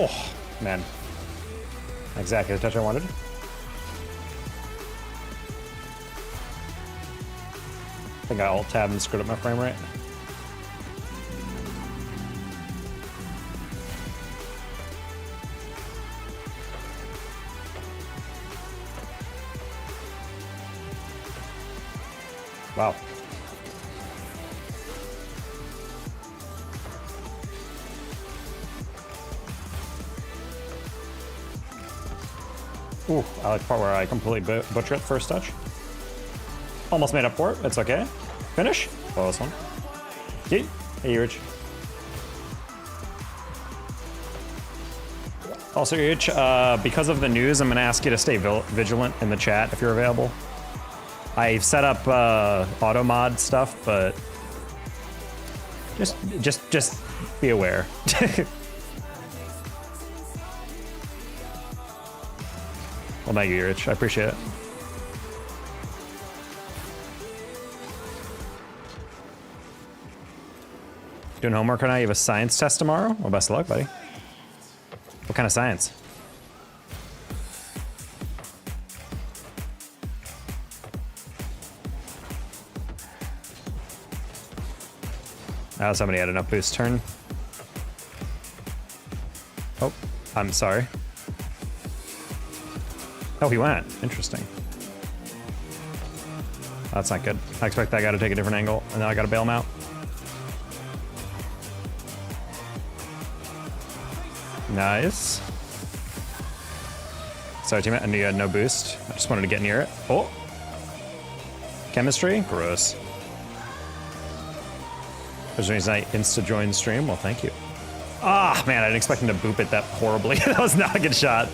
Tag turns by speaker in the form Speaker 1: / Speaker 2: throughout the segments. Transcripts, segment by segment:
Speaker 1: Oh, man. Exactly the touch I wanted. I think I alt-tab and screwed up my frame rate. Wow. Ooh, I like the part where I completely butcher it first touch. Almost made up for it. It's okay. Finish. Close one. Yeet. Hey, Rich. Also, Rich, because of the news, I'm going to ask you to stay vigilant in the chat if you're available. I've set up auto mod stuff, but just be aware. Well, thank you, Rich. I appreciate it. Doing homework right now? You have a science test tomorrow? Well, best of luck, buddy. What kind of science? Somebody had an up boost turn. Oh, I'm sorry. Oh, he went. Interesting. That's not good. I expect that guy to take a different angle, and then I gotta bail him out. Nice. Sorry, teammate, I knew you had no boost. I just wanted to get near it. Oh! Chemistry? Gross. There's a reason I insta-joined stream? Well, thank you. Ah, man, I didn't expect him to boop it that horribly. That was not a good shot.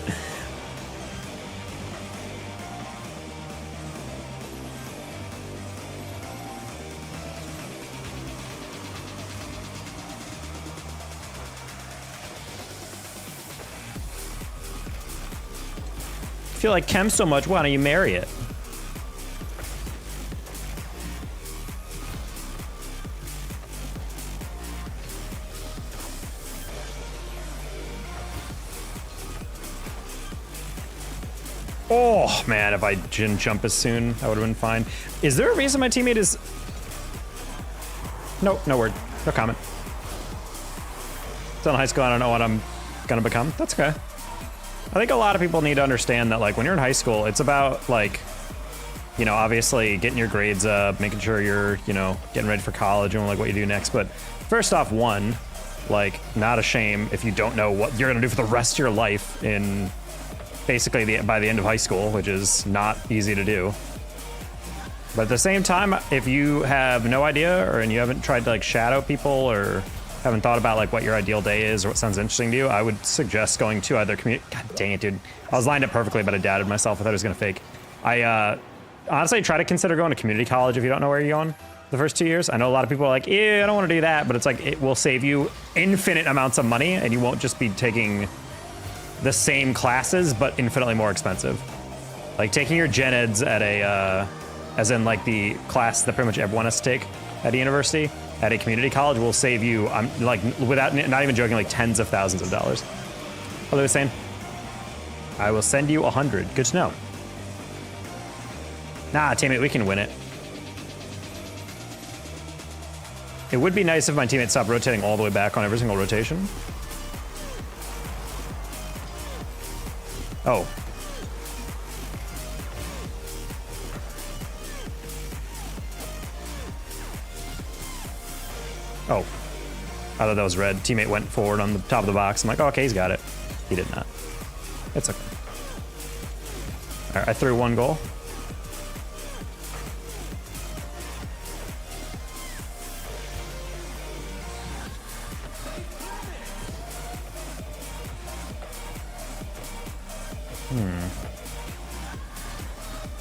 Speaker 1: If you like chem so much, why don't you marry it? Oh, man, if I didn't jump as soon, I would have been fine. Is there a reason my teammate is... Nope, no word, no comment. Still in high school, I don't know what I'm gonna become. That's okay. I think a lot of people need to understand that, like, when you're in high school, it's about, like, you know, obviously getting your grades up, making sure you're, you know, getting ready for college and, like, what you do next. But first off, one, like, not a shame if you don't know what you're gonna do for the rest of your life in basically by the end of high school, which is not easy to do. But at the same time, if you have no idea and you haven't tried to, like, shadow people or haven't thought about, like, what your ideal day is or what sounds interesting to you, I would suggest going to either community. God dang it, dude. I was lined up perfectly, but I doubted myself. I thought I was gonna fake. I honestly try to consider going to community college if you don't know where you're going the first 2 years. I know a lot of people are like, yeah, I don't want to do that, but it's like, it will save you infinite amounts of money and you won't just be taking the same classes, but infinitely more expensive. Like taking your gen eds at a, as in like the class that pretty much everyone has to take at a university, at a community college will save you, I'm like, without, not even joking, like tens of thousands of dollars. What are they saying? I will send you 100. Good to know. Nah, teammate, we can win it. It would be nice if my teammate stopped rotating all the way back on every single rotation. Oh. Oh. I thought that was red. Teammate went forward on the top of the box. I'm like, oh, okay, he's got it. He did not. It's okay. All right, I threw one goal.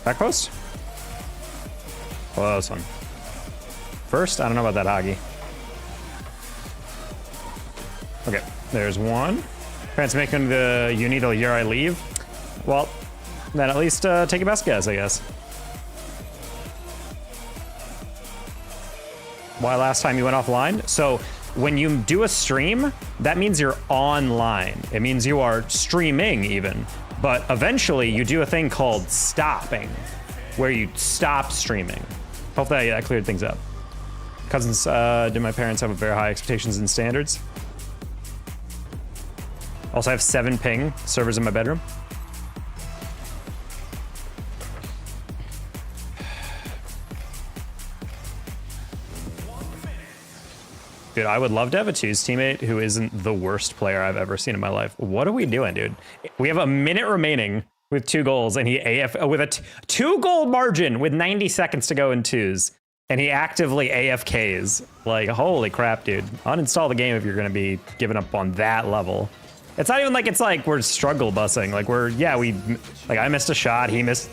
Speaker 1: Back post? Close one. First, I don't know about that Hagi. Okay, there's one. Parents making the uni the year I leave. Well, then at least take your best guess, I guess. Why last time you went offline? So when you do a stream, that means you're online. It means you are streaming even. But eventually you do a thing called stopping, where you stop streaming. Hopefully that cleared things up. Cousins, do my parents have very high expectations and standards? Also, I have 7 ping servers in my bedroom. Dude, I would love to have a twos teammate who isn't the worst player I've ever seen in my life. What are we doing, dude? We have a minute remaining with 2 goals, and he with a 2-goal margin with 90 seconds to go in twos, and he actively AFKs. Like, holy crap, dude. Uninstall the game if you're going to be giving up on that level. It's not even like it's like we're struggle bussing. Like I missed a shot, he missed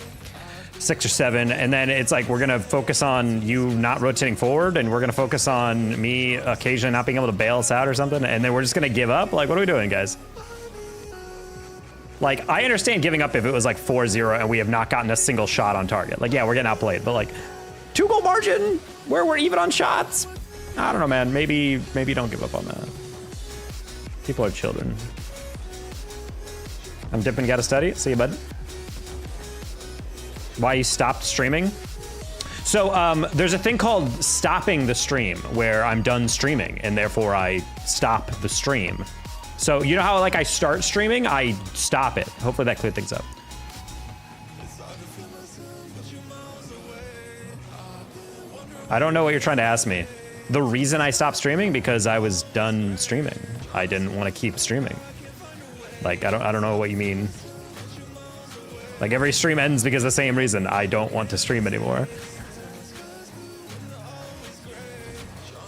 Speaker 1: 6 or 7, and then it's like we're gonna focus on you not rotating forward, and we're gonna focus on me occasionally not being able to bail us out or something, and then we're just gonna give up. Like, what are we doing, guys? Like, I understand giving up if it was like 4-0 and we have not gotten a single shot on target. Like, yeah, we're getting outplayed, but like 2-goal margin where we're even on shots. I don't know, man. Maybe don't give up on that. People are children. I'm dipping, gotta study. See you, bud. Why you stopped streaming? So there's a thing called stopping the stream where I'm done streaming and therefore I stop the stream. So you know how like I start streaming, I stop it. Hopefully that cleared things up. I don't know what you're trying to ask me. The reason I stopped streaming, because I was done streaming. I didn't want to keep streaming. Like, I don't know what you mean. Like, every stream ends because of the same reason. I don't want to stream anymore.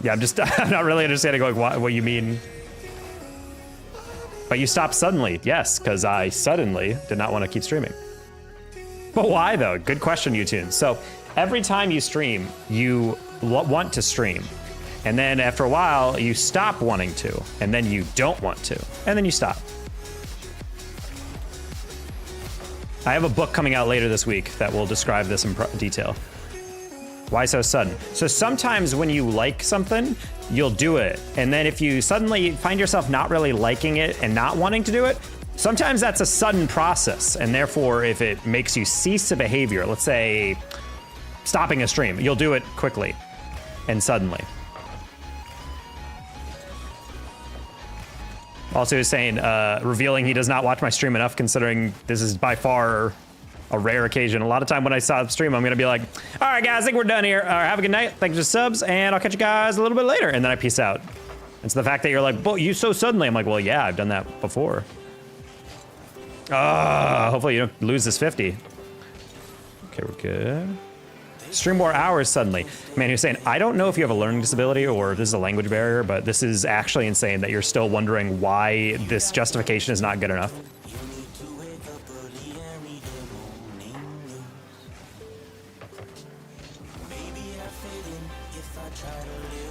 Speaker 1: Yeah, I'm not really understanding like what you mean. But you stopped suddenly. Yes, because I suddenly did not want to keep streaming. But why though? Good question, Utune. So every time you stream, you want to stream. And then after a while, you stop wanting to. And then you don't want to. And then you stop. I have a book coming out later this week that will describe this in detail. Why so sudden? So sometimes when you like something, you'll do it. And then if you suddenly find yourself not really liking it and not wanting to do it, sometimes that's a sudden process. And therefore, if it makes you cease a behavior, let's say stopping a stream, you'll do it quickly and suddenly. Also, he's saying, revealing he does not watch my stream enough, considering this is by far a rare occasion. A lot of time when I saw the stream, I'm gonna be like, all right, guys, I think we're done here. Have a good night. Thanks for the subs, and I'll catch you guys a little bit later. And then I peace out. It's the fact that you're like, you so suddenly. I'm like, well, yeah, I've done that before. Hopefully you don't lose this 50. Okay, we're good. Stream more hours suddenly. Man, he was saying, I don't know if you have a learning disability or if this is a language barrier, but this is actually insane that you're still wondering why this justification is not good enough.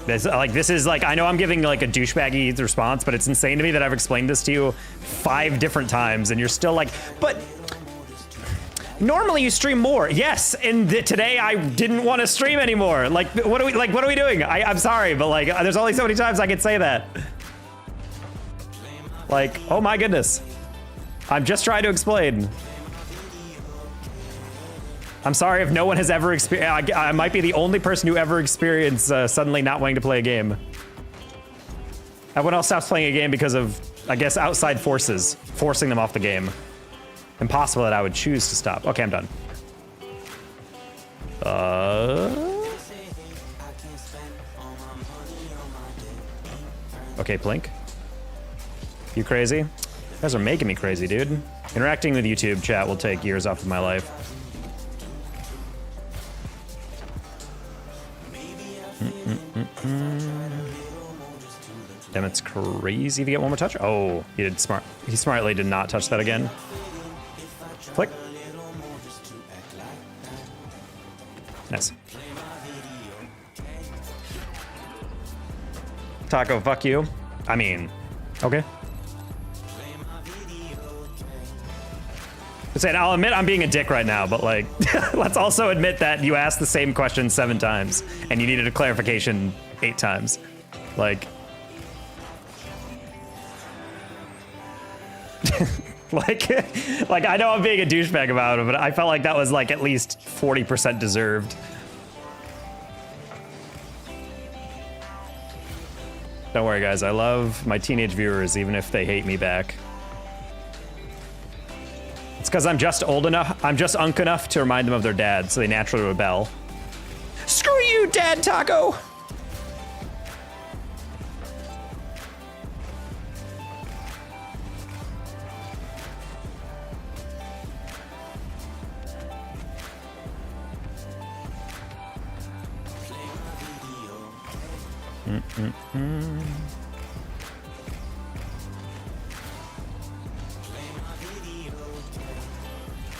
Speaker 1: This is like, I know I'm giving like a douchebaggy response, but it's insane to me that I've explained this to you 5 different times and you're still like, but normally you stream more. Yes, and today I didn't want to stream anymore. Like, what are we doing? I'm sorry, but like, there's only so many times I can say that. Like, oh my goodness. I'm just trying to explain. I'm sorry if no one has ever experienced. I might be the only person who ever experienced suddenly not wanting to play a game. Everyone else stops playing a game because of, I guess, outside forces forcing them off the game. Impossible that I would choose to stop. Okay, I'm done. Okay, Blink. You crazy? You guys are making me crazy, dude. Interacting with YouTube chat will take years off of my life. Damn, it's crazy to get one more touch. Oh, he did smart. He smartly did not touch that again. Flick. Nice. Taco, fuck you. I mean, okay. I'll admit I'm being a dick right now, but like, let's also admit that you asked the same question 7 times and you needed a clarification 8 times. Like, like, like I know I'm being a douchebag about it, but I felt like that was like at least 40% deserved. Don't worry, guys. I love my teenage viewers, even if they hate me back. It's because I'm just old enough. I'm just unk enough to remind them of their dad, so they naturally rebel. Screw you, Dad Taco!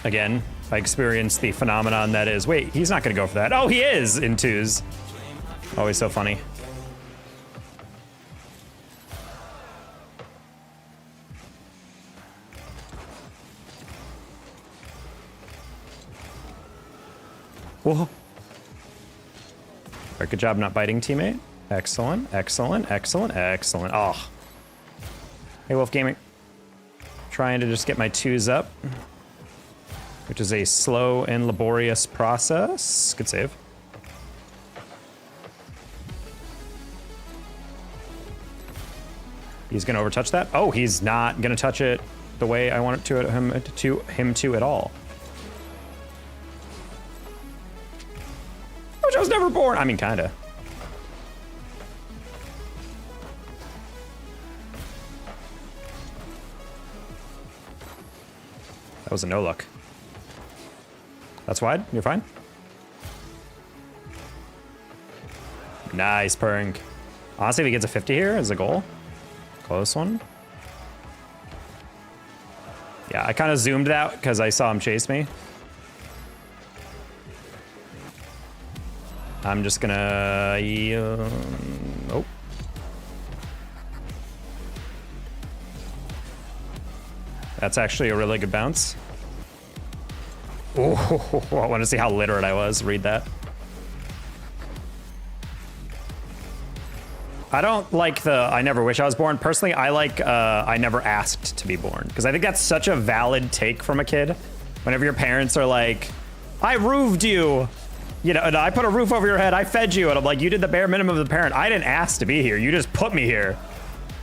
Speaker 1: Again, I experienced the phenomenon that is, wait, he's not gonna go for that. Oh, he is in twos. Always so funny. Whoa. All right, good job not biting, teammate. Excellent, excellent, excellent, excellent. Oh. Hey, Wolf Gaming. Trying to just get my twos up, which is a slow and laborious process. Good save. He's gonna overtouch that. Oh, he's not gonna touch it the way I want it to him to at all. Which I was never born. I mean, kinda. That was a no look. That's wide. You're fine. Nice purring. Honestly, if he gets a 50 here as a goal. Close one. Yeah, I kind of zoomed out because I saw him chase me. I'm just gonna... oh. That's actually a really good bounce. Oh, I want to see how literate I was. Read that. I don't like the I never wish I was born. Personally, I like I never asked to be born. Because I think that's such a valid take from a kid. Whenever your parents are like, I roofed you. You know, and I put a roof over your head. I fed you. And I'm like, you did the bare minimum of the parent. I didn't ask to be here. You just put me here.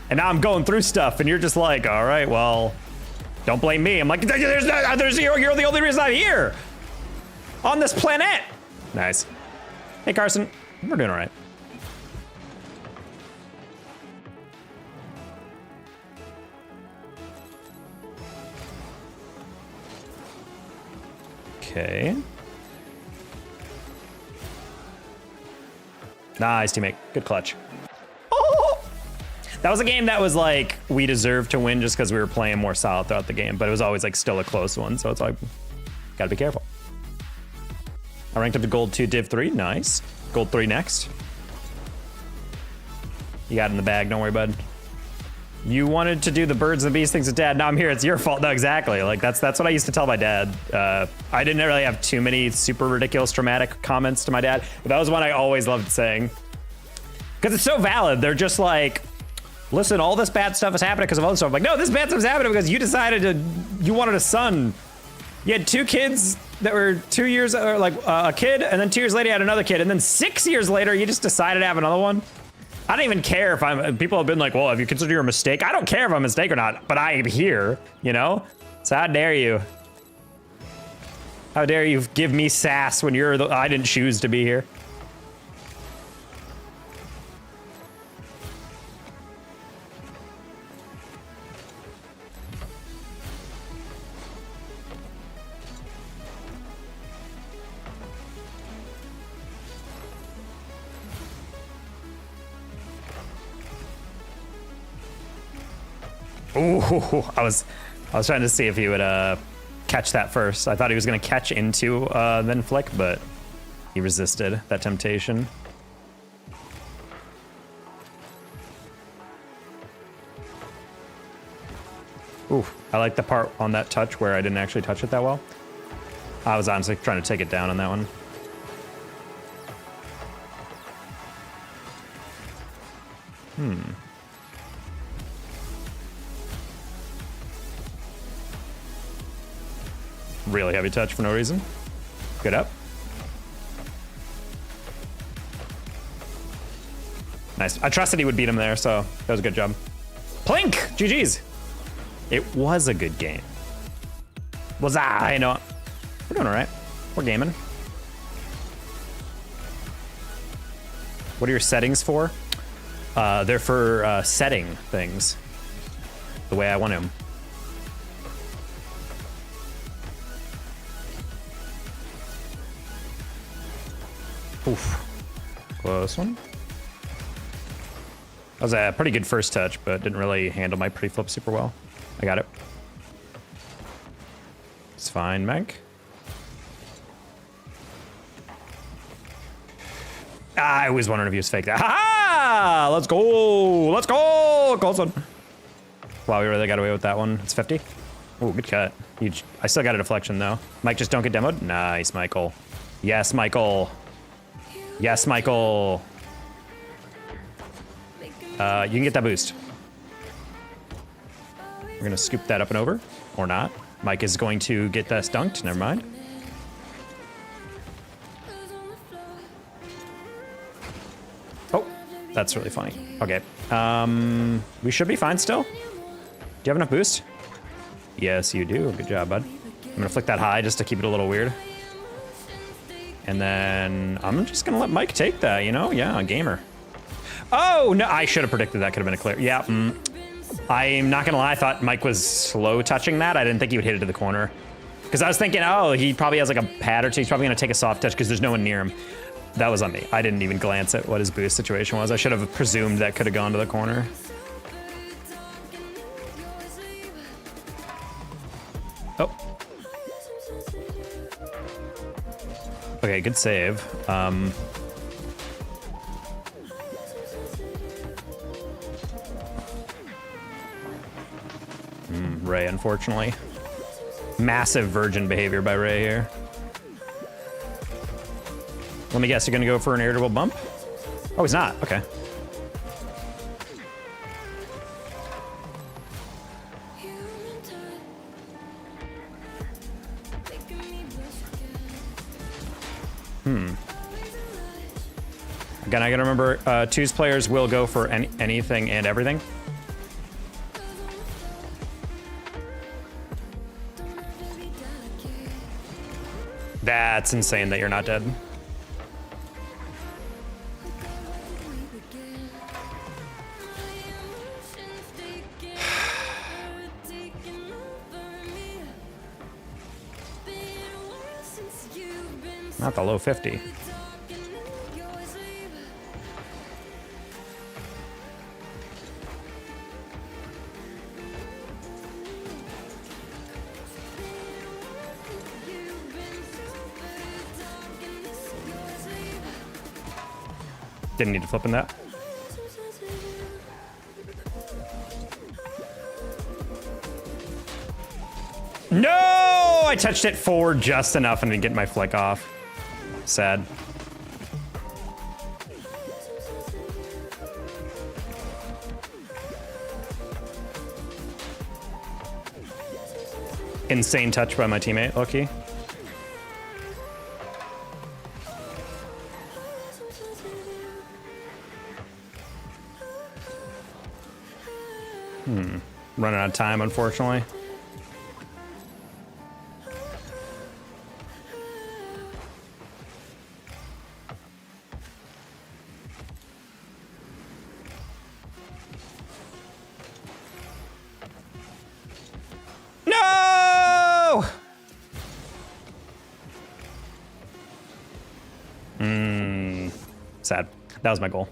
Speaker 1: And now I'm going through stuff. And you're just like, all right, well... don't blame me. I'm like, you're the only reason I'm here on this planet. Nice. Hey, Carson, we're doing all right. Okay. Nice, teammate. Good clutch. Oh! That was a game that was like, we deserved to win just because we were playing more solid throughout the game, but it was always like still a close one, so it's like, gotta be careful. I ranked up to gold 2, div 3, nice. Gold 3 next. You got it in the bag, don't worry, bud. You wanted to do the birds and the bees things with dad, now I'm here, it's your fault. No, exactly, like that's what I used to tell my dad. I didn't really have too many super ridiculous, dramatic comments to my dad, but that was one I always loved saying. Because it's so valid, they're just like, listen, all this bad stuff is happening because of other stuff. I'm like, no, this bad stuff is happening because you decided you wanted a son. You had 2 kids that were 2 years, or like a kid, and then 2 years later you had another kid, and then 6 years later you just decided to have another one. I don't even care if people have been like, well, have you considered your mistake? I don't care if I'm a mistake or not, but I am here, you know? So how dare you? How dare you give me sass when I didn't choose to be here? Ooh, I was trying to see if he would catch that first. I thought he was gonna catch into then flick, but he resisted that temptation. Ooh, I like the part on that touch where I didn't actually touch it that well. I was honestly trying to take it down on that one. really heavy touch for no reason. Good up. Nice. I trusted he would beat him there, so that was a good job. Plink! GG's. It was a good game. Was I know? We're doing all right. We're gaming. What are your settings for? They're for setting things the way I want them. Oof. Close one. That was a pretty good first touch, but didn't really handle my pre-flip super well. I got it. It's fine, Meg. I was wondering if he was fake that. Ha! Let's go! Let's go! Close one. Wow, we really got away with that one. It's 50. Oh, good cut. Huge. I still got a deflection, though. Mike, just don't get demoed. Nice, Michael. Yes, Michael. Yes, Michael. You can get that boost. We're gonna scoop that up and over, or not. Mike is going to get that dunked, never mind. Oh, that's really funny. Okay, we should be fine still. Do you have enough boost? Yes, you do, good job, bud. I'm gonna flick that high just to keep it a little weird. And then I'm just gonna let Mike take that, you know? Yeah, a gamer. Oh, no, I should have predicted that could have been a clear. Yeah, I'm not gonna lie, I thought Mike was slow touching that. I didn't think he would hit it to the corner. Because I was thinking, oh, he probably has like a pad or two. He's probably gonna take a soft touch because there's no one near him. That was on me. I didn't even glance at what his boost situation was. I should have presumed that could have gone to the corner. Oh. Okay, good save. Ray, unfortunately. Massive virgin behavior by Ray here. Let me guess, you're gonna go for an irritable bump? Oh, he's not, okay. Again, I gotta remember, twos players will go for anything and everything. That's insane that you're not dead. Not the low 50. Didn't need to flip in that. No! I touched it forward just enough and didn't get my flick off. Sad. Insane touch by my teammate, Lucky. Running out of time, unfortunately. No! Sad. That was my goal.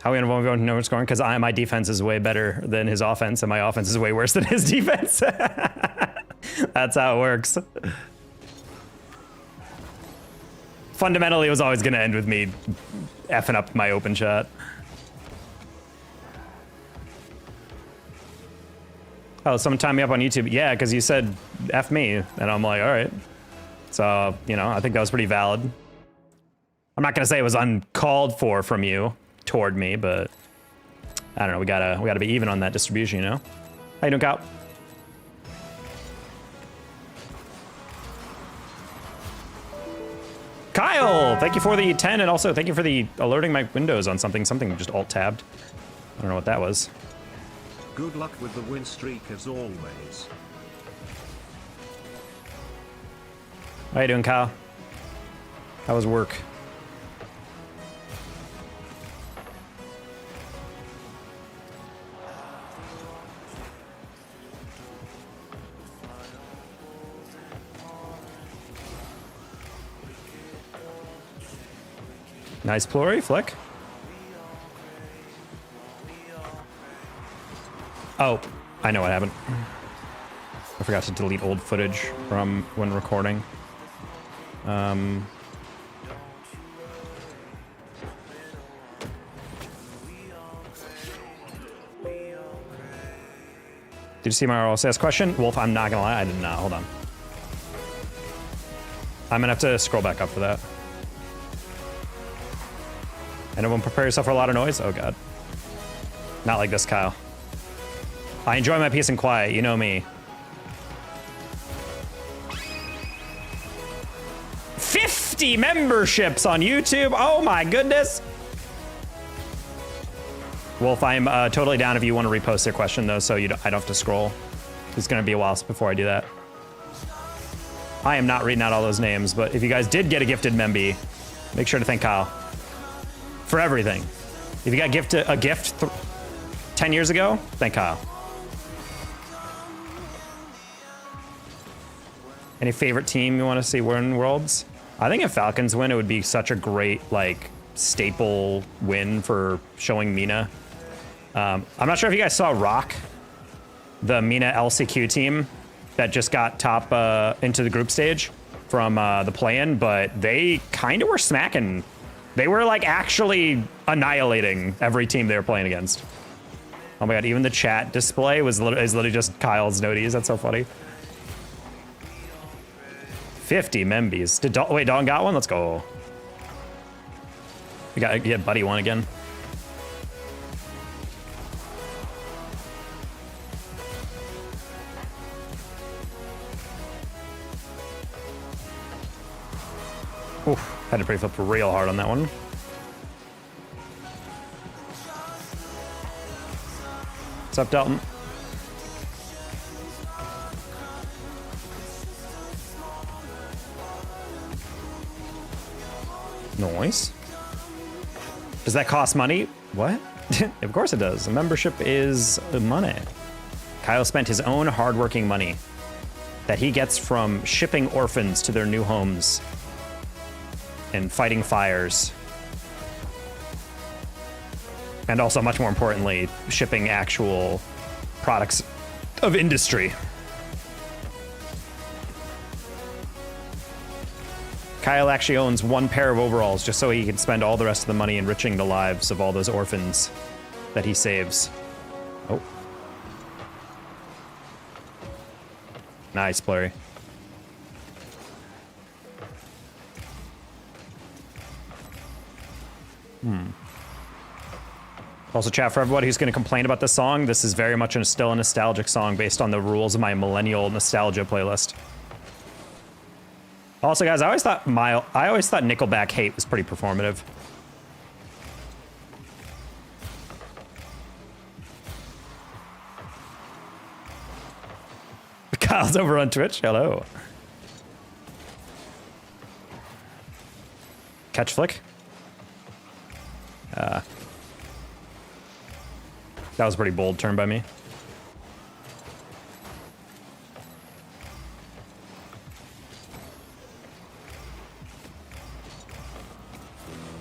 Speaker 1: How are we gonna go no scoring? Because my defense is way better than his offense, and my offense is way worse than his defense. That's how it works. Fundamentally, it was always gonna end with me effing up my open shot. Oh, someone timed me up on YouTube. Yeah, because you said F me, and I'm like, all right. So, you know, I think that was pretty valid. I'm not gonna say it was uncalled for from you toward me, but I don't know. We gotta be even on that distribution, you know. How you doing, Kyle? Kyle, thank you for the 10, and also thank you for the alerting my windows on something just alt-tabbed. I don't know what that was.
Speaker 2: Good luck with the win streak as always.
Speaker 1: How you doing, Kyle? How was work? Nice pluri, Flick. Oh, I know what happened. I forgot to delete old footage from when recording. Did you see my RLCS question? Wolf, I'm not gonna lie, I did not. Hold on. I'm gonna have to scroll back up for that. Anyone prepare yourself for a lot of noise? Oh god. Not like this, Kyle. I enjoy my peace and quiet, you know me. 50 memberships on YouTube, oh my goodness. Wolf, I'm totally down if you want to repost your question though, so I don't have to scroll. It's gonna be a while before I do that. I am not reading out all those names, but if you guys did get a gifted memby, make sure to thank Kyle for everything. If you got a gift 10 years ago, thank Kyle. Any favorite team you want to see win Worlds? I think if Falcons win, it would be such a great like staple win for showing Mina. I'm not sure if you guys saw Rock, the Mina LCQ team that just got top into the group stage from the play-in, but they kind of were smacking. They were like actually annihilating every team they were playing against. Oh my god, even the chat display is literally just Kyle's noties. That's so funny. 50 membies. Wait, Dawn got one? Let's go. We got Buddy one again. Oof. Had to pre-flip real hard on that one. What's up, Dalton? Nice. Does that cost money? What? Of course it does. A membership is money. Kyle spent his own hardworking money that he gets from shipping orphans to their new homes and fighting fires. And also, much more importantly, shipping actual products of industry. Kyle actually owns one pair of overalls just so he can spend all the rest of the money enriching the lives of all those orphans that he saves. Oh. Nice, Blurry. Also, chat, for everybody who's going to complain about this song, this is very much still a nostalgic song based on the rules of my millennial nostalgia playlist. Also, guys, I always thought Nickelback Hate was pretty performative. Kyle's over on Twitch. Hello. Catch flick. That was a pretty bold turn by me.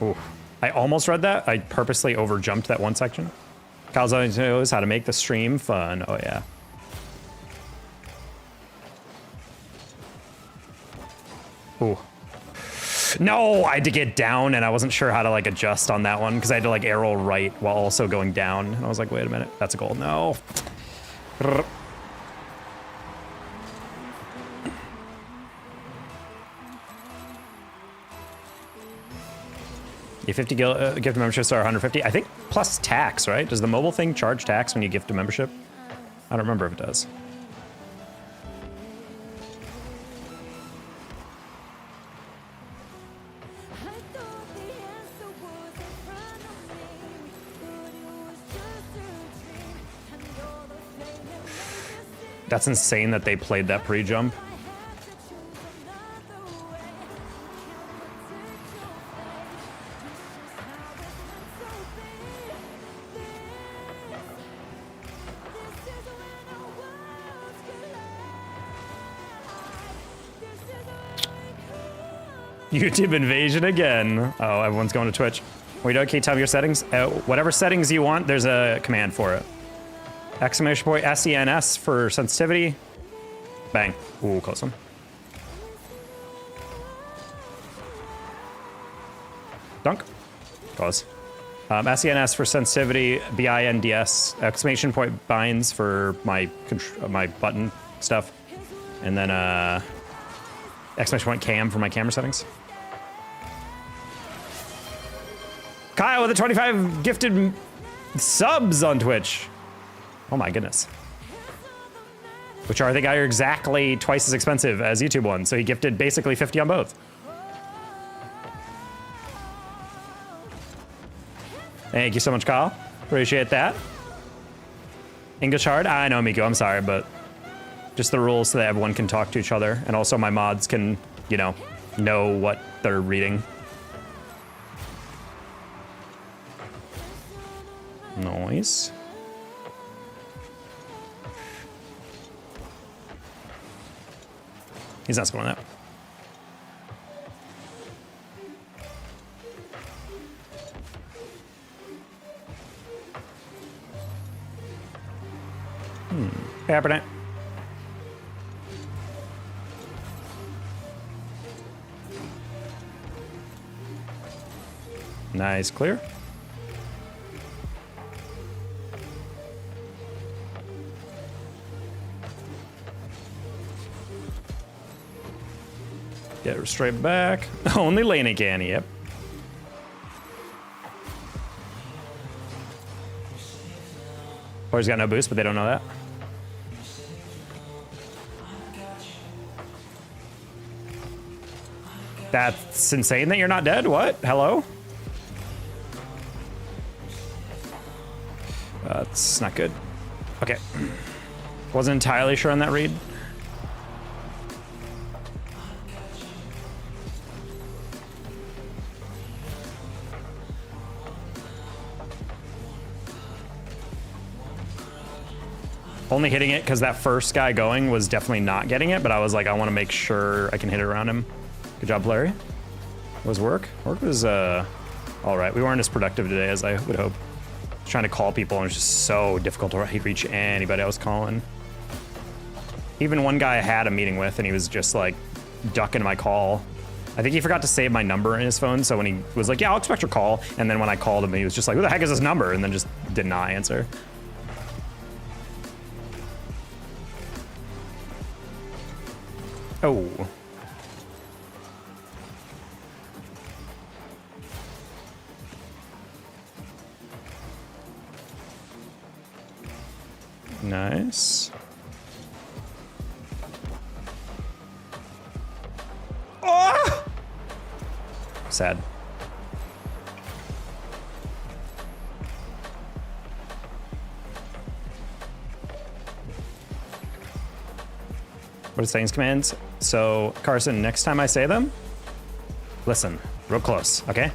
Speaker 1: Ooh, I almost read that. I purposely overjumped that one section. Kyle's always knows how to make the stream fun. Oh yeah. Ooh. No, I had to get down and I wasn't sure how to like adjust on that one because I had to like arrow right while also going down. And I was like, wait a minute, that's a goal. No. Your 50 gift memberships are 150. I think plus tax, right? Does the mobile thing charge tax when you gift a membership? I don't remember if it does. That's insane that they played that pre-jump. YouTube invasion again. Oh, everyone's going to Twitch. Wait, okay, tell me your settings. Whatever settings you want, there's a command for it. Exclamation point SENS for sensitivity. Bang. Ooh, close one. Dunk. Close. SENS for sensitivity. BINDS. Exclamation point binds for my button stuff. And then exclamation point cam for my camera settings. Kyle with the 25 gifted subs on Twitch. Oh my goodness. Which are, I think, are exactly twice as expensive as YouTube ones. So he gifted basically 50 on both. Thank you so much, Kyle. Appreciate that. English hard? I know, Miko, I'm sorry, but just the rules so that everyone can talk to each other. And also my mods can, you know what they're reading. Nice. He's not scoring that. Kaepernick. Nice, clear. Get her straight back. Only Laney can, yep. Or he's got no boost, but they don't know that. That's insane that you're not dead. What? Hello? That's not good. Okay. Wasn't entirely sure on that read. Only hitting it because that first guy going was definitely not getting it, but I was like, I want to make sure I can hit it around him. Good job, Larry. Was work? Work was all right. We weren't as productive today as I would hope. Trying to call people and it was just so difficult to reach anybody I was calling. Even one guy I had a meeting with and he was just like ducking my call. I think he forgot to save my number in his phone, so when he was like, yeah, I'll expect your call, and then when I called him, he was just like, who the heck is this number? And then just did not answer. Oh. Nice. Oh! Sad. What are settings commands? So, Carson, next time I say them, listen, real close, okay?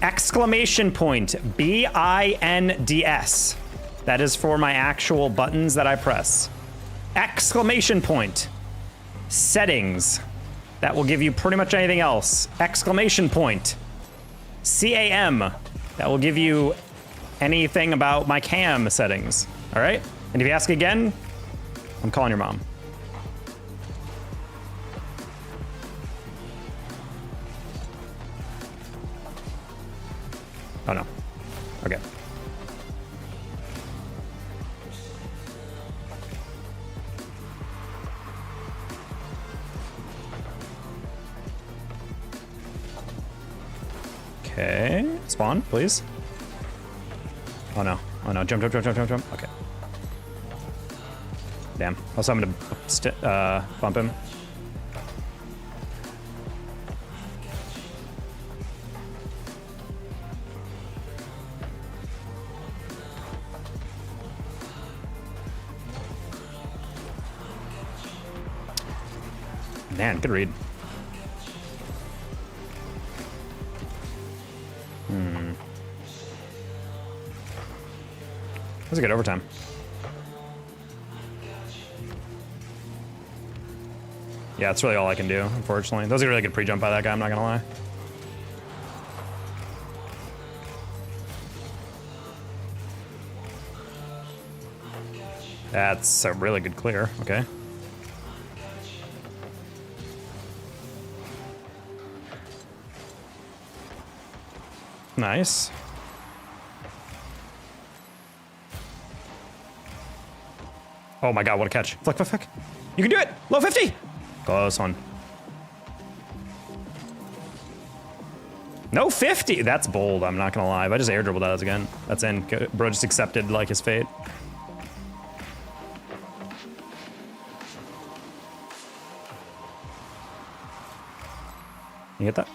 Speaker 1: Exclamation point, BINDS. That is for my actual buttons that I press. Exclamation point, settings. That will give you pretty much anything else. Exclamation point, CAM. That will give you anything about my cam settings, all right? And if you ask again, I'm calling your mom. Oh no. Okay. Okay. Spawn, please. Oh no. Oh no. Jump, jump, jump, jump, jump, jump. Okay. Damn. Also, I'm gonna bump him. Man, good read. That was a good overtime. Yeah, that's really all I can do, unfortunately. That was a really good pre-jump by that guy, I'm not gonna lie. That's a really good clear, okay. Nice. Oh my god, what a catch. Flick, flick, flick. You can do it! Low 50! Close one. No 50! That's bold, I'm not gonna lie. If I just air dribbled that again, that's in. Bro just accepted like his fate. You get that?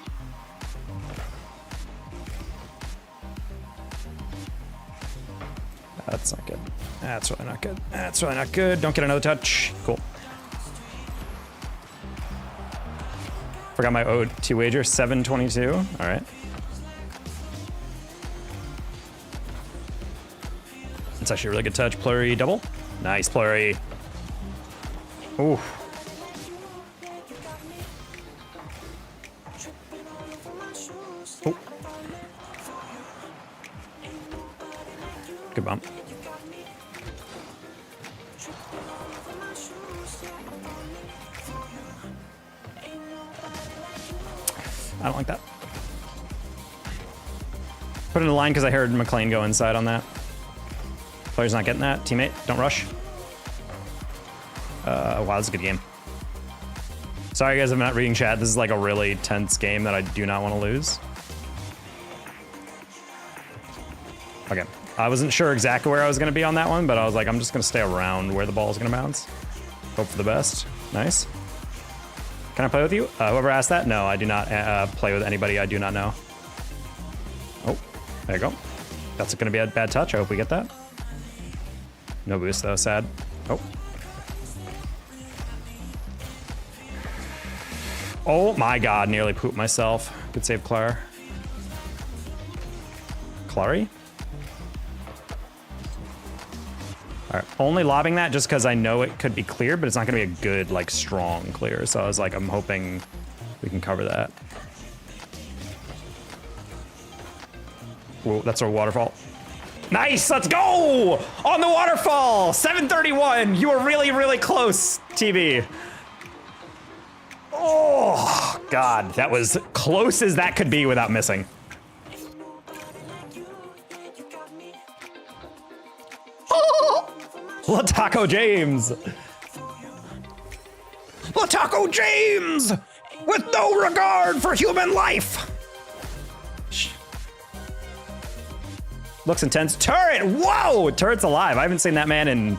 Speaker 1: That's not good. That's really not good. That's really not good. Don't get another touch. Cool. Forgot my O2 wager. 722. All right. That's actually a really good touch. Plurry double. Nice plurry. Ooh. Oh. Good bump. I don't like that. Put in a line because I heard McLean go inside on that. Player's not getting that. Teammate, don't rush. Wow, that's a good game. Sorry guys, I'm not reading chat. This is like a really tense game that I do not want to lose. Okay, I wasn't sure exactly where I was going to be on that one, but I was like, I'm just going to stay around where the ball is going to bounce. Hope for the best. Nice. Can I play with you? Whoever asked that? No, I do not play with anybody I do not know. Oh, there you go. That's going to be a bad touch. I hope we get that. No boost though, sad. Oh. Oh my god, nearly pooped myself. Good save, Clar. Clary? All right, only lobbing that just because I know it could be clear, but it's not gonna be a good, like, strong clear. So I was like, I'm hoping we can cover that. Whoa, that's a waterfall. Nice, let's go! On the waterfall, 731. You were really, really close, TB. Oh, God, that was close as that could be without missing. Lataco James! Lataco James! With no regard for human life! Looks intense. Turret! Whoa! Turret's alive. I haven't seen that man in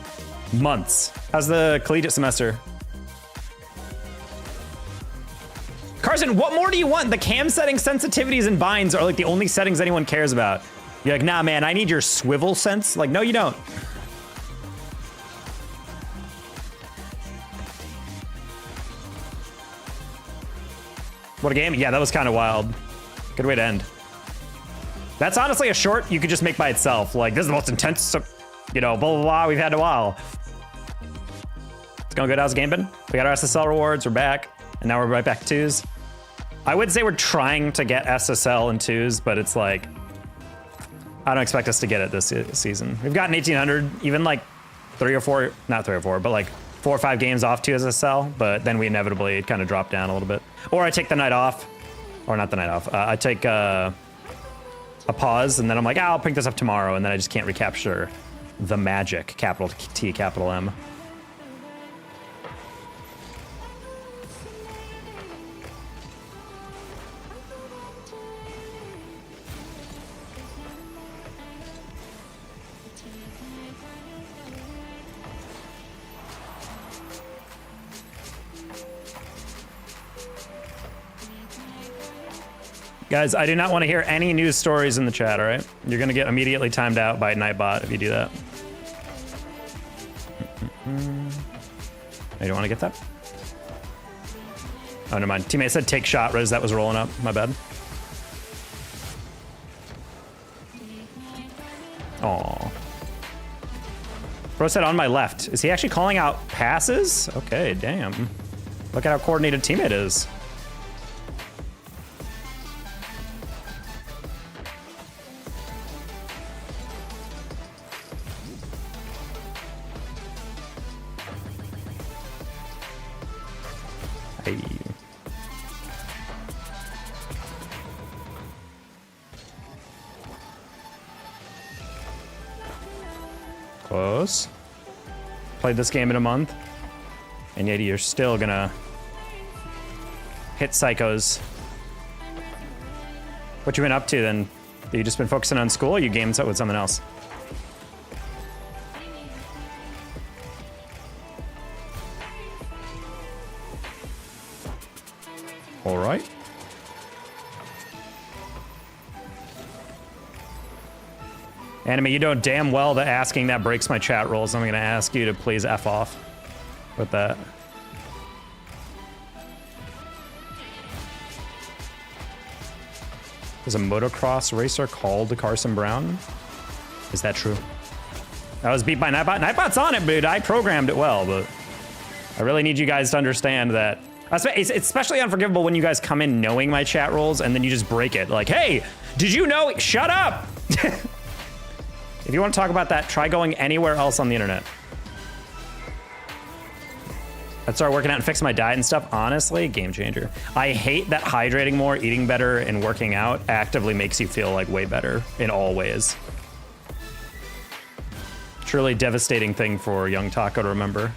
Speaker 1: months. How's the collegiate semester? Carson, what more do you want? The cam setting sensitivities and binds are like the only settings anyone cares about. You're like, nah, man, I need your swivel sense. Like, no, you don't. What a game. Yeah, that was kind of wild. Good way to end. That's honestly a short you could just make by itself. Like, this is the most intense, you know, blah, blah, blah, we've had in a while. It's going good. How's the game been? We got our SSL rewards. We're back. And now we're right back to twos. I would say we're trying to get SSL in twos, but it's like, I don't expect us to get it this season. We've gotten 1800, even like 3 or 4, not 3 or 4, but like 4 or 5 games off to SSL, but then we inevitably kind of drop down a little bit. Or I take the night off, or not the night off. I take a pause, and then I'm like, I'll pick this up tomorrow, and then I just can't recapture the magic, capital T, capital M. Guys, I do not want to hear any news stories in the chat, all right? You're going to get immediately timed out by Nightbot if you do that. You don't want to get that? Oh, never mind. Teammate said take shot, Riz. That was rolling up. My bad. Aw. Bro said on my left. Is he actually calling out passes? Okay, damn. Look at how coordinated teammate is. Hey. Close. Played this game in a month, and yet you're still gonna hit psychos. What you been up to then? You just been focusing on school, or you gamed with something else? All right. Anime, you know damn well that asking that breaks my chat rules. I'm gonna ask you to please F off with that. There's a motocross racer called Carson Brown. Is that true? I was beat by Nightbot. Nightbot's on it, dude. I programmed it well, but I really need you guys to understand that. It's especially unforgivable when you guys come in knowing my chat rules and then you just break it. Like, hey, did you know? Shut up! If you want to talk about that, try going anywhere else on the internet. I'd start working out and fixing my diet and stuff. Honestly, game changer. I hate that hydrating more, eating better, and working out actively makes you feel like way better in all ways. Truly devastating thing for young Taco to remember.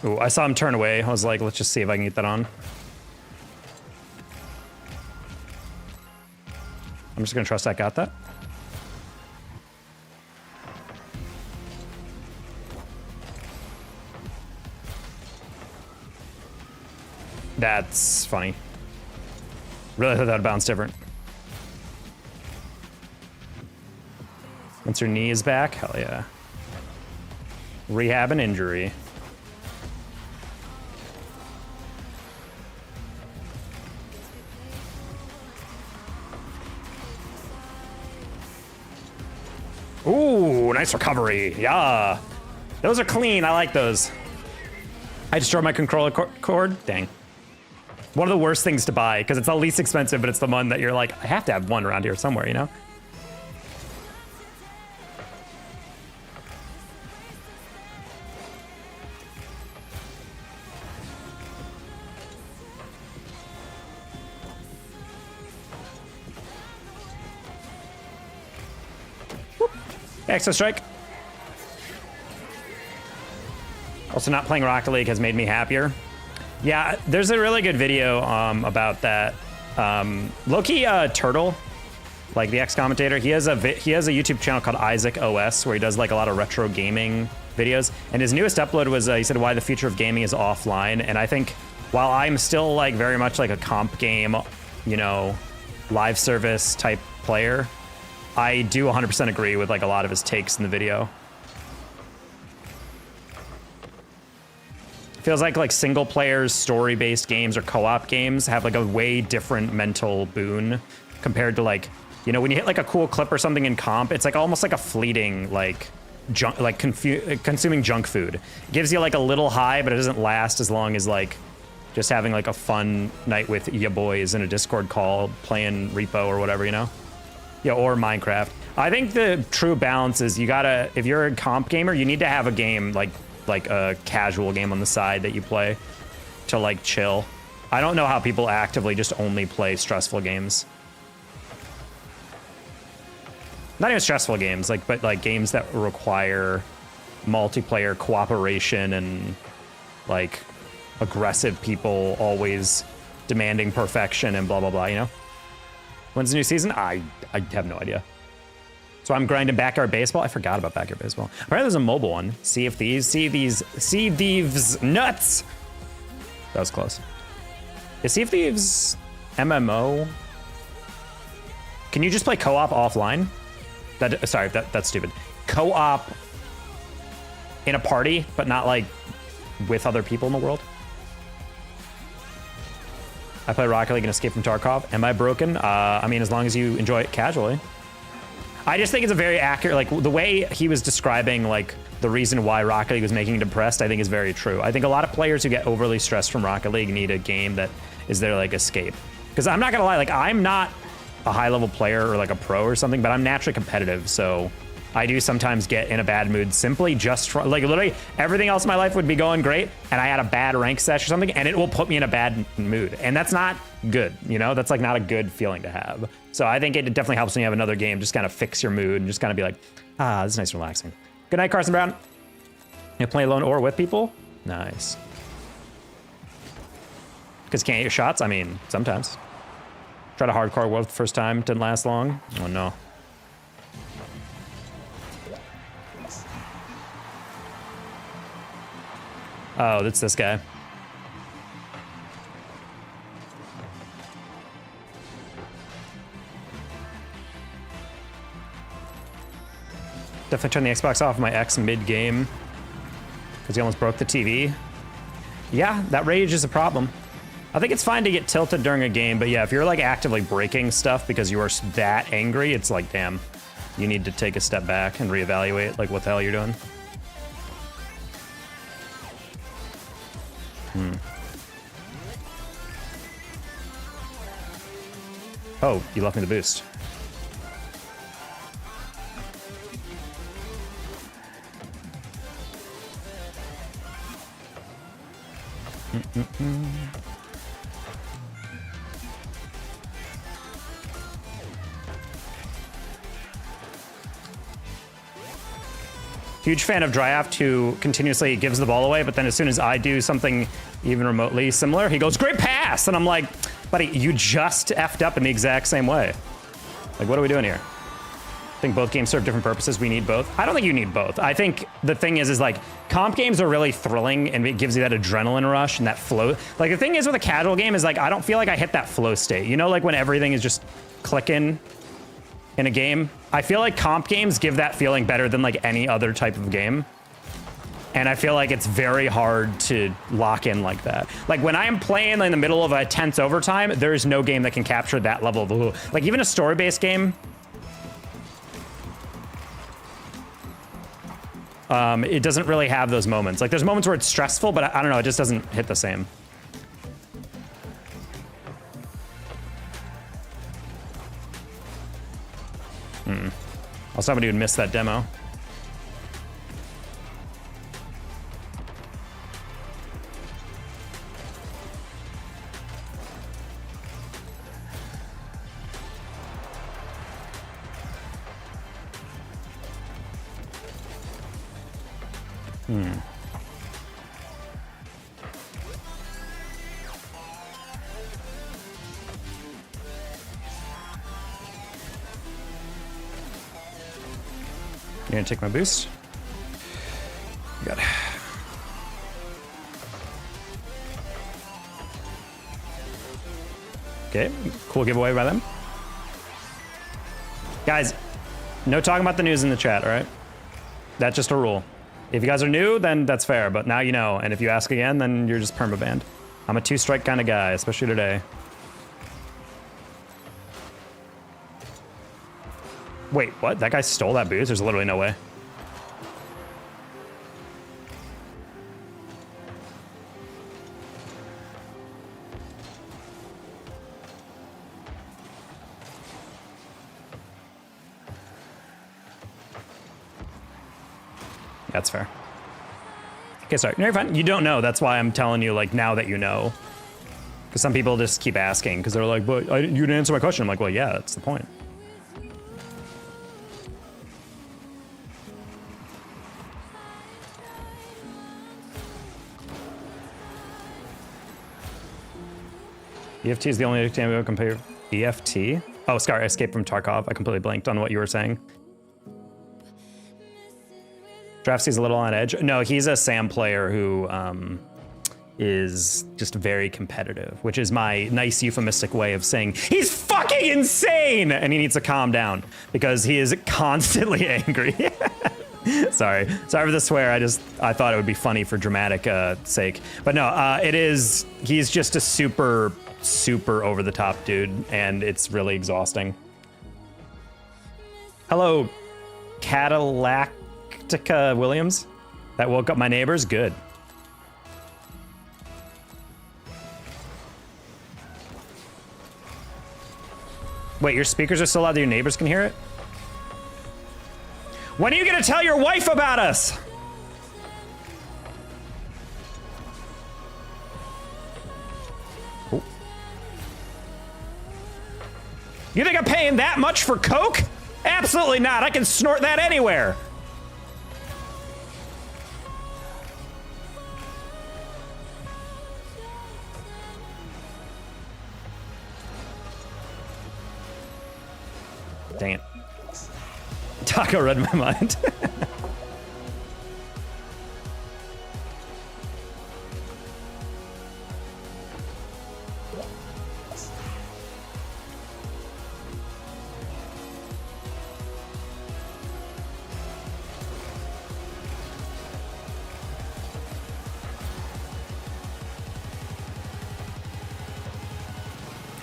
Speaker 1: Ooh, I saw him turn away. I was like, let's just see if I can get that on. I'm just gonna trust I got that. That's funny. Really thought that would bounce different. Once your knee is back, hell yeah. Rehab an injury. Ooh, nice recovery. Yeah. Those are clean. I like those. I destroyed my controller cord. Dang. One of the worst things to buy because it's the least expensive, but it's the one that you're like, I have to have one around here somewhere, you know? Extra strike. Also, not playing Rocket League has made me happier. Yeah, there's a really good video about that. Loki Turtle, like the ex-commentator, he has a YouTube channel called Isaac OS where he does like a lot of retro gaming videos. And his newest upload was he said why the future of gaming is offline. And I think while I'm still like very much like a comp game, you know, live service type player, I do 100% agree with like a lot of his takes in the video. Feels like single players, story-based games or co-op games have like a way different mental boon compared to like, you know, when you hit like a cool clip or something in comp, it's like almost like a fleeting like junk, like consuming junk food. It gives you like a little high, but it doesn't last as long as like just having like a fun night with ya boys in a Discord call playing Repo or whatever, you know? Yeah, or Minecraft. I think the true balance is you gotta, if you're a comp gamer, you need to have a game like a casual game on the side that you play to like chill. I don't know how people actively just only play stressful games. Not even stressful games, but like games that require multiplayer cooperation and like aggressive people always demanding perfection and blah, blah, blah, you know? When's the new season? I have no idea. So I'm grinding Backyard Baseball. I forgot about Backyard Baseball. Apparently there's a mobile one. Sea of Thieves nuts. That was close. Is Sea of Thieves MMO? Can you just play co-op offline? Sorry, that's stupid. Co-op in a party, but not like with other people in the world. I play Rocket League and Escape from Tarkov. Am I broken? I mean, as long as you enjoy it casually. I just think it's a very accurate, like the way he was describing like the reason why Rocket League was making him depressed, I think is very true. I think a lot of players who get overly stressed from Rocket League need a game that is their like escape. Because I'm not gonna lie, like I'm not a high level player or like a pro or something, but I'm naturally competitive. So I do sometimes get in a bad mood simply just for, like literally everything else in my life would be going great and I had a bad rank sesh or something and it will put me in a bad mood. And that's not good, you know? That's like not a good feeling to have. So I think it definitely helps when you have another game, just kind of fix your mood and just kind of be like, ah, this is nice and relaxing. Good night, Carson Brown. You play alone or with people? Nice. Because you can't get your shots? I mean, sometimes. Tried a hardcore world the first time, didn't last long. Oh no. Oh, that's this guy. Definitely turn the Xbox off my ex mid-game because he almost broke the TV. Yeah, that rage is a problem. I think it's fine to get tilted during a game, but yeah, if you're like actively breaking stuff because you are that angry, it's like, damn, you need to take a step back and reevaluate like what the hell you're doing. Oh, you left me the boost. Huge fan of Dryaf, who continuously gives the ball away, but then as soon as I do something even remotely similar, he goes, great pass! And I'm like, buddy, you just effed up in the exact same way. Like, what are we doing here? I think both games serve different purposes. We need both. I don't think you need both. I think the thing is like, comp games are really thrilling and it gives you that adrenaline rush and that flow. Like, the thing is with a casual game is like, I don't feel like I hit that flow state. You know, like when everything is just clicking in a game? I feel like comp games give that feeling better than like any other type of game. And I feel like it's very hard to lock in like that. Like when I am playing in the middle of a tense overtime, there is no game that can capture that level of, like even a story-based game. It doesn't really have those moments. Like there's moments where it's stressful, but I don't know, it just doesn't hit the same. Also, somebody would miss that demo. You're gonna take my boost? Good. Okay, cool giveaway by them. Guys, no talking about the news in the chat, all right? That's just a rule. If you guys are new, then that's fair, but now you know. And if you ask again, then you're just perma-banned. I'm a two-strike kind of guy, especially today. Wait, what? That guy stole that boost? There's literally no way. That's fair. Okay, sorry. No, you're fine. You don't know. That's why I'm telling you, like, now that you know. Because some people just keep asking, because they're like, but you didn't answer my question. I'm like, well, yeah, that's the point. EFT is the only exam we compare. EFT? Oh, Scar, Escape from Tarkov. I completely blanked on what you were saying. Drafty's a little on edge. No, he's a Sam player who is just very competitive, which is my nice euphemistic way of saying he's fucking insane and he needs to calm down because he is constantly angry. Sorry for the swear. I thought it would be funny for dramatic sake, but no, he's just a super over the top dude and it's really exhausting. Hello, Cadillactica Williams. That woke up my neighbors. Good. Wait, your speakers are so loud that your neighbors can hear it? When are you gonna tell your wife about us? Oh. You think I'm paying that much for Coke? Absolutely not. I can snort that anywhere. Dang it. Taco read my mind.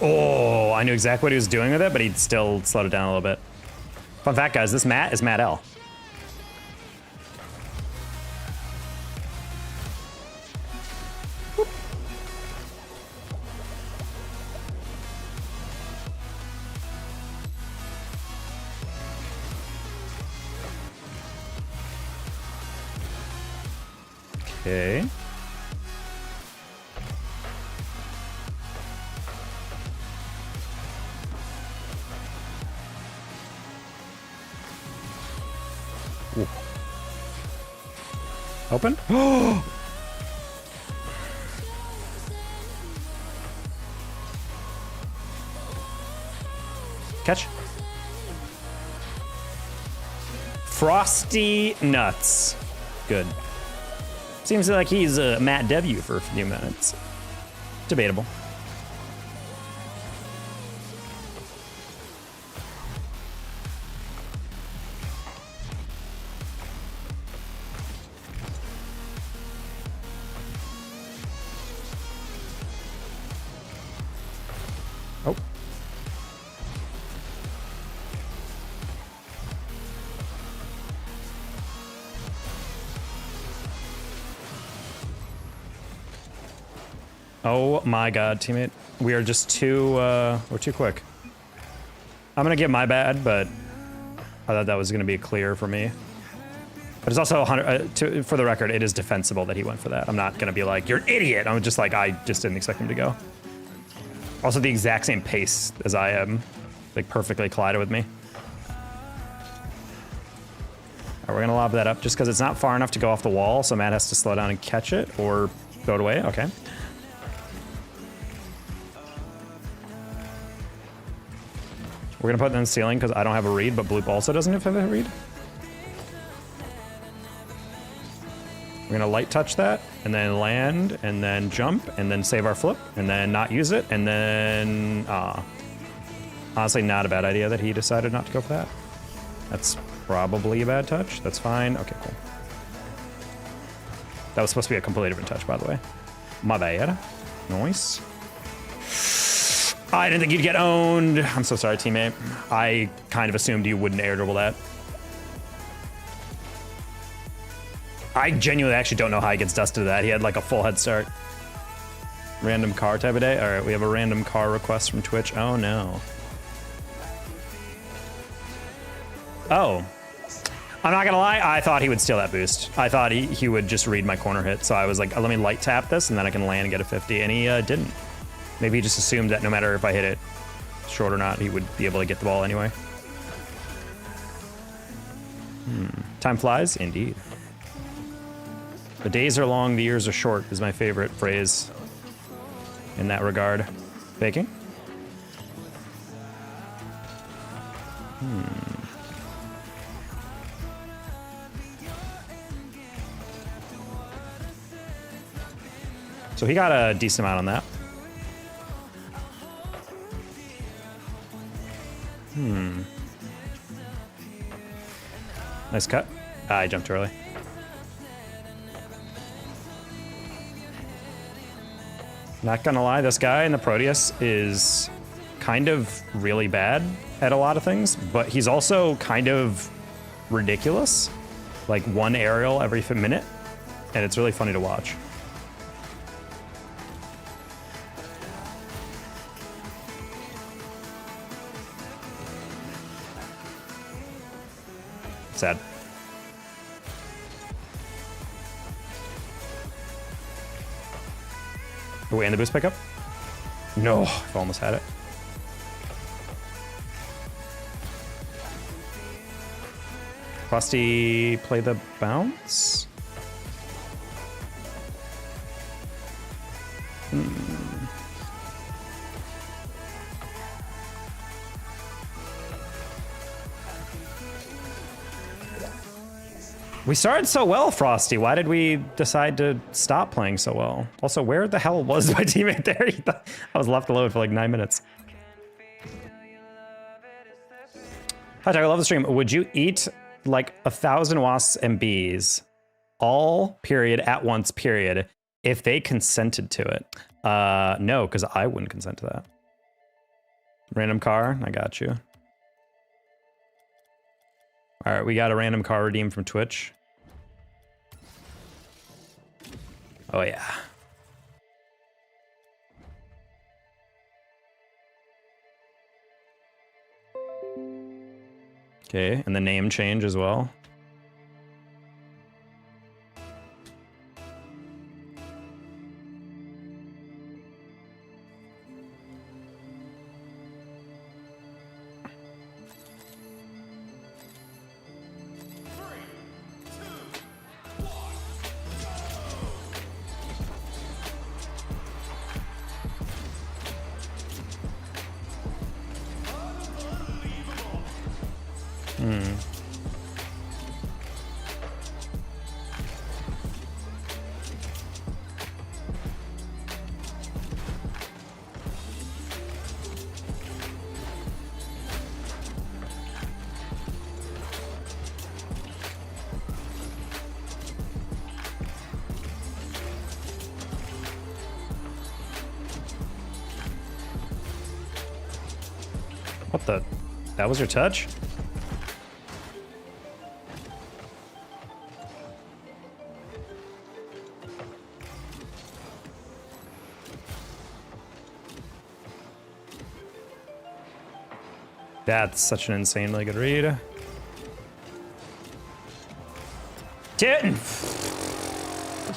Speaker 1: Oh, I knew exactly what he was doing with it, but he'd still slowed it down a little bit. Fun fact, guys, this Matt is Matt L. Okay. Ooh. Open? Catch. Frosty Nuts. Good. Seems like he's Matt W for a few minutes. Debatable. Oh. Oh my god, teammate. We are just too, we're too quick. I'm gonna get my bad, but I thought that was gonna be clear for me. But it's also 100, for the record, it is defensible that he went for that. I'm not gonna be like, you're an idiot. I'm just like, I just didn't expect him to go. Also the exact same pace as I am, like perfectly collided with me. All right, we're gonna lob that up just because it's not far enough to go off the wall, so Matt has to slow down and catch it or throw it away, okay. We're gonna put it in the ceiling because I don't have a read, but Bloop also doesn't have a read. We're gonna light touch that, and then land, and then jump, and then save our flip, and then not use it, and then, honestly, not a bad idea that he decided not to go for that. That's probably a bad touch. That's fine. Okay, cool. That was supposed to be a completely different touch, by the way. My bad. Nice. I didn't think you'd get owned. I'm so sorry, teammate. I kind of assumed you wouldn't air dribble that. I genuinely actually don't know how he gets dusted to that. He had like a full head start. Random car type of day. All right, we have a random car request from Twitch. Oh no. Oh. I'm not gonna lie, I thought he would steal that boost. I thought he would just read my corner hit. So I was like, let me light tap this and then I can land and get a 50. And he didn't. Maybe he just assumed that no matter if I hit it short or not, he would be able to get the ball anyway. Time flies, indeed. The days are long, the years are short is my favorite phrase in that regard. Faking. So he got a decent amount on that. Nice cut. I jumped too early. Not gonna lie, this guy in the Proteus is kind of really bad at a lot of things, but he's also kind of ridiculous. Like one aerial every minute, and it's really funny to watch. Sad. Are we in the boost pickup? No, I've almost had it. Frosty, play the bounce? We started so well, Frosty. Why did we decide to stop playing so well? Also, where the hell was my teammate there? I was left alone for like 9 minutes. Hi, Jack, I love the stream. Would you eat like 1,000 wasps and bees, all period at once period, if they consented to it? No, because I wouldn't consent to that. Random car, I got you. All right, we got a random car redeemed from Twitch. Oh yeah. Okay, and the name change as well. What the? That was your touch? That's such an insanely good read.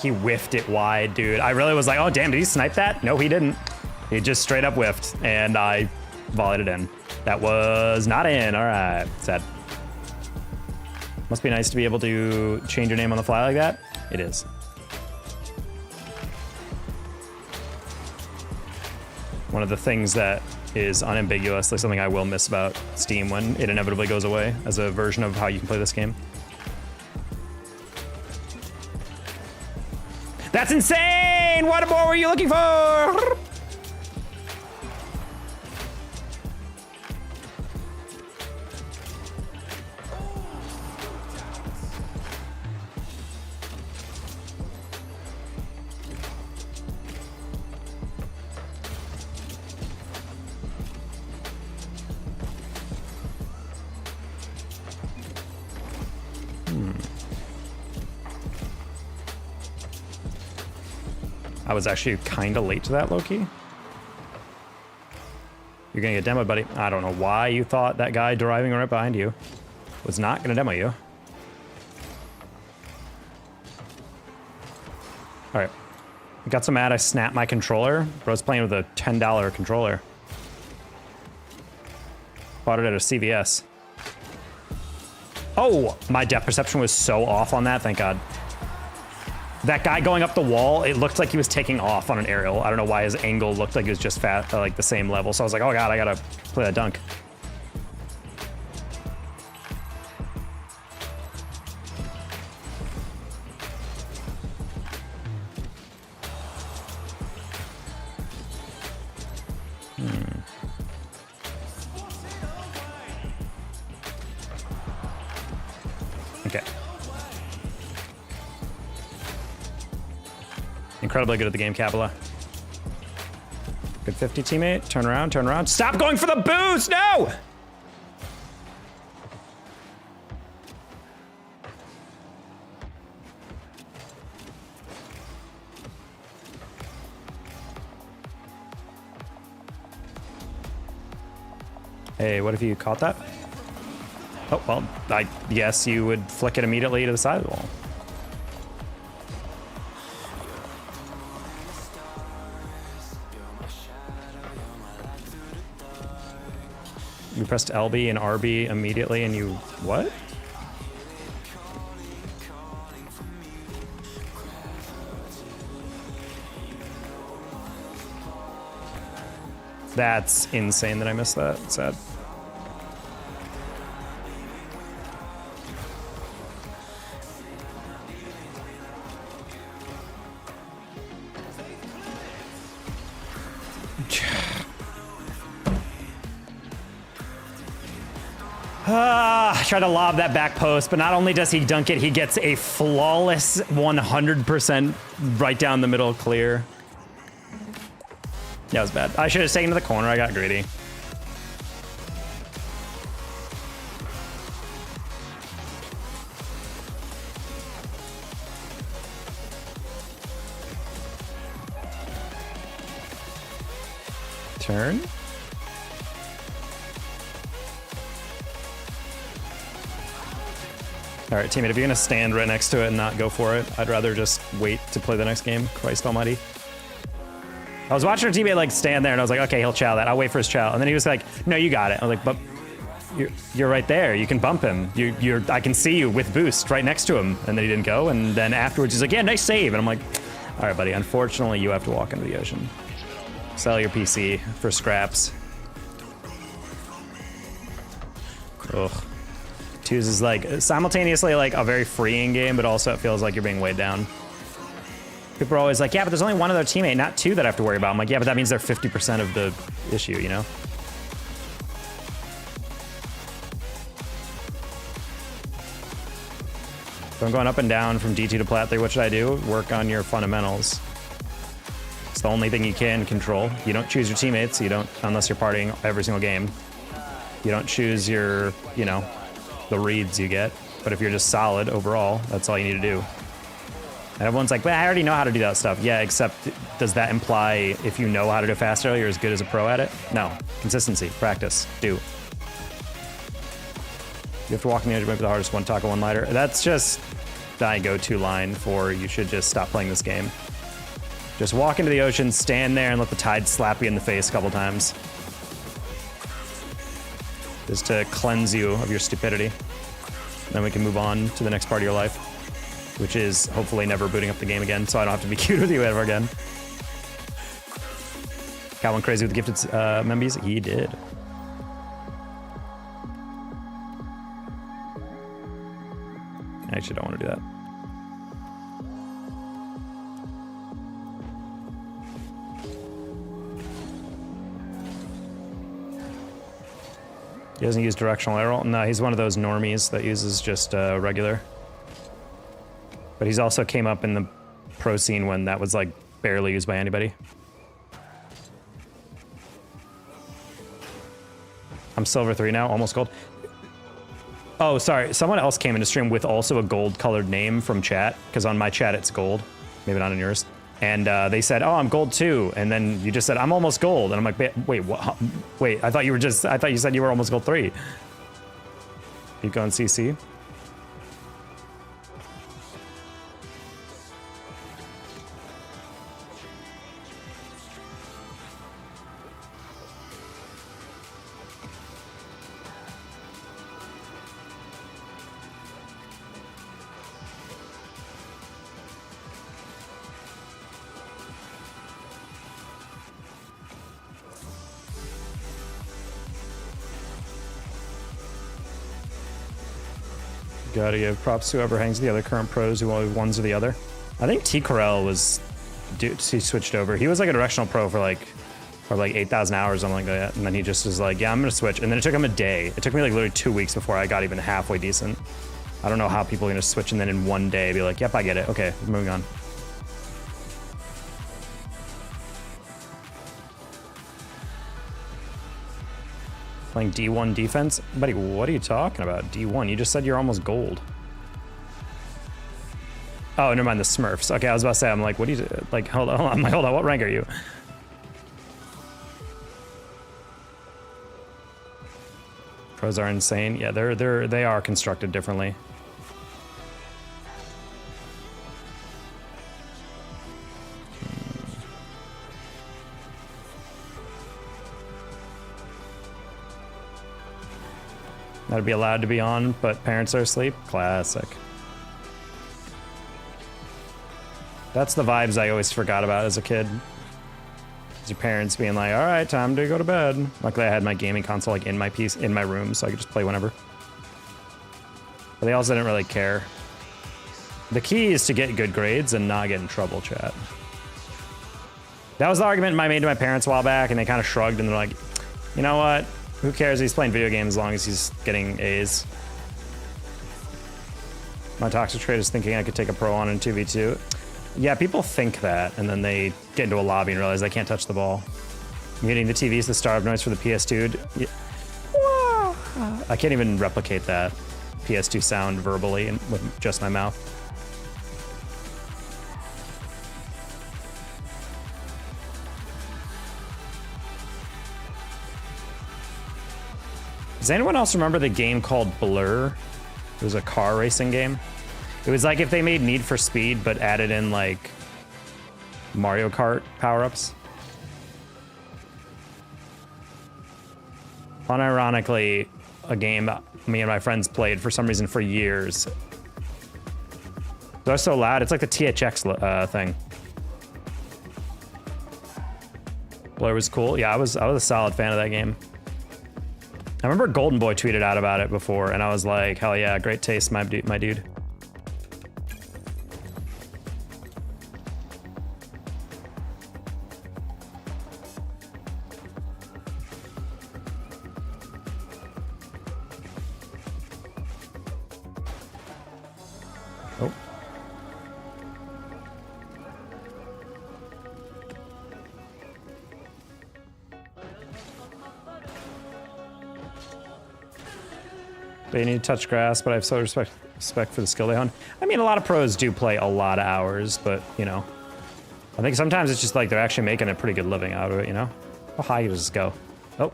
Speaker 1: He whiffed it wide, dude. I really was like, oh damn, did he snipe that? No, he didn't. He just straight up whiffed, and I volleyed it in. That was not in. All right, sad. Must be nice to be able to change your name on the fly like that. It is. One of the things that is unambiguously something I will miss about Steam when it inevitably goes away as a version of how you can play this game. That's insane! What more were you looking for? I was actually kind of late to that, Loki. You're gonna get demoed, buddy. I don't know why you thought that guy driving right behind you was not gonna demo you. All right, got so mad I snapped my controller. Bro's playing with a $10 controller. Bought it at a CVS. Oh, my depth perception was so off on that, thank God. That guy going up the wall, it looked like he was taking off on an aerial. I don't know why his angle looked like it was just like the same level. So I was like, oh God, I gotta play that dunk. Okay. Incredibly good at the game, Capella. Good 50 teammate. Turn around, turn around. Stop going for the boost! No! Hey, what if you caught that? Oh, well, I guess you would flick it immediately to the side of the wall. You pressed LB and RB immediately and you, what? That's insane that I missed that. It's sad. Try to lob that back post, but not only does he dunk it, he gets a flawless 100% right down the middle clear. That was bad. I should have taken to the corner. I got greedy. Turn. All right, teammate, if you're gonna stand right next to it and not go for it, I'd rather just wait to play the next game. Christ almighty. I was watching our teammate like stand there and I was like, okay, he'll chow that. I'll wait for his chow. And then he was like, no, you got it. I was like, but you're right there. You can bump him. I can see you with boost right next to him. And then he didn't go. And then afterwards he's like, yeah, nice save. And I'm like, all right, buddy, unfortunately you have to walk into the ocean. Sell your PC for scraps. Ugh. Twos is like simultaneously like a very freeing game, but also it feels like you're being weighed down. People are always like, yeah, but there's only one other teammate, not two that I have to worry about. I'm like, yeah, but that means they're 50% of the issue, you know? So I'm going up and down from D2 to Plat 3. What should I do? Work on your fundamentals. It's the only thing you can control. You don't choose your teammates. You don't, unless you're partying every single game. You don't choose your, you know, the reads you get. But if you're just solid overall, that's all you need to do. And everyone's like, well, I already know how to do that stuff. Yeah, except does that imply if you know how to do it faster, you're as good as a pro at it? No. Consistency, practice, do. You have to walk in the edge of the hardest one, taco one lighter. That's just my go-to line for you should just stop playing this game. Just walk into the ocean, stand there, and let the tide slap you in the face a couple times. Just to cleanse you of your stupidity. Then we can move on to the next part of your life, which is hopefully never booting up the game again, so I don't have to be cute with you ever again. Got one crazy with the gifted membies? He did. I actually don't want to do that. He doesn't use directional arrow? No, he's one of those normies that uses just regular. But he's also came up in the pro scene when that was like barely used by anybody. I'm silver 3 now, almost gold. Oh, sorry, someone else came into stream with also a gold colored name from chat, because on my chat it's gold, maybe not on yours. And they said, oh, I'm gold 2. And then you just said, I'm almost gold. And I'm like, wait, what? Wait, I thought you said you were almost gold 3. Keep going, CC. Gotta give props to whoever hangs the other current pros who only ones or the other. I think T. Corell was, dude, he switched over. He was like a directional pro for like 8,000 hours, something like that. And then he just was like, yeah, I'm gonna switch. And then it took him a day. It took me like literally 2 weeks before I got even halfway decent. I don't know how people are gonna switch and then in one day be like, yep, I get it. Okay, moving on. Playing D1 defense? Buddy, what are you talking about? D1, you just said you're almost gold. Oh, never mind, the Smurfs. Okay, I was about to say, I'm like, what do you, like, hold on, I'm like, hold on, what rank are you? Pros are insane. Yeah, they are constructed differently. That'd be allowed to be on, but parents are asleep. Classic. That's the vibes I always forgot about as a kid. Your parents being like, all right, time to go to bed. Luckily I had my gaming console like in my room, so I could just play whenever. But they also didn't really care. The key is to get good grades and not get in trouble, chat. That was the argument I made to my parents a while back, and they kind of shrugged and they're like, you know what? Who cares? He's playing video games as long as he's getting A's. My toxic trait is thinking I could take a pro on in 2v2. Yeah, people think that, and then they get into a lobby and realize they can't touch the ball. Muting the TV is the startup noise for the PS2. Yeah. I can't even replicate that PS2 sound verbally and with just my mouth. Does anyone else remember the game called Blur? It was a car racing game. It was like if they made Need for Speed, but added in like Mario Kart power-ups. Unironically, a game me and my friends played for some reason for years. They're so loud, it's like the THX thing. Blur was cool. Yeah, I was a solid fan of that game. I remember Golden Boy tweeted out about it before, and I was like, hell yeah, great taste, my dude. Oh. They need to touch grass, but I have so respect for the skill they hone. I mean, a lot of pros do play a lot of hours, but, you know, I think sometimes it's just like they're actually making a pretty good living out of it, you know? How high does this go? Oh.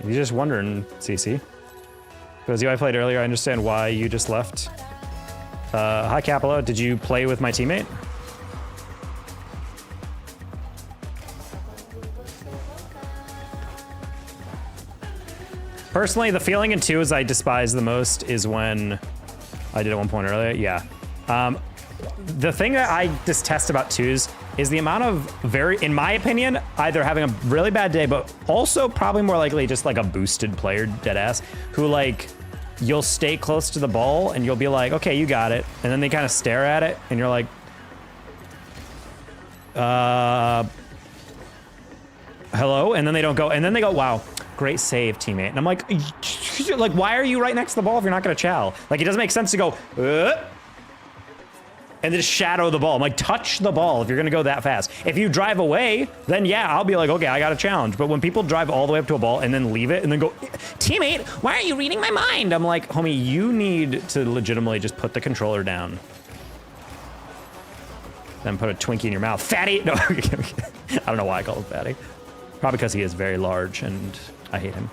Speaker 1: You're just wondering, CC. Because you I played earlier, I understand why you just left. Hi Capello, did you play with my teammate? Personally, the feeling in 2s I despise the most is when I did at one point earlier, yeah. The thing that I detest about 2s is the amount of in my opinion, either having a really bad day, but also probably more likely just like a boosted player, deadass, who like, you'll stay close to the ball and you'll be like, okay, you got it. And then they kind of stare at it and you're like, hello? And then they don't go, and then they go, wow, great save, teammate. And I'm like, why are you right next to the ball if you're not gonna chow? Like, it doesn't make sense to go, and then just shadow the ball. I'm like, touch the ball if you're gonna go that fast. If you drive away, then yeah, I'll be like, okay, I got a challenge. But when people drive all the way up to a ball and then leave it and then go, teammate, why are you reading my mind? I'm like, homie, you need to legitimately just put the controller down. Then put a Twinkie in your mouth. Fatty! No, I don't know why I call him fatty. Probably because he is very large and I hate him.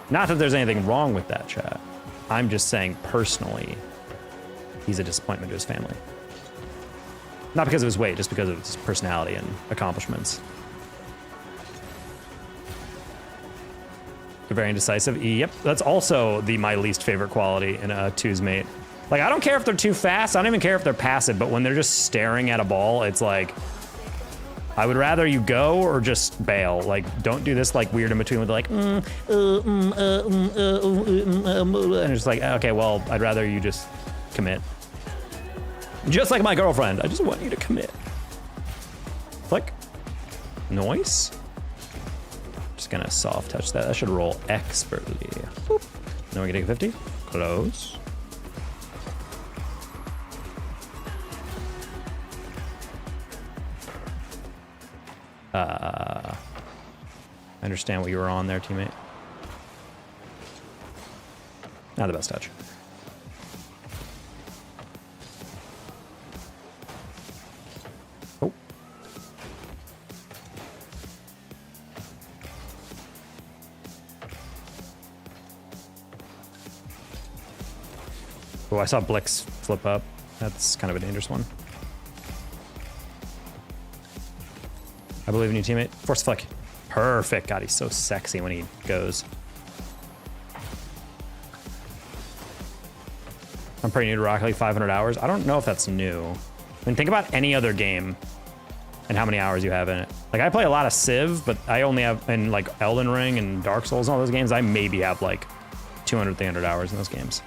Speaker 1: Not that there's anything wrong with that, chat. I'm just saying personally, he's a disappointment to his family. Not because of his weight, just because of his personality and accomplishments. They're very indecisive. Yep, that's also my least favorite quality in a 2's mate. Like, I don't care if they're too fast, I don't even care if they're passive, but when they're just staring at a ball, it's like, I would rather you go or just bail. Like, don't do this like weird in between with like, and it's like, okay, well, I'd rather you just commit. Just like my girlfriend. I just want you to commit. Flick. Noise. Just gonna soft touch that. That should roll expertly. Boop. Then we can take a 50. Close. I understand what you were on there, teammate. Not the best touch. Oh. Oh, I saw Blix flip up. That's kind of a dangerous one. I believe in you, teammate. Force flick. Perfect. God, he's so sexy when he goes. I'm pretty new to Rocket League, 500 hours. I don't know if that's new. I mean, think about any other game and how many hours you have in it. Like, I play a lot of Civ, but I only have, in like Elden Ring and Dark Souls and all those games, I maybe have like 200, 300 hours in those games.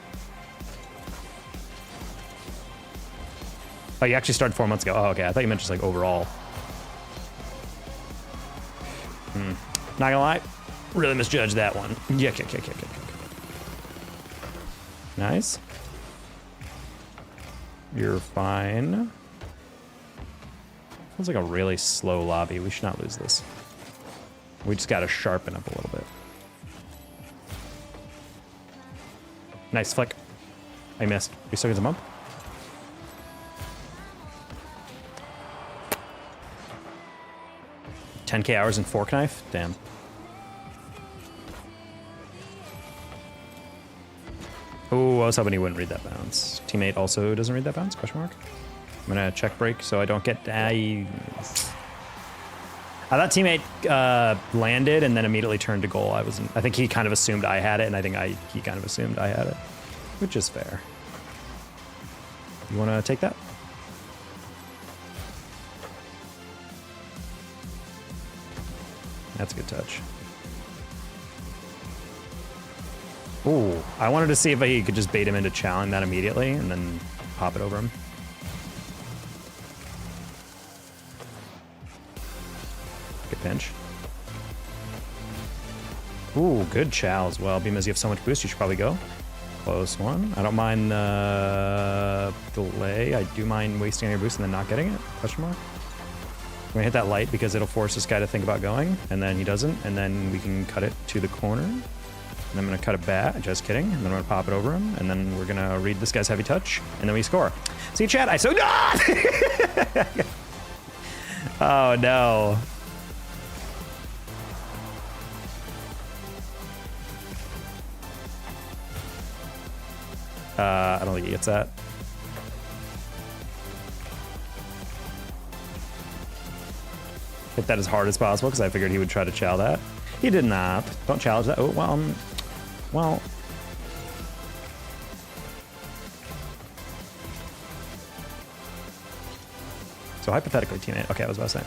Speaker 1: Oh, you actually started 4 months ago. Oh, okay. I thought you meant just like overall. Not gonna lie, really misjudged that one. Yeah. Nice. You're fine. Feels like a really slow lobby. We should not lose this. We just gotta sharpen up a little bit. Nice flick. I missed. We still get some up. $10K hours in fork knife? Damn. Oh, I was hoping he wouldn't read that bounce. Teammate also doesn't read that bounce? Question mark. I'm gonna check break so I don't get. I thought teammate landed and then immediately turned to goal. I think he kind of assumed I had it, and I think he kind of assumed I had it, which is fair. You want to take that? That's a good touch. Ooh, I wanted to see if he could just bait him into challenging that immediately and then pop it over him. Good pinch. Ooh, good chow as well. Beam, as you have so much boost, you should probably go. Close one. I don't mind the delay. I do mind wasting your boost and then not getting it. Question mark. I'm gonna hit that light because it'll force this guy to think about going, and then he doesn't, and then we can cut it to the corner. And I'm gonna cut it back, just kidding, and then I'm gonna pop it over him, and then we're gonna read this guy's heavy touch, and then we score. See, chat, I so oh no. I don't think he gets that. Hit that as hard as possible because I figured he would try to chow that. He did not. Don't challenge that. Oh, well. So hypothetically, teammate. Okay, I was about to say.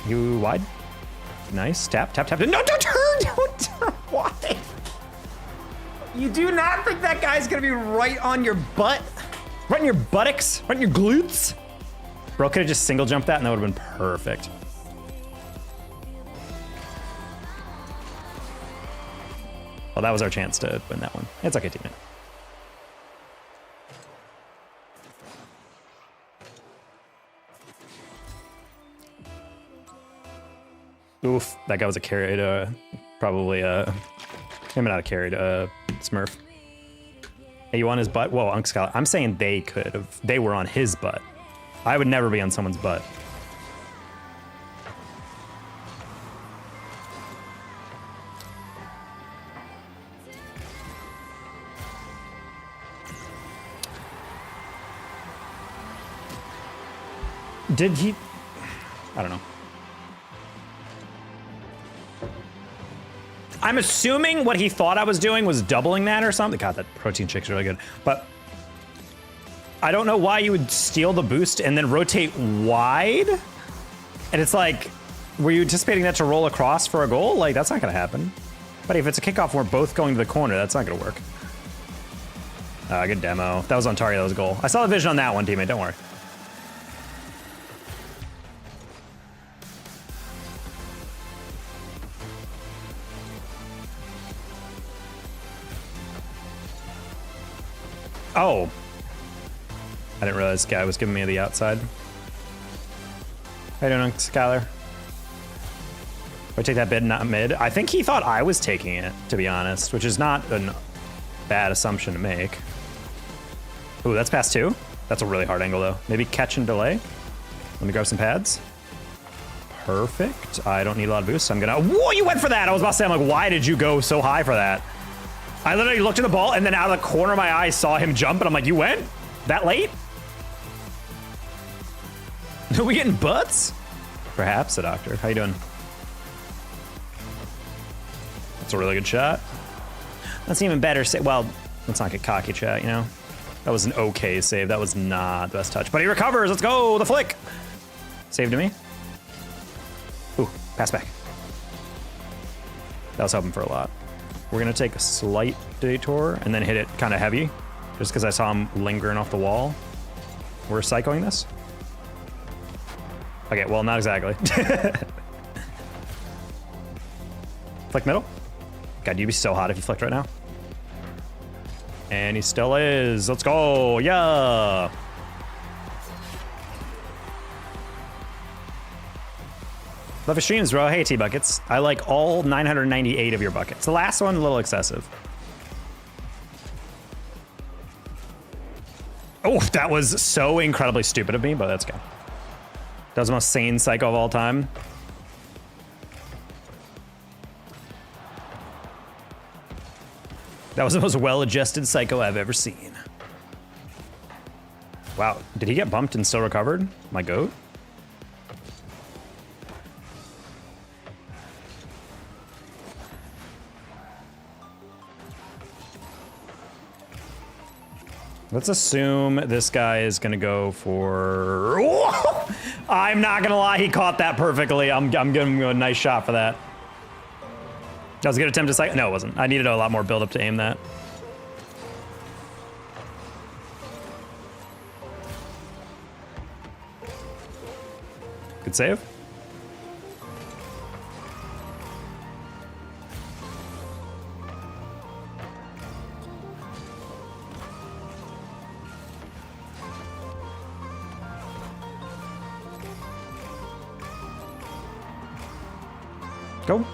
Speaker 1: You wide? Nice. Tap. No, don't turn! Don't turn! Why? You do not think that guy's gonna be right on your butt? Right in your buttocks? Right in your glutes? Bro could have just single jumped that and that would have been perfect. Well, that was our chance to win that one. It's okay, teammate. Oof, that guy was a carry to probably maybe not a carry to Smurf. Hey, you on his butt? Whoa, Unc Scott. I'm saying they could have. They were on his butt. I would never be on someone's butt. Did he? I don't know. I'm assuming what he thought I was doing was doubling that or something. God, that protein shake's really good. But I don't know why you would steal the boost and then rotate wide. And it's like, were you anticipating that to roll across for a goal? Like, that's not gonna happen. But if it's a kickoff, we're both going to the corner. That's not gonna work. Good demo. That was on target, that was a goal. I saw the vision on that one, teammate, don't worry. Oh. I didn't realize this guy was giving me the outside. How you doing, Skylar? I take that bid, not mid. I think he thought I was taking it, to be honest, which is not a bad assumption to make. Ooh, that's past 2. That's a really hard angle, though. Maybe catch and delay. Let me grab some pads. Perfect. I don't need a lot of boost. I'm gonna... Whoa, you went for that! I was about to say, I'm like, why did you go so high for that? I literally looked at the ball, and then out of the corner of my eye, saw him jump, and I'm like, you went? That late? Are we getting butts? Perhaps, a doctor. How you doing? That's a really good shot. That's even better. Well, let's not get cocky, chat, you know? That was an okay save. That was not the best touch. But he recovers. Let's go. The flick. Save to me. Ooh, pass back. That was helping for a lot. We're going to take a slight detour and then hit it kind of heavy. Just because I saw him lingering off the wall. We're cycling this. Okay, well, not exactly. Flick middle. God, you'd be so hot if you flicked right now. And he still is. Let's go. Yeah. Love your streams, bro. Hey, T-Buckets. I like all 998 of your buckets. The last one, a little excessive. Oh, that was so incredibly stupid of me, but that's good. That was the most sane psycho of all time. That was the most well-adjusted psycho I've ever seen. Wow, did he get bumped and still recovered? My goat? Let's assume this guy is gonna go for... Whoa! I'm not gonna lie, he caught that perfectly. I'm giving him a nice shot for that. That was a good attempt to psych. No, it wasn't. I needed a lot more build up to aim that. Good save. Go.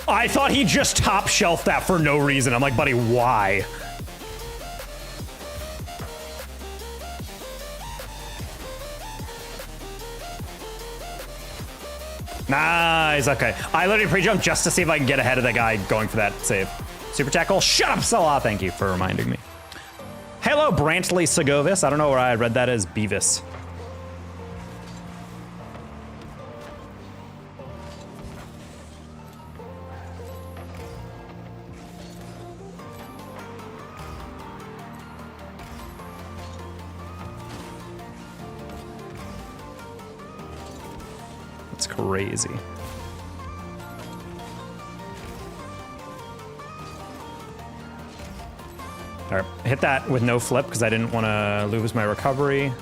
Speaker 1: I thought he just top shelved that for no reason. I'm like, buddy, why? Nice, okay. I literally pre-jumped just to see if I can get ahead of the guy going for that save. Super tackle, shut up, Salah, thank you for reminding me. Hello, Brantley Segovis. I don't know where I read that as Beavis. It's crazy. All right, hit that with no flip because I didn't want to lose my recovery.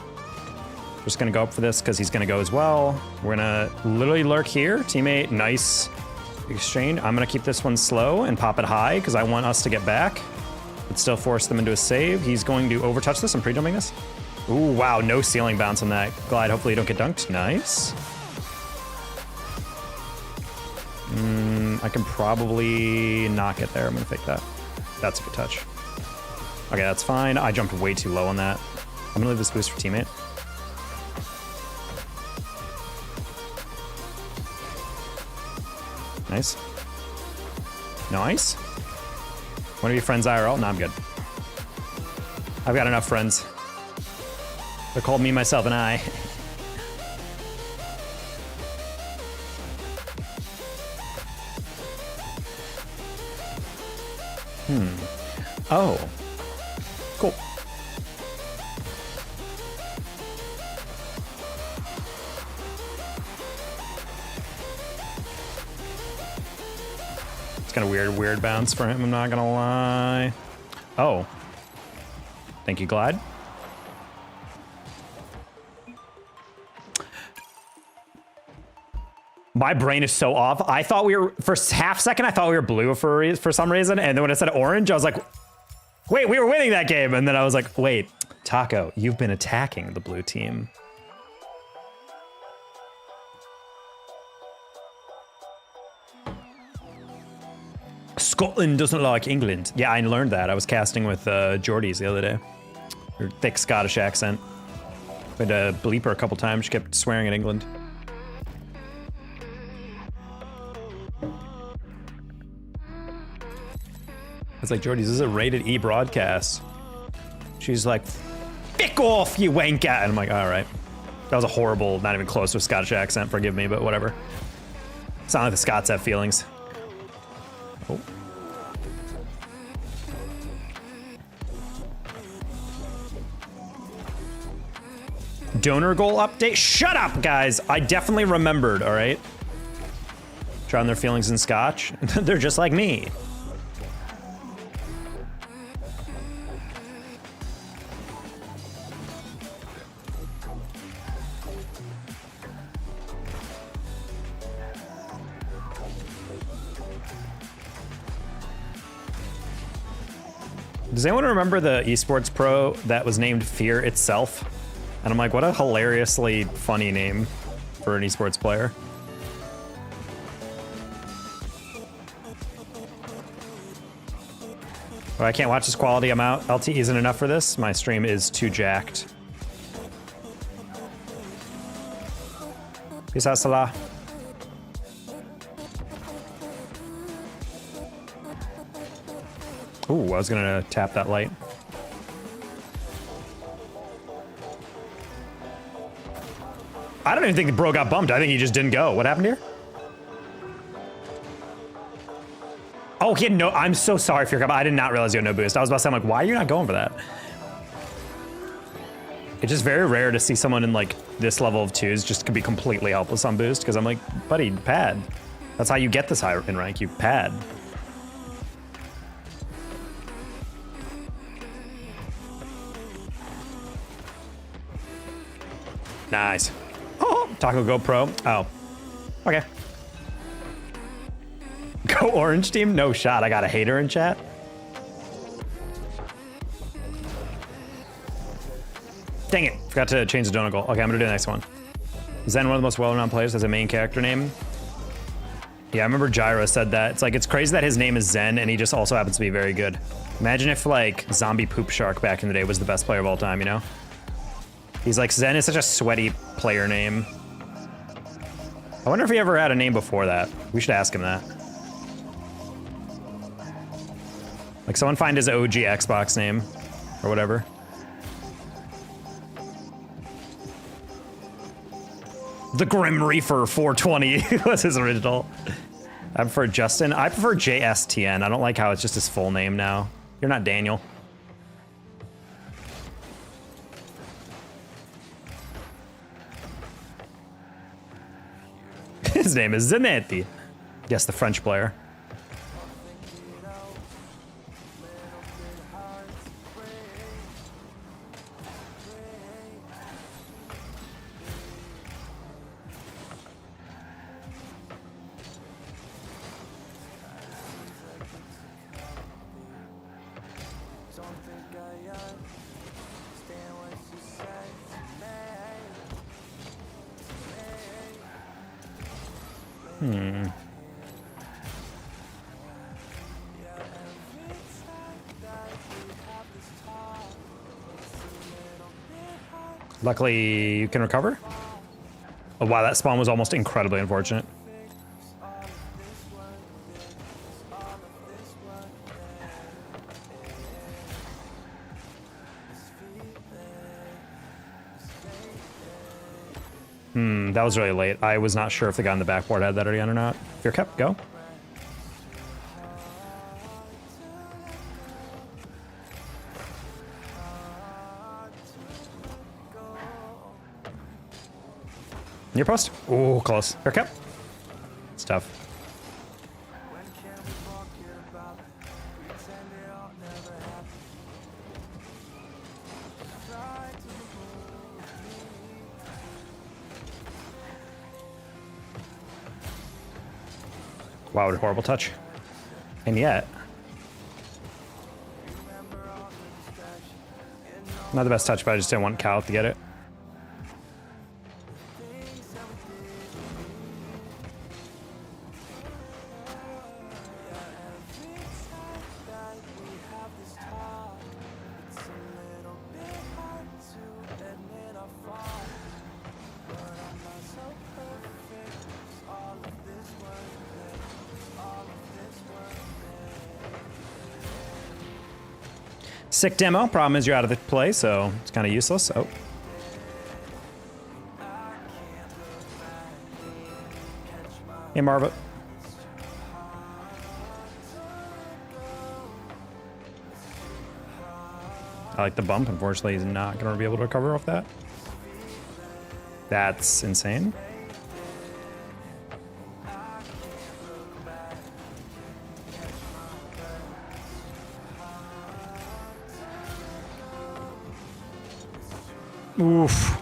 Speaker 1: Just gonna go up for this because he's gonna go as well. We're gonna literally lurk here. Teammate, nice exchange. I'm gonna keep this one slow and pop it high because I want us to get back, but still force them into a save. He's going to overtouch this. I'm pre-jumping this. Ooh, wow, no ceiling bounce on that glide. Hopefully you don't get dunked. Nice. I can probably not get there. I'm gonna fake that. That's a good touch. Okay, that's fine. I jumped way too low on that. I'm gonna leave this boost for teammate. Nice. Nice. One of your friends IRL? No, I'm good. I've got enough friends. They're called me, myself, and I. Oh. Cool. It's kind of weird bounce for him, I'm not gonna lie. Oh. Thank you, Glide. My brain is so off. I thought we were, for half second, I thought we were blue for some reason. And then when it said orange, I was like, wait, we were winning that game. And then I was like, wait, Taco, you've been attacking the blue team. Scotland doesn't like England. Yeah, I learned that. I was casting with Geordies the other day. Her thick Scottish accent. I had to bleep her a couple times. She kept swearing at England. It's like, Geordies, this is a rated E broadcast. She's like, "Fick off, you wanker." And I'm like, all right. That was a horrible, not even close to a Scottish accent, forgive me, but whatever. It's not like the Scots have feelings. Oh. Donor goal update? Shut up, guys. I definitely remembered, all right? Drown their feelings in scotch. They're just like me. Does anyone remember the esports pro that was named Fear Itself? And I'm like, what a hilariously funny name for an esports player. Oh, I can't watch this quality. I'm out. LT isn't enough for this. My stream is too jacked. Peace out, Salah. Ooh, I was gonna tap that light. I don't even think the bro got bumped. I think he just didn't go. What happened here? Oh, he had no. I'm so sorry for your comment. I did not realize you had no boost. I was about to say, I'm like, why are you not going for that? It's just very rare to see someone in like this level of twos just can be completely helpless on boost, because I'm like, buddy, pad. That's how you get this high in rank. You pad. Nice. Oh, Taco GoPro. Oh, okay. Go orange team? No shot. I got a hater in chat. Dang it. Forgot to change the donut goal. Okay, I'm gonna do the next one. Zen, one of the most well-known players, has a main character name. Yeah, I remember Gyro said that. It's like, it's crazy that his name is Zen and he just also happens to be very good. Imagine if like Zombie Poop Shark back in the day was the best player of all time, you know? He's like, Zen is such a sweaty player name. I wonder if he ever had a name before that. We should ask him that. Like, someone find his OG Xbox name or whatever. The Grim Reaper 420 was his original. I prefer Justin. I prefer JSTN. I don't like how it's just his full name now. You're not Daniel. His name is Zanetti. Yes, the French player. Luckily, you can recover. Oh, wow, that spawn was almost incredibly unfortunate. That was really late. I was not sure if the guy on the backboard had that already on or not. Fear cap, go. Near post. Ooh, close. Fear cap. It's tough. Wow, what a horrible touch. And yet, not the best touch, but I just didn't want Cal to get it. Sick demo. Problem is you're out of the play, so it's kind of useless. Oh. Hey, Marva. I like the bump. Unfortunately, he's not going to be able to recover off that. That's insane. Oof.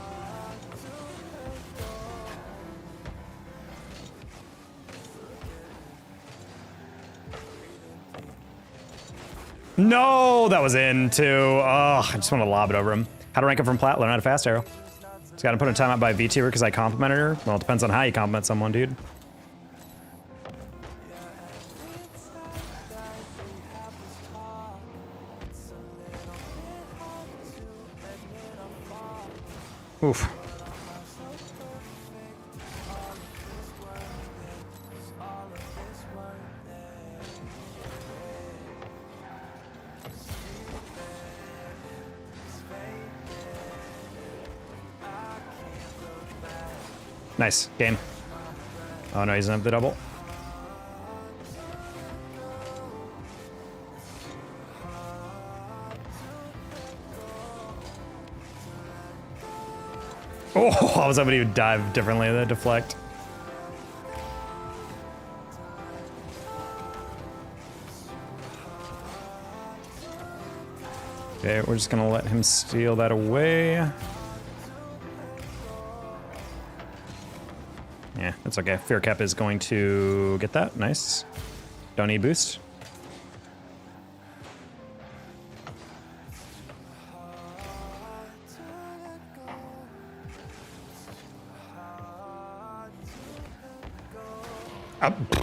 Speaker 1: No, that was in too. Oh, I just want to lob it over him. How to rank him from plat? Learn how to fast arrow. Just got to put a timeout by VTuber because I complimented her. Well, it depends on how you compliment someone, dude. Oof. Nice game. Oh no, he doesn't have the double. Oh, I was hoping he would dive differently than deflect. Okay, we're just gonna let him steal that away. Yeah, that's okay. Fear cap is going to get that. Nice. Don't need boost.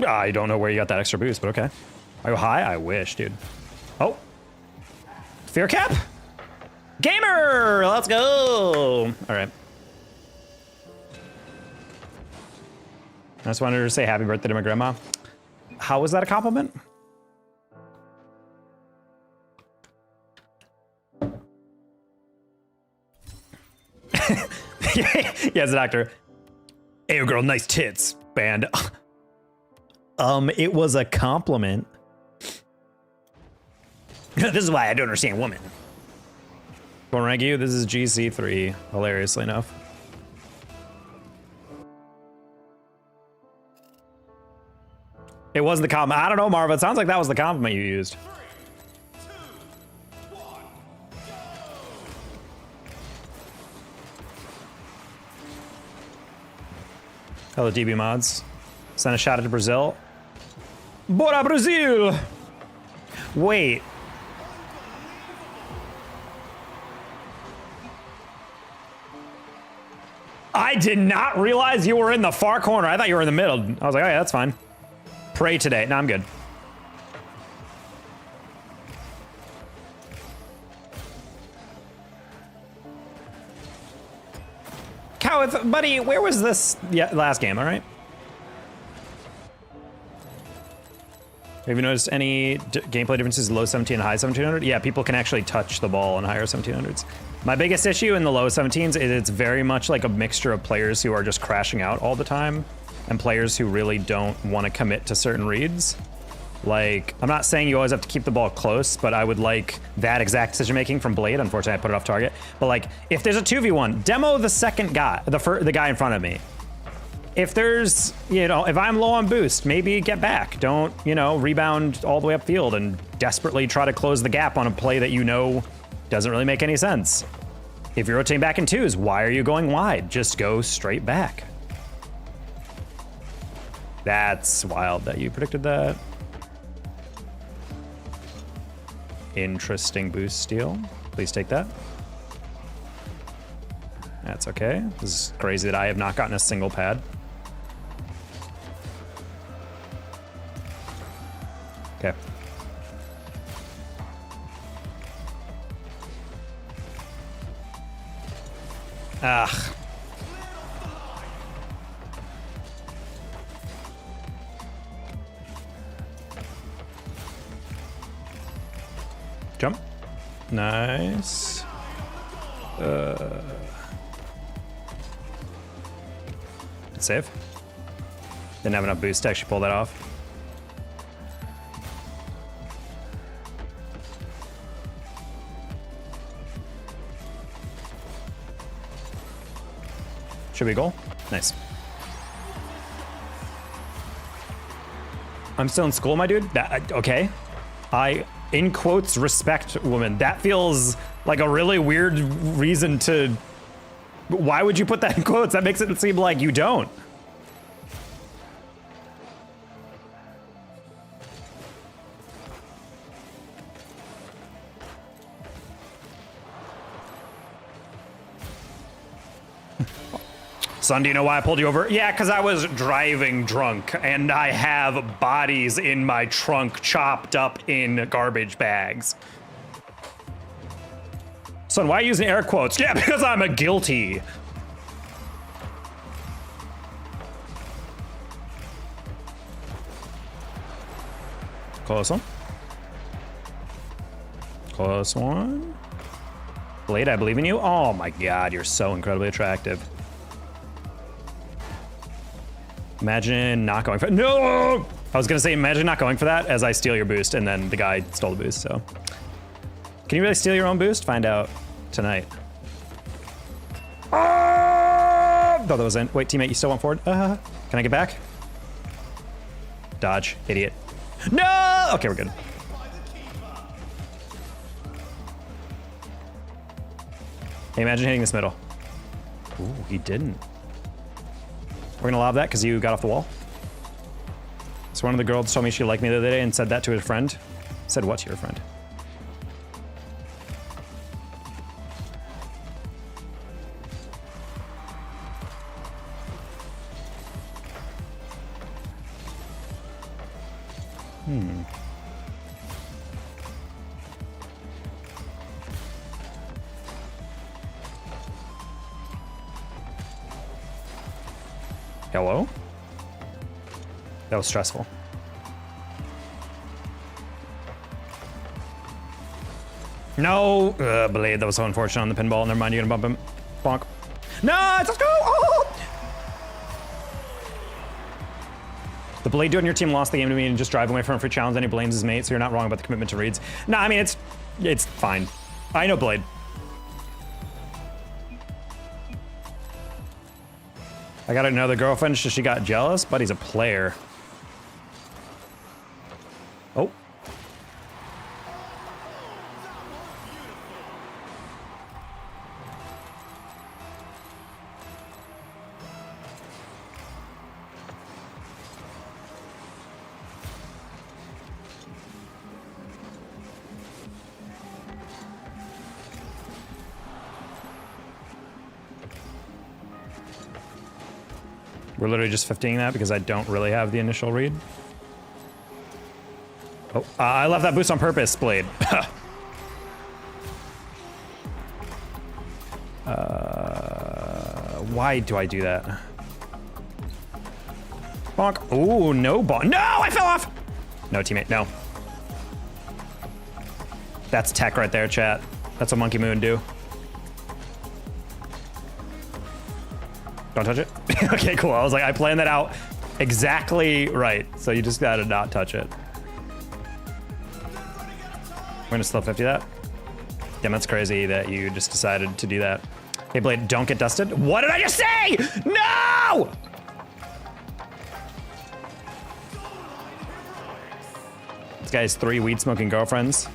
Speaker 1: I don't know where you got that extra boost, but okay. Are you high? I wish, dude. Oh. Fear cap? Gamer! Let's go! All right. I just wanted to say happy birthday to my grandma. How was that a compliment? Yeah, as an actor. Hey, girl, nice tits, band. It was a compliment. This is why I don't understand women. Don't rank you. This is GC3, hilariously enough. It wasn't the compliment. I don't know, Marva. It sounds like that was the compliment you used.
Speaker 2: 3, 2, 1,
Speaker 1: Hello, DB mods. Send a shout out to Brazil. Bora Brazil! Wait. I did not realize you were in the far corner. I thought you were in the middle. I was like, oh yeah, that's fine. Pray today. No, I'm good. Cow, buddy, where was this last game, all right? Have you noticed any gameplay differences low 17 and high 1700? Yeah, people can actually touch the ball in higher 1700s. My biggest issue in the low 17s is it's very much like a mixture of players who are just crashing out all the time and players who really don't want to commit to certain reads. Like, I'm not saying you always have to keep the ball close, but I would like that exact decision making from Blade. Unfortunately, I put it off target. But like, if there's a 2v1, demo the second guy, the guy in front of me. If there's, if I'm low on boost, maybe get back. Don't, rebound all the way upfield and desperately try to close the gap on a play that doesn't really make any sense. If you're rotating back in twos, why are you going wide? Just go straight back. That's wild that you predicted that. Interesting boost steal. Please take that. That's okay. This is crazy that I have not gotten a single pad. Okay. Ugh. Jump. Nice. Save. Didn't have enough boost to actually pull that off. Should be a goal. Nice. I'm still in school, my dude. Okay. I, in quotes, respect women. That feels like a really weird reason to... Why would you put that in quotes? That makes it seem like you don't. Son, do you know why I pulled you over? Yeah, because I was driving drunk, and I have bodies in my trunk chopped up in garbage bags. Son, why are you using air quotes? Yeah, because I'm a guilty. Close one. Close one. Blade, I believe in you. Oh my God, you're so incredibly attractive. Imagine not going for no! I was gonna say, imagine not going for that as I steal your boost, and then the guy stole the boost, so. Can you really steal your own boost? Find out tonight. Oh! Thought that was in. Wait, teammate, you still want forward? Can I get back? Dodge, idiot. No! Okay, we're good. Hey, imagine hitting this middle. Ooh, he didn't. We're gonna lob that because you got off the wall. So one of the girls told me she liked me the other day and said that to her friend. Said what to your friend? Hello? That was stressful. No! Blade, that was so unfortunate on the pinball. Never mind, you're gonna bump him. Bonk. No, let's go! Oh! The Blade dude on your team lost the game to me and just driving away from him for challenge, and he blames his mate, so you're not wrong about the commitment to reads. No, I mean, it's fine. I know Blade. I got another girlfriend, so she got jealous, but he's a player. Oh. We're literally just 15ing that because I don't really have the initial read. Oh, I left that boost on purpose, Blade. Why do I do that? Bonk. Ooh, no bonk. No, I fell off! No teammate, no. That's tech right there, chat. That's what Monkey Moon do. Don't touch it. Okay, cool. I was like, I planned that out exactly right. So you just gotta not touch it. We're gonna still 50 that. Damn, that's crazy that you just decided to do that. Hey, Blade, don't get dusted. What did I just say? No! This guy has 3 weed smoking girlfriends.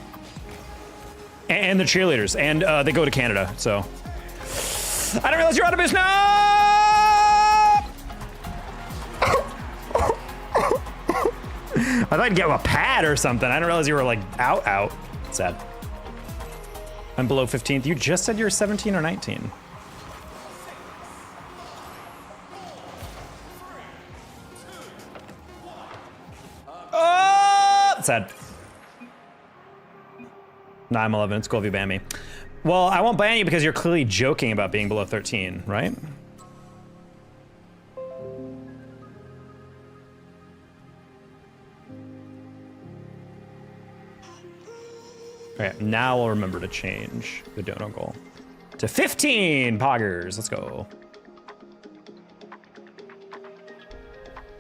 Speaker 1: And the cheerleaders. And they go to Canada, so. I didn't realize you're out of business. No! I thought I'd get a pad or something. I didn't realize you were like out. Sad. I'm below 15th. You just said you were 17 or 19. Oh! Sad. Nah, I'm 11. It's cool if you ban me. Well, I won't ban you because you're clearly joking about being below 13, right? Okay, now I'll remember to change the dono goal to 15 poggers. Let's go.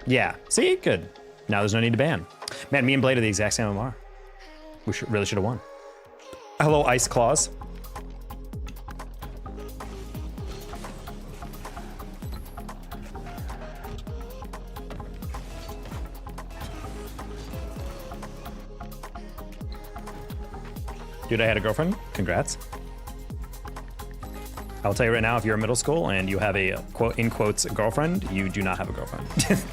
Speaker 1: Yeah, see, good. Now there's no need to ban. Man, me and Blade are the exact same MMR. We really should have won. Hello, Ice Claws. Dude, I had a girlfriend. Congrats. I'll tell you right now, if you're in middle school and you have a quote in quotes girlfriend, you do not have a girlfriend.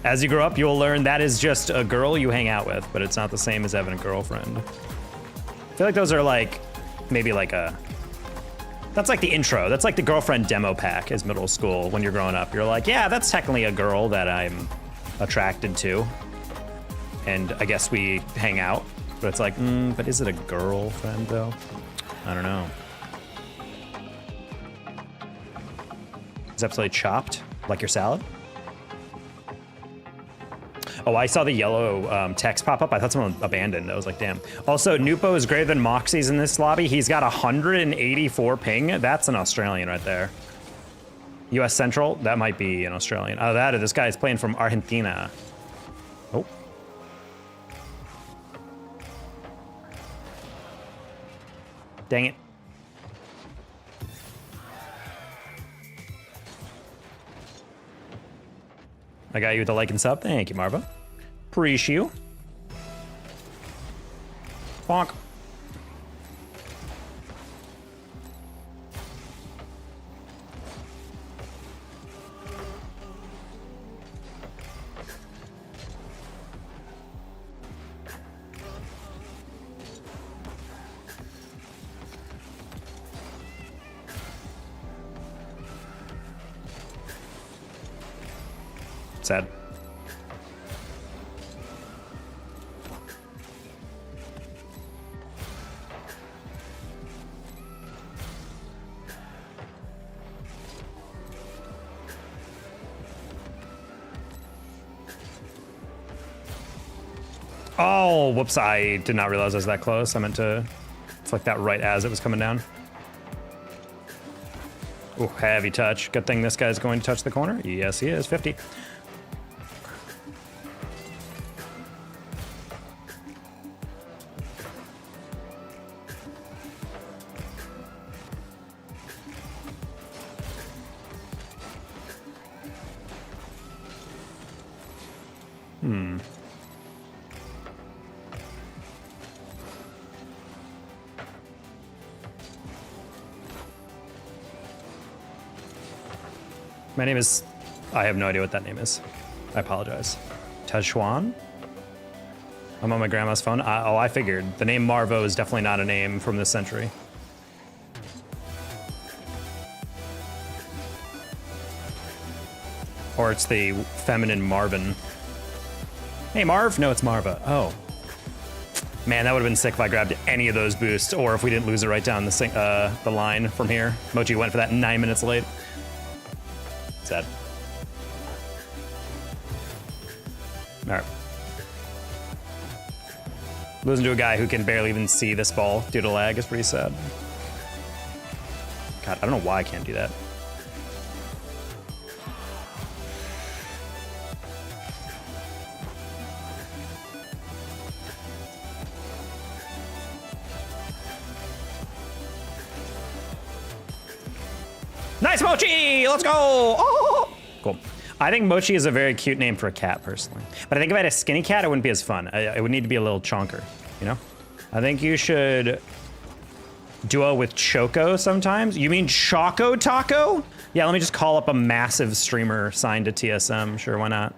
Speaker 1: As you grow up, you'll learn that is just a girl you hang out with, but it's not the same as having a girlfriend. I feel like those are like, maybe like that's like the intro. That's like the girlfriend demo pack as middle school when you're growing up. You're like, yeah, that's technically a girl that I'm attracted to. And I guess we hang out. But it's like, but is it a girlfriend though? I don't know. Is absolutely chopped like your salad? Oh, I saw the yellow text pop up. I thought someone abandoned. I was like, damn. Also, Nupo is greater than Moxie's in this lobby. He's got 184 ping. That's an Australian right there. US Central, that might be an Australian. Oh, this guy is playing from Argentina. Oh. Dang it. I got you with the like and sub. Thank you, Marva. Appreciate you. Bonk. Sad. Oh, whoops, I did not realize I was that close. I meant to flick that right as it was coming down. Oh, heavy touch. Good thing this guy's going to touch the corner. Yes, he is. 50. My name is, I have no idea what that name is. I apologize. Tajuan? I'm on my grandma's phone. Oh, I figured. The name Marvo is definitely not a name from this century. Or it's the feminine Marvin. Hey, Marv? No, it's Marva. Oh. Man, that would have been sick if I grabbed any of those boosts, or if we didn't lose it right down the line from here. Mochi went for that 9 minutes late. Sad. All right. Losing to a guy who can barely even see this ball due to lag is pretty sad. God, I don't know why I can't do that. Nice Mochi! Let's go! Oh! Cool. I think Mochi is a very cute name for a cat, personally. But I think if I had a skinny cat, it wouldn't be as fun. It would need to be a little chonker, you know? I think you should duo with Choco sometimes. You mean Choco Taco? Yeah, let me just call up a massive streamer signed to TSM. Sure, why not?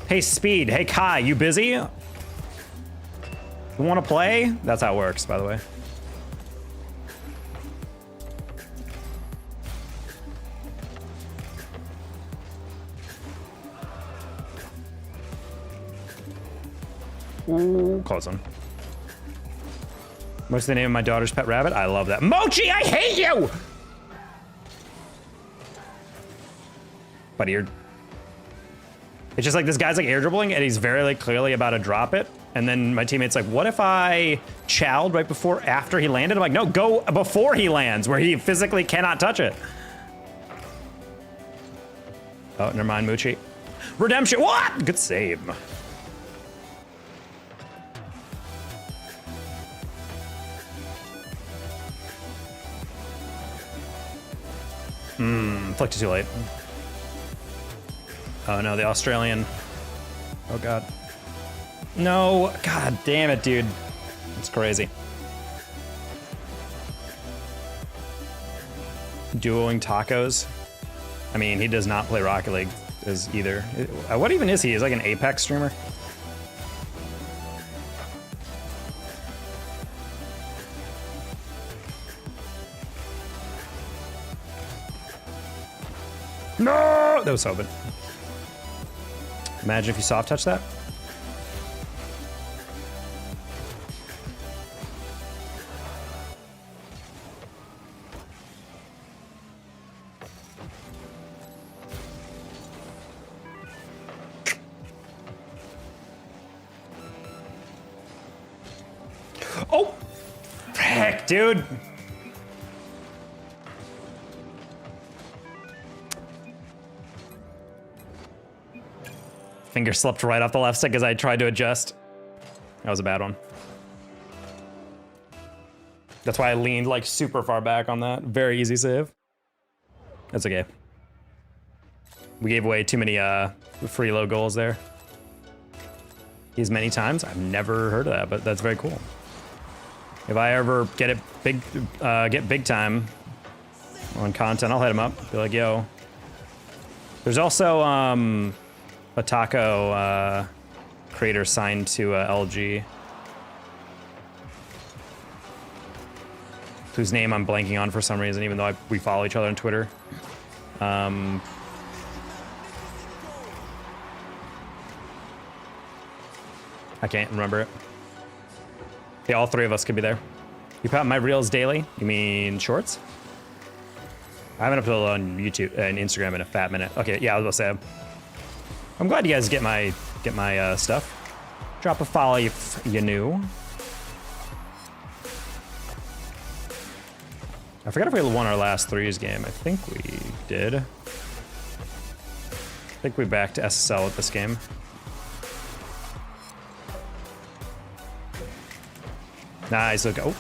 Speaker 1: Hey, Speed. Hey, Kai, you busy? You want to play? That's how it works, by the way. Ooh, close one. What's the name of my daughter's pet rabbit? I love that. Mochi, I hate you! Buddy, you're... It's just like this guy's like air dribbling and he's very like clearly about to drop it. And then my teammate's like, what if I chowed right before, after he landed? I'm like, no, go before he lands where he physically cannot touch it. Oh, never mind, Moochie. Redemption, what? Good save. Flicked it too late. Oh no, the Australian. Oh God. No, God damn it, dude. It's crazy. Duoing tacos. I mean, he does not play Rocket League as either. What even is he? Is like an Apex streamer? No! That was open. Imagine if you soft touch that. Oh! Heck, dude! Finger slipped right off the left stick as I tried to adjust. That was a bad one. That's why I leaned like super far back on that. Very easy save. That's okay. We gave away too many free low goals there. As many times. I've never heard of that, but that's very cool. If I ever get it get big time on content, I'll hit him up. Be like, yo. There's also a taco creator signed to LG, whose name I'm blanking on for some reason, even though we follow each other on Twitter. I can't remember it. Yeah, all three of us could be there. You put out my reels daily? You mean shorts? I haven't uploaded on YouTube and Instagram in a fat minute. Okay, yeah, I was about to say. I'm glad you guys get my stuff. Drop a follow if you're new. I forgot if we won our last threes game. I think we did. I think we backed to SSL at this game. Nice, look. Oh.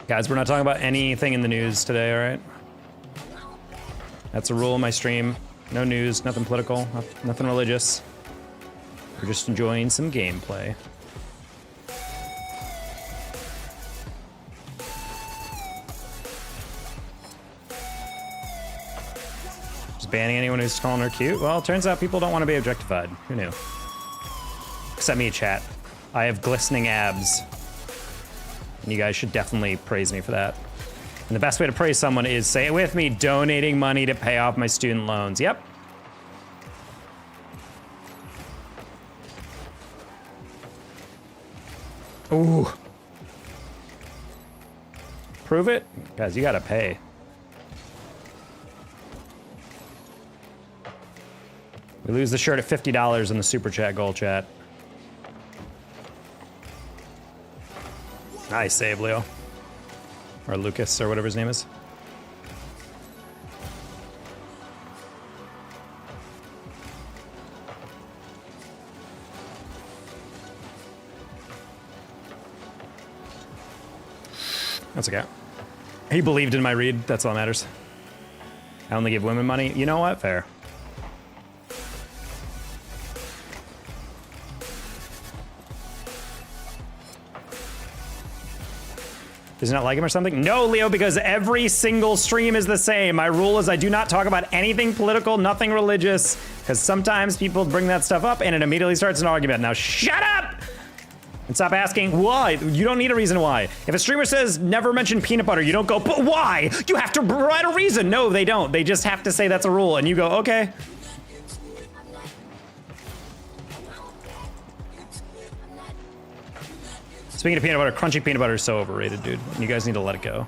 Speaker 1: Guys, we're not talking about anything in the news today, all right? That's a rule of my stream. No news, nothing political, nothing religious. We're just enjoying some gameplay. Just banning anyone who's calling her cute? Well, it turns out people don't want to be objectified. Who knew? Except me, chat. I have glistening abs. And you guys should definitely praise me for that. And the best way to praise someone is, say it with me, donating money to pay off my student loans. Yep. Ooh. Prove it? Guys, you gotta pay. We lose the shirt at $50 in the super chat goal chat. Nice save, Leo. Or Lucas, or whatever his name is. That's okay. He believed in my read. That's all that matters. I only give women money. You know what? Fair. Does he not like him or something? No, Leo, because every single stream is the same. My rule is I do not talk about anything political, nothing religious, because sometimes people bring that stuff up and it immediately starts an argument. Now shut up! And stop asking why. You don't need a reason why. If a streamer says never mention peanut butter, you don't go, but why? You have to provide a reason. No, they don't. They just have to say that's a rule, and you go, okay. Speaking of peanut butter, crunchy peanut butter is so overrated, dude. You guys need to let it go.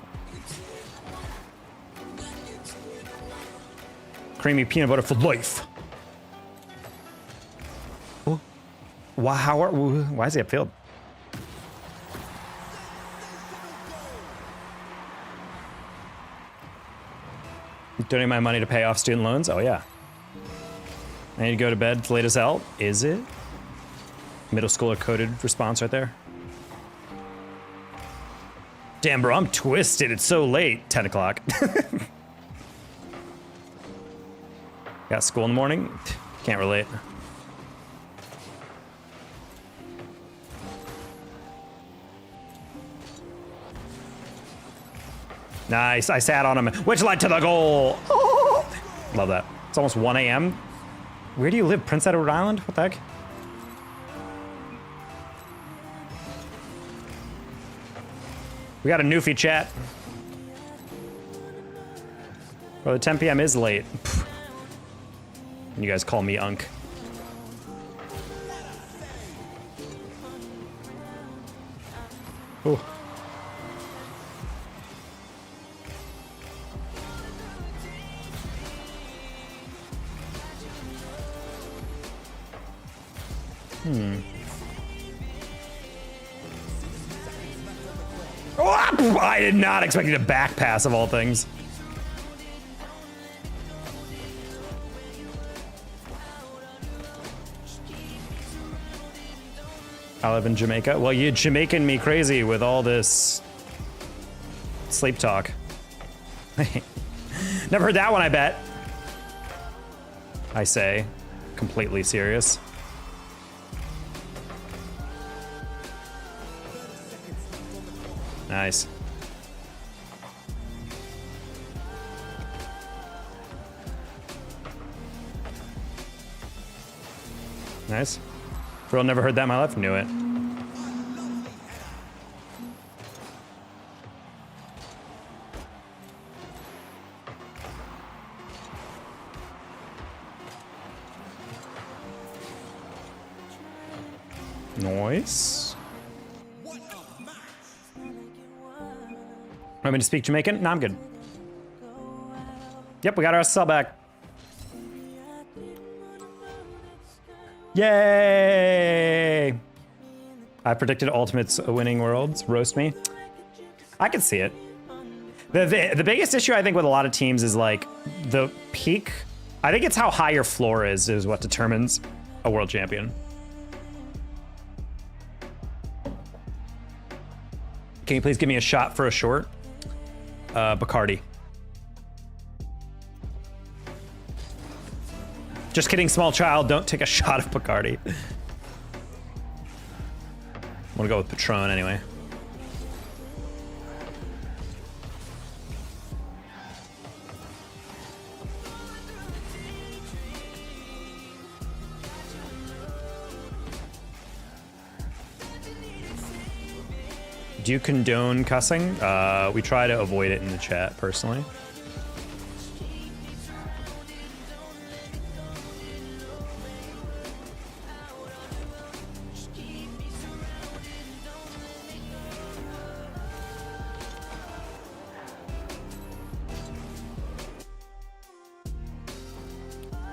Speaker 1: Creamy peanut butter for life. Wow, why is he upfield? Donating my money to pay off student loans? Oh yeah. I need to go to bed late as hell. Is it? Middle schooler coded response right there. Damn, bro, I'm twisted. It's so late. 10 o'clock. Got school in the morning? Can't relate. Nice, I sat on him, which led to the goal. Oh, love that. It's almost 1 a.m. Where do you live, Prince Edward Island? What the heck? We got a newfie chat. Bro, the 10 p.m. is late. Pfft. You guys call me Unk. Ooh. Oh, I did not expect you to back pass of all things. I live in Jamaica. Well, you Jamaican me crazy with all this sleep talk. Never heard that one, I bet. I say, completely serious. Nice. Nice. Real never heard that in my life. Knew it. Nice. Want me to speak Jamaican? No, I'm good. Yep, we got our SSL back. Yay! I predicted Ultimate's winning worlds. Roast me. I can see it. The biggest issue I think with a lot of teams is like the peak. I think it's how high your floor is what determines a world champion. Can you please give me a shot for a short? Bacardi. Just kidding, small child. Don't take a shot of Bacardi. I'm gonna go with Patron anyway. Do you condone cussing? We try to avoid it in the chat, personally.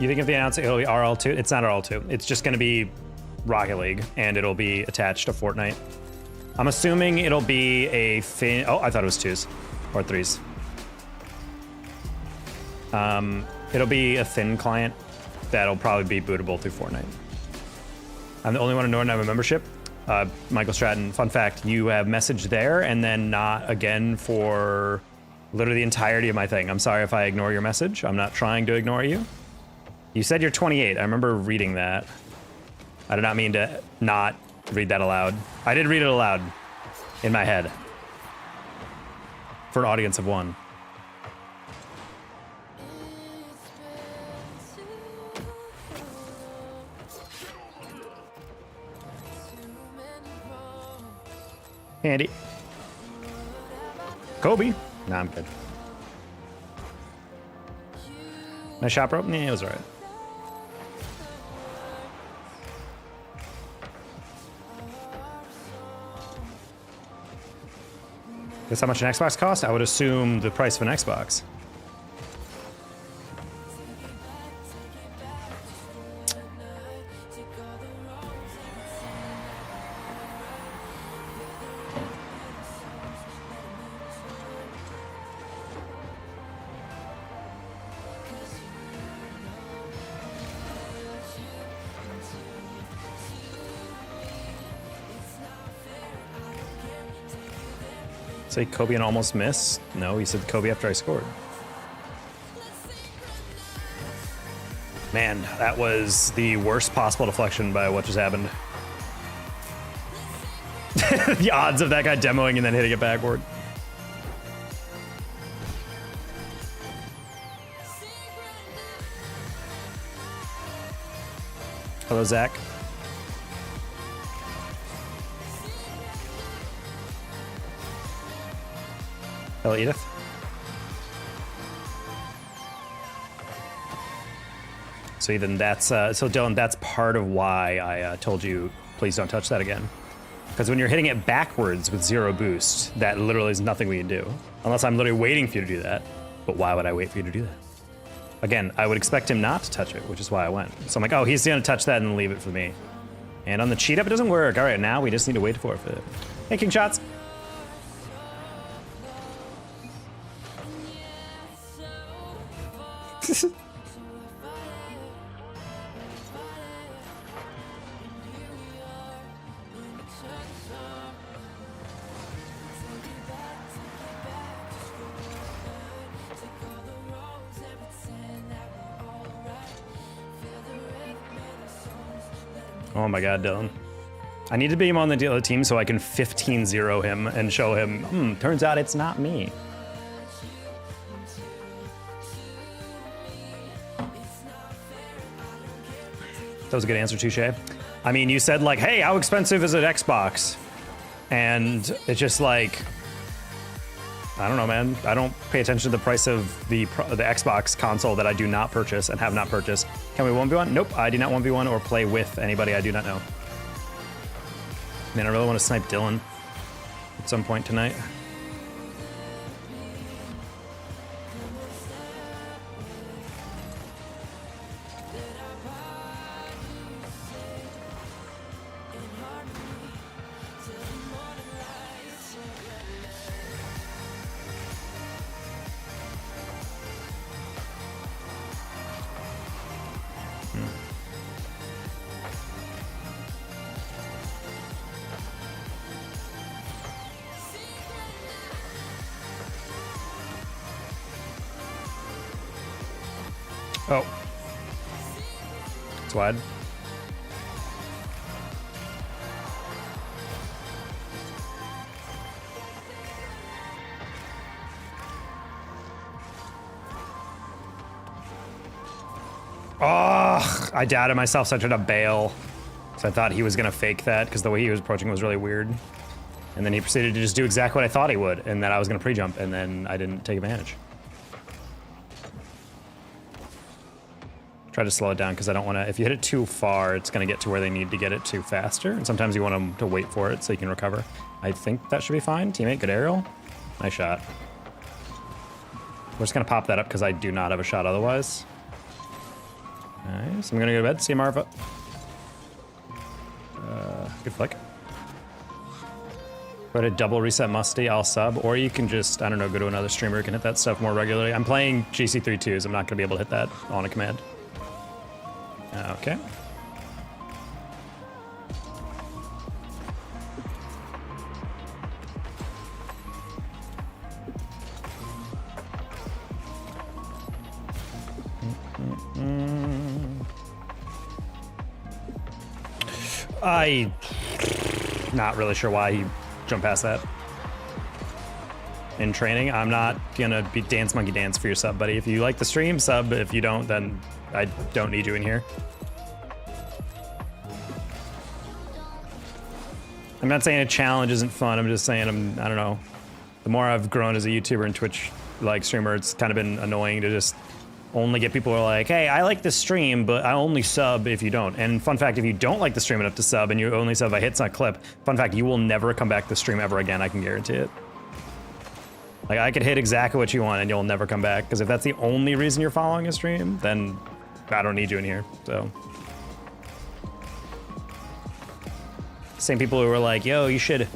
Speaker 1: You think if they announce it, it'll be RL2? It's not RL2. It's just going to be Rocket League, and it'll be attached to Fortnite. I'm assuming it'll be a Finn. Oh, I thought it was 2s or 3s. It'll be a thin client that'll probably be bootable through Fortnite. I'm the only one in Norton I have a membership. Michael Stratton, fun fact, you have messaged there and then not again for literally the entirety of my thing. I'm sorry if I ignore your message. I'm not trying to ignore you. You said you're 28. I remember reading that. I did not mean to not read that aloud. I did read it aloud in my head for an audience of one. Andy. Kobe. Nah, I'm good. Nice shot, bro. Yeah, it was alright. Guess how much an Xbox costs? I would assume the price of an Xbox. Say Kobe and almost miss? No, he said Kobe after I scored. Man, that was the worst possible deflection by what just happened. The odds of that guy demoing and then hitting it backward. Hello, Zach. Hello, Edith. So Ethan, that's so Dylan, that's part of why I told you please don't touch that again. Because when you're hitting it backwards with 0 boost, that literally is nothing we can do. Unless I'm literally waiting for you to do that. But why would I wait for you to do that? Again, I would expect him not to touch it, which is why I went. So I'm like, oh, he's gonna touch that and leave it for me. And on the cheat up, it doesn't work. All right, now we just need to wait for it. Hey, King Shots. Oh my god, Dylan. I need to be him on the other team so I can 15-0 him and show him, turns out it's not me. That was a good answer, Touche. I mean, you said like, hey, how expensive is an Xbox? And it's just like, I don't know, man. I don't pay attention to the price of the Xbox console that I do not purchase and have not purchased. Can we 1v1? Nope, I do not 1v1 or play with anybody I do not know. Man, I really want to snipe Dylan at some point tonight. Oh. It's wide. Oh, I doubted myself, so I tried to bail. So I thought he was going to fake that because the way he was approaching was really weird. And then he proceeded to just do exactly what I thought he would, and that I was going to pre-jump, and then I didn't take advantage. Try to slow it down because I don't want to, if you hit it too far, it's going to get to where they need to get it to faster. And sometimes you want them to wait for it so you can recover. I think that should be fine. Teammate, good aerial. Nice shot. We're just going to pop that up because I do not have a shot otherwise. Nice. I'm gonna go to bed. See you, Marva. Good flick. Go to double reset Musty, I'll sub, or you can just, I don't know, go to another streamer who can hit that stuff more regularly. I'm playing GC32s, I'm not gonna be able to hit that on a command. Okay. I not really sure why he jumped past that. In training, I'm not gonna be dance monkey dance for your sub, buddy. If you like the stream, sub. If you don't, then I don't need you in here. I'm not saying a challenge isn't fun. I'm just saying I don't know. The more I've grown as a YouTuber and Twitch like streamer, it's kind of been annoying to just only get people who are like, hey, I like this stream, but I only sub if you don't. And fun fact, if you don't like the stream enough to sub and you only sub by hits on a clip, fun fact, you will never come back to the stream ever again, I can guarantee it. Like, I could hit exactly what you want and you'll never come back, because if that's the only reason you're following a stream, then I don't need you in here, so. Same people who were like, yo, you should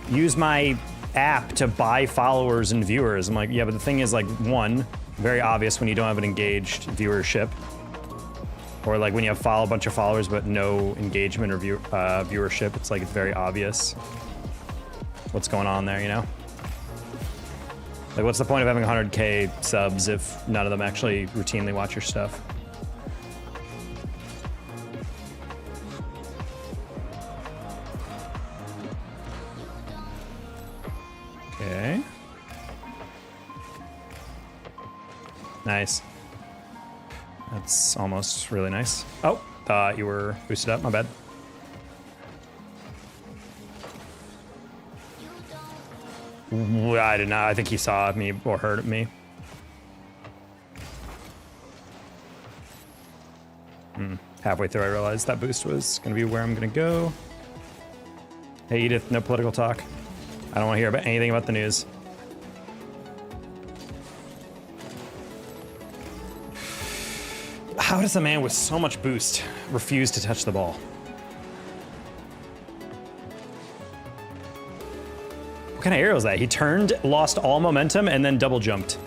Speaker 1: use my app to buy followers and viewers. I'm like, yeah, but the thing is, like, one, very obvious when you don't have an engaged viewership, or like when you have a bunch of followers but no engagement or viewership. It's like, it's very obvious what's going on there, you know? Like, what's the point of having 100K subs if none of them actually routinely watch your stuff? Okay. Nice. That's almost really nice. Oh, thought you were boosted up, my bad. I did not, I think he saw me or heard me. Halfway through I realized that boost was gonna be where I'm gonna go. Hey Edith, no political talk. I don't wanna hear about anything about the news. How does a man with so much boost refuse to touch the ball? What kind of arrow is that? He turned, lost all momentum, and then double jumped.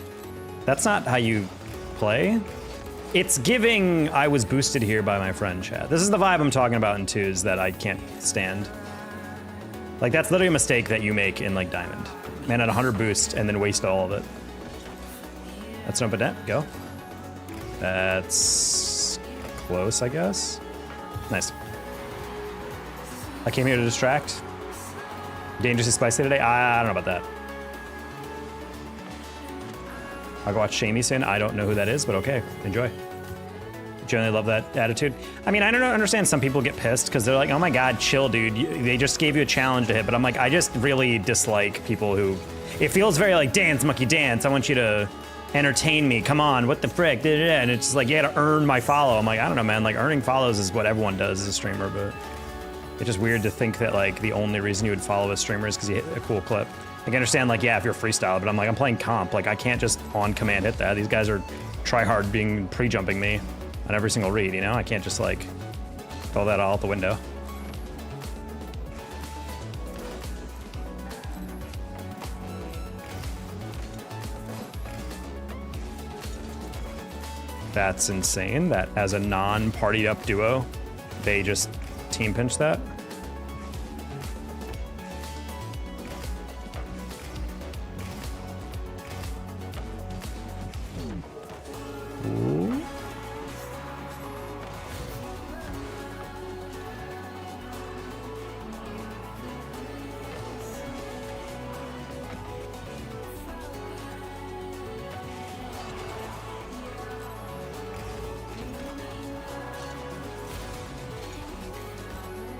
Speaker 1: That's not how you play. It's giving I was boosted here by my friend, chat. This is the vibe I'm talking about in twos that I can't stand. Like, that's literally a mistake that you make in, like, Diamond. Man at 100 boost and then waste all of it. That's no bidet, go. That's close, I guess. Nice. I came here to distract. Dangerously spicy today? I don't know about that. I'll go watch Shamey soon. I don't know who that is, but okay, enjoy. Generally love that attitude. I mean, I don't understand some people get pissed because they're like, oh my God, chill, dude. They just gave you a challenge to hit. But I'm like, I just really dislike people who, it feels very like, dance, monkey, dance. I want you to entertain me. Come on, what the frick? And it's just like, you gotta earn my follow. I'm like, I don't know, man. Like, earning follows is what everyone does as a streamer, but it's just weird to think that, like, the only reason you would follow a streamer is because you hit a cool clip. I can understand, like, yeah, if you're freestyle, but I'm like, I'm playing comp. Like, I can't just on command hit that. These guys are try-hard being pre-jumping me on every single read, you know? I can't just, like, throw that all out the window. That's insane that as a non-partied up duo, they just team pinch that. Ooh.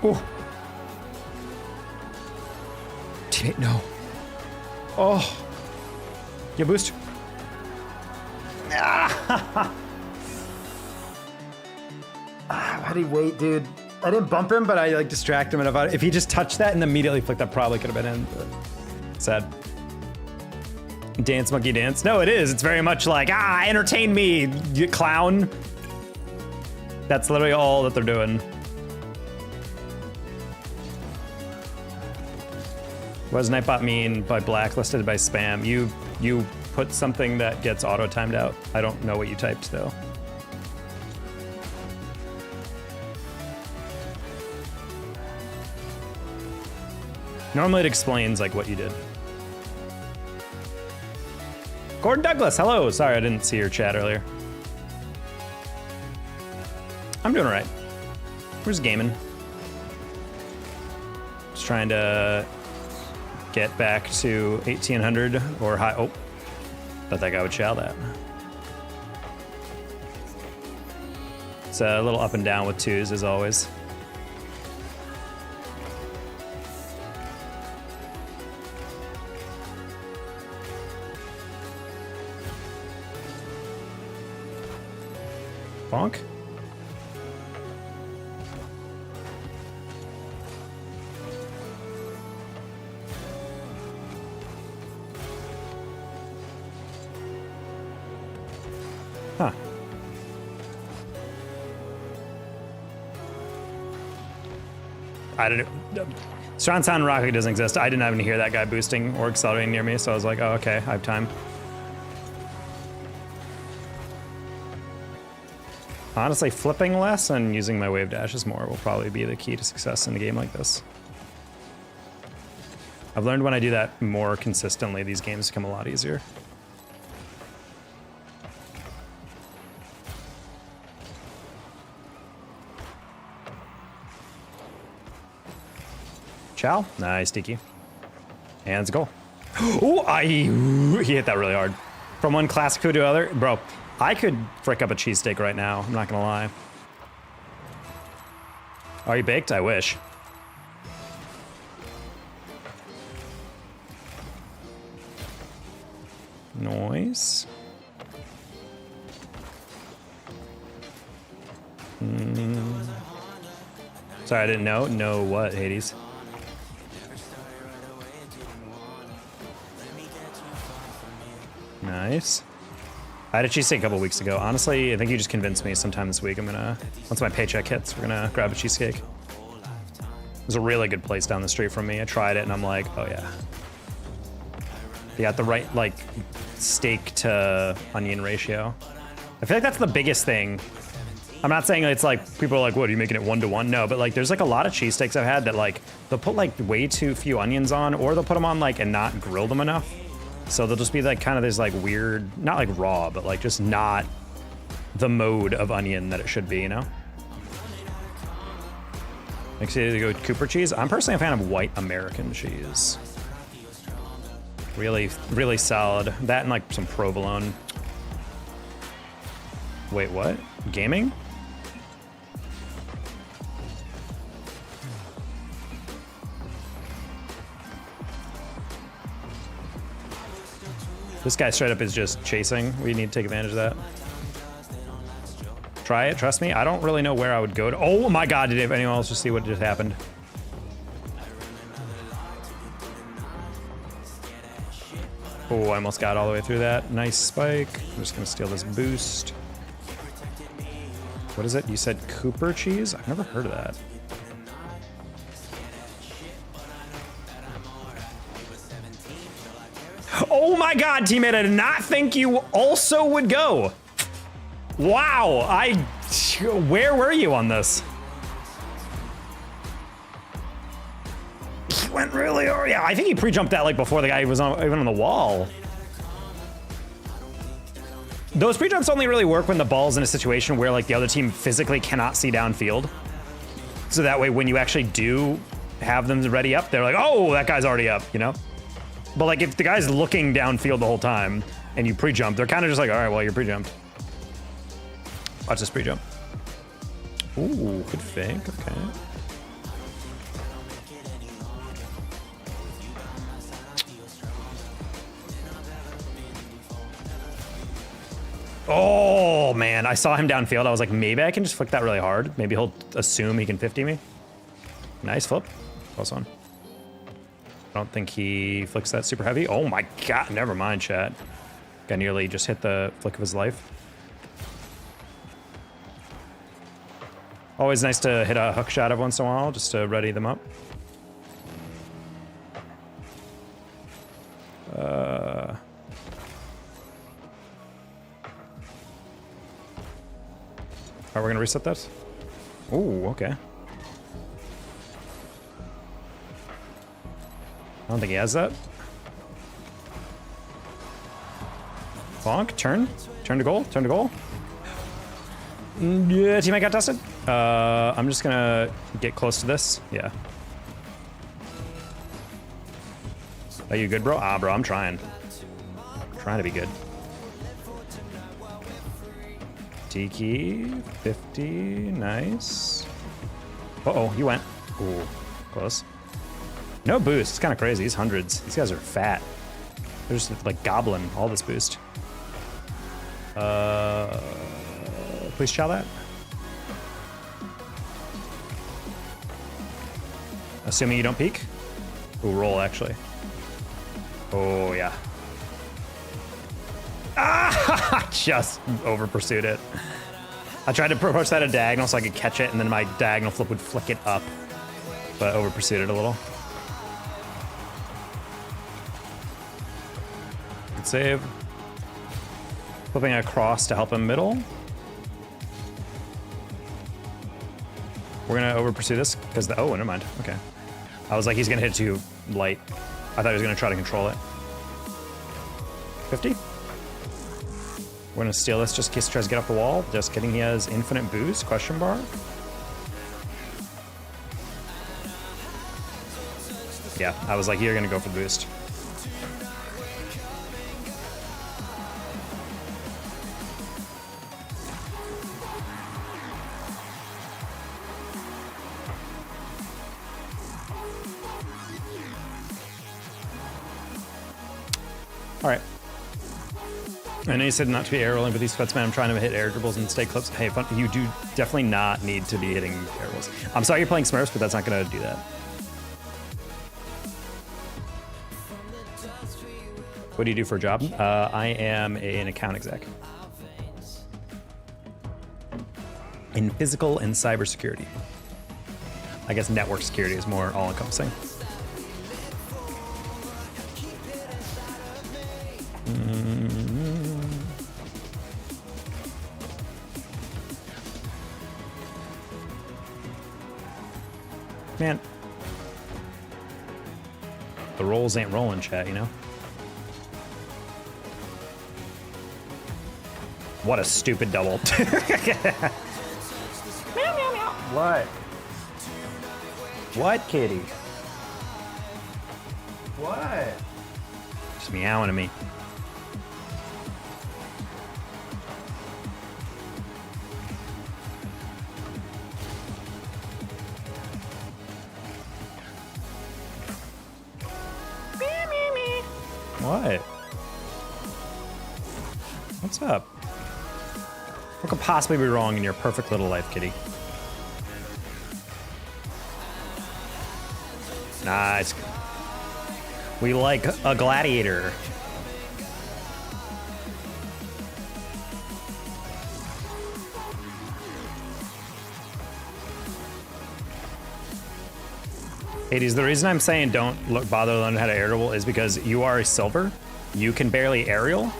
Speaker 1: Oh. Teammate, no. Oh. You boost. How did he wait, dude? I didn't bump him, but I like distract him. And if he just touched that and immediately flicked, that probably could have been in. But sad. Dance monkey dance. No, it is. It's very much like, entertain me, you clown. That's literally all that they're doing. What does Nightbot mean by blacklisted by spam? You put something that gets auto timed out. I don't know what you typed though. Normally it explains like what you did. Gordon Douglas, hello. Sorry, I didn't see your chat earlier. I'm doing all right. We're just gaming. Just trying to get back to 1800 or high. Oh, thought that guy would chow that. It's a little up and down with twos as always. Bonk. Huh. I don't know. Strong Sound Rocket doesn't exist. I didn't even hear that guy boosting or accelerating near me, so I was like, oh, okay, I have time. Honestly, flipping less and using my wave dashes more will probably be the key to success in a game like this. I've learned when I do that more consistently, these games become a lot easier. Chow. Nice, Tiki. And it's a goal. Oh, he hit that really hard. From one classic food to other. Bro, I could frick up a cheesesteak right now. I'm not gonna lie. Are you baked? I wish. Noise. Sorry, I didn't know. Know what, Hades? Nice. I had a cheesesteak a couple weeks ago. Honestly, I think you just convinced me sometime this week. Once my paycheck hits, we're gonna grab a cheesesteak. There's a really good place down the street from me. I tried it and I'm like, oh yeah. They got the right, like, steak to onion ratio. I feel like that's the biggest thing. I'm not saying it's like, people are like, what, are you making it 1-to-1? No, but like, there's like a lot of cheesesteaks I've had that like, they'll put like way too few onions on, or they'll put them on like, and not grill them enough. So they'll just be like kind of this like weird, not like raw, but like just not the mode of onion that it should be, you know? Next to go with Cooper cheese. I'm personally a fan of white American cheese. Really, really solid. That and like some provolone. Wait, what? Gaming? This guy straight up is just chasing. We need to take advantage of that. Try it, trust me. I don't really know where I would go to. Oh my God, did anyone else just see what just happened? Oh, I almost got all the way through that. Nice spike. I'm just gonna steal this boost. What is it? You said Cooper cheese? I've never heard of that. Oh my God, teammate, I did not think you also would go. Wow, where were you on this? He went really, yeah, I think he pre-jumped that like before the guy was even on the wall. Those pre-jumps only really work when the ball's in a situation where like the other team physically cannot see downfield. So that way when you actually do have them ready up, they're like, oh, that guy's already up, you know? But like if the guy's looking downfield the whole time and you pre-jump, they're kind of just like, all right, well, you're pre-jumped. Watch this pre-jump. Ooh, good fake, okay. Oh man, I saw him downfield. I was like, maybe I can just flick that really hard. Maybe he'll assume he can 50 me. Nice flip. Close one. I don't think he flicks that super heavy. Oh my God, never mind, chat. Guy nearly just hit the flick of his life. Always nice to hit a hook shot every once in a while just to ready them up. Alright, we're gonna reset this. Ooh, okay. I don't think he has that. Bonk, turn to goal, turn to goal. Yeah, teammate got dusted. I'm just gonna get close to this. Yeah. Are you good, bro? Ah, bro, I'm trying. Trying to be good. Tiki, 50, nice. Uh-oh, you went. Ooh, close. No boost, it's kind of crazy. These hundreds, these guys are fat. They're just like gobbling all this boost. Please chow that. Assuming you don't peek. Ooh, roll actually. Oh yeah. Ah! Just over pursued it. I tried to approach that at diagonal so I could catch it, and then my diagonal flip would flick it up, but over pursued it a little. Good save. Flipping across to help him middle. We're gonna over pursue this because oh, never mind. Okay. I was like, he's gonna hit too light. I thought he was gonna try to control it. 50. We're gonna steal this just in case he tries to get off the wall. Just kidding, he has infinite boost, question bar. Yeah, I was like, you're gonna go for the boost. All right. I know you said not to be air rolling, but these sweats, man, I'm trying to hit air dribbles and stay clips. Hey, fun, you do definitely not need to be hitting air rolls. I'm sorry you're playing Smurfs, but that's not going to do that. What do you do for a job? I am an account exec. In physical and cybersecurity. I guess network security is more all-encompassing. Man, the rolls ain't rolling, chat, you know? What a stupid double. Meow, meow, meow. What? What, kitty? What? Just meowing at me. What? What's up? What could possibly be wrong in your perfect little life, kitty? Nice. We like a gladiator. Hades, the reason I'm saying don't bother learning how to air dribble is because you are a silver. You can barely aerial.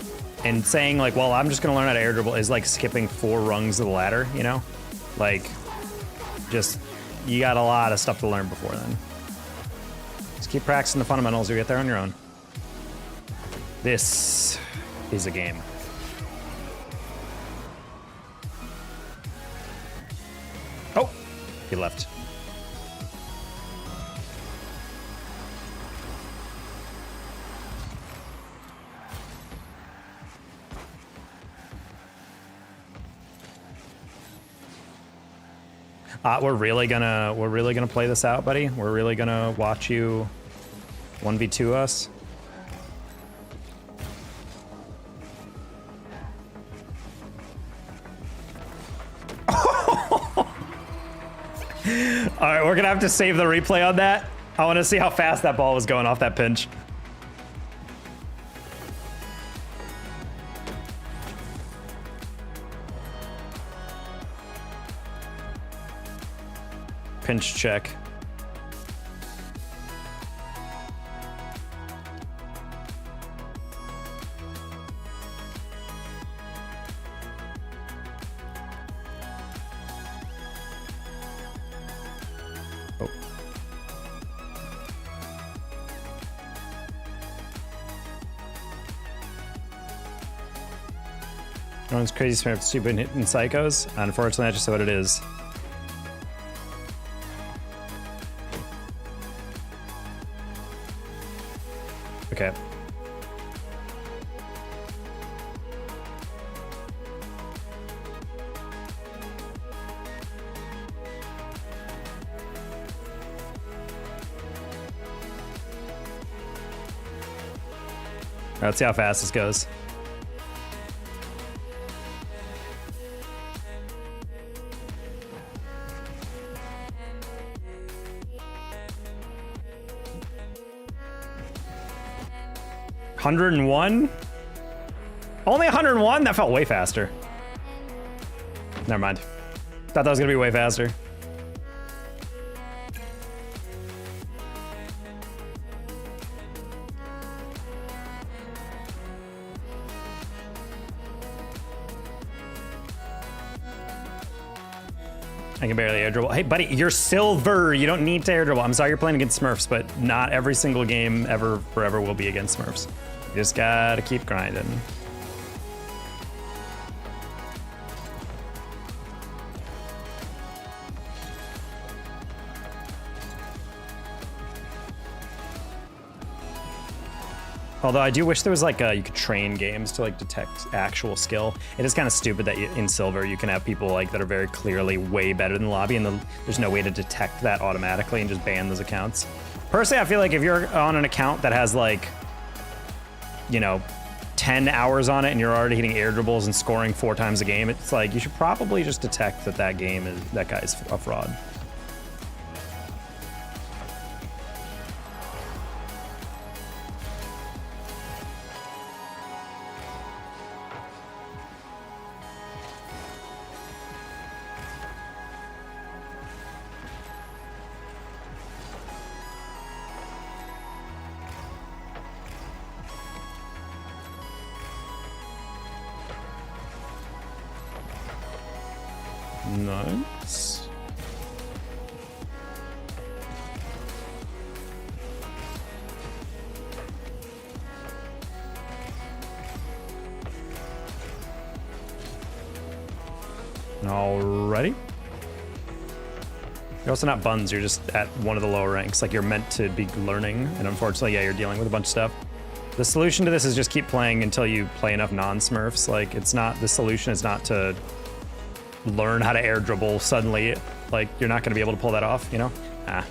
Speaker 1: And saying like, well, I'm just gonna learn how to air dribble is like skipping 4 rungs of the ladder, you know? Like, just, you got a lot of stuff to learn before then. Just keep practicing the fundamentals, you'll get there on your own. This is a game. Oh, he left. We're really gonna play this out, buddy. We're really gonna watch you 1v2 us. All right, we're gonna have to save the replay on that. I want to see how fast that ball was going off that pinch. pinch check. Oh. Everyone's crazy, smart, stupid, hitting psychos. Unfortunately, that's just what it is. Okay. Let's see how fast this goes. $101? Only 101? That felt way faster. Never mind. Thought that was gonna be way faster. I can barely air dribble. Hey, buddy, you're silver. You don't need to air dribble. I'm sorry you're playing against Smurfs, but not every single game ever, forever will be against Smurfs. You just gotta keep grinding. Although I do wish there was like you could train games to like detect actual skill. It is kind of stupid that in Silver you can have people like that are very clearly way better than the lobby, and there's no way to detect that automatically and just ban those accounts. Personally, I feel like if you're on an account that has like, you know, 10 hours on it and you're already hitting air dribbles and scoring 4 times a game, it's like you should probably just detect that that guy's a fraud. Nice. Alrighty. You're also not buns, you're just at one of the lower ranks. Like, you're meant to be learning, and unfortunately, yeah, you're dealing with a bunch of stuff. The solution to this is just keep playing until you play enough non-smurfs. Like, it's not, the solution is not to learn how to air dribble suddenly. Like, you're not gonna be able to pull that off, you know? Ah.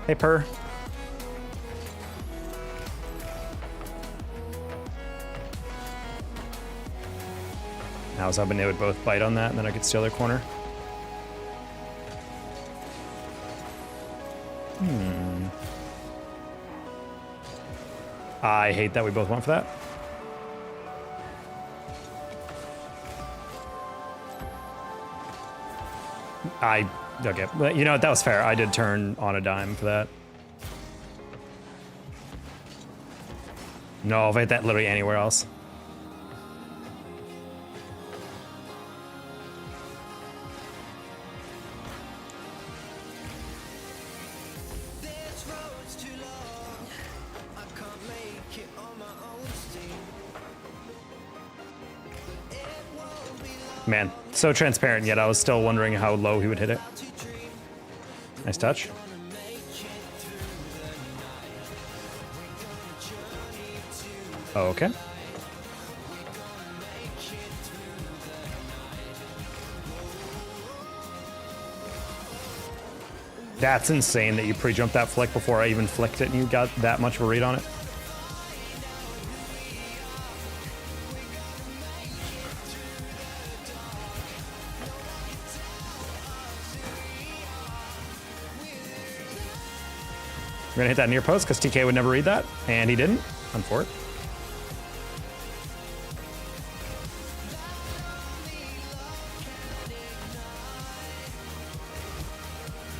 Speaker 1: Hey, Purr. I was hoping they would both bite on that and then I could steal their corner. I hate that we both went for that. Okay, but you know what, that was fair. I did turn on a dime for that. No, if I hit that literally anywhere else. Man, so transparent, yet I was still wondering how low he would hit it. Nice touch. Okay. That's insane that you pre-jumped that flick before I even flicked it and you got that much of a read on it. We're gonna hit that near post because TK would never read that, and he didn't. Unfortunate.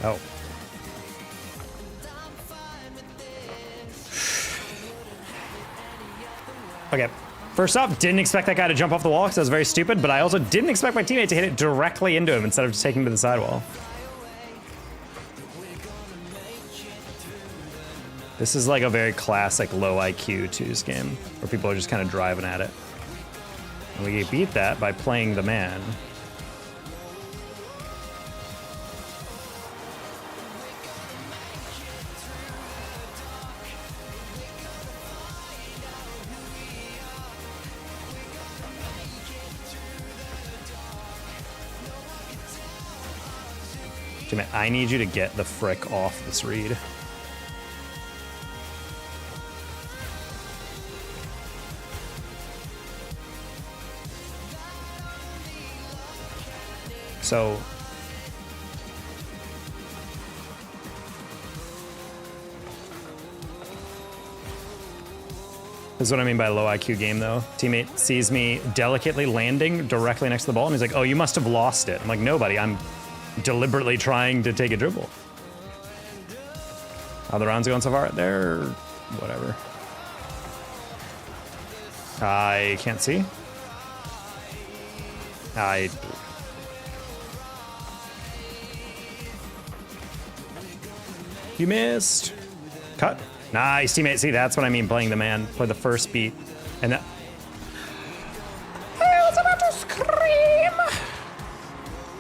Speaker 1: Oh. Okay. First off, didn't expect that guy to jump off the wall because that was very stupid, but I also didn't expect my teammate to hit it directly into him instead of just taking him to the sidewall. This is like a very classic low IQ 2s game where people are just kind of driving at it. And we beat that by playing the man. Jimmy, I need you to get the frick off this read. So this is what I mean by low IQ game, though. Teammate sees me delicately landing directly next to the ball, and he's like, oh, you must have lost it. I'm like, nobody. I'm deliberately trying to take a dribble. How the rounds going so far? They're whatever. I can't see. You missed. Cut. Nice, teammate. See, that's what I mean playing the man. Play the first beat. And that... I was about to scream!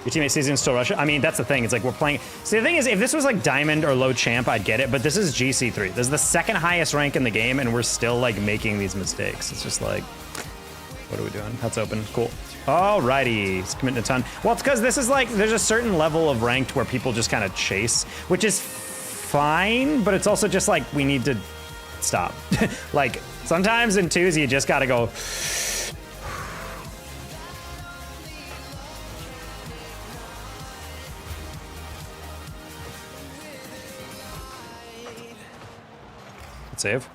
Speaker 1: Your teammate sees it and still rush it? I mean, that's the thing. It's like we're playing... See, the thing is, if this was like Diamond or Low Champ, I'd get it. But this is GC3. This is the second highest rank in the game, and we're still like making these mistakes. It's just like... What are we doing? That's open. Cool. Alrighty. He's committing a ton. Well, it's because this is like... There's a certain level of ranked where people just kind of chase, which is fine, but it's also just like we need to stop. Like sometimes in 2s you just gotta go. Good save.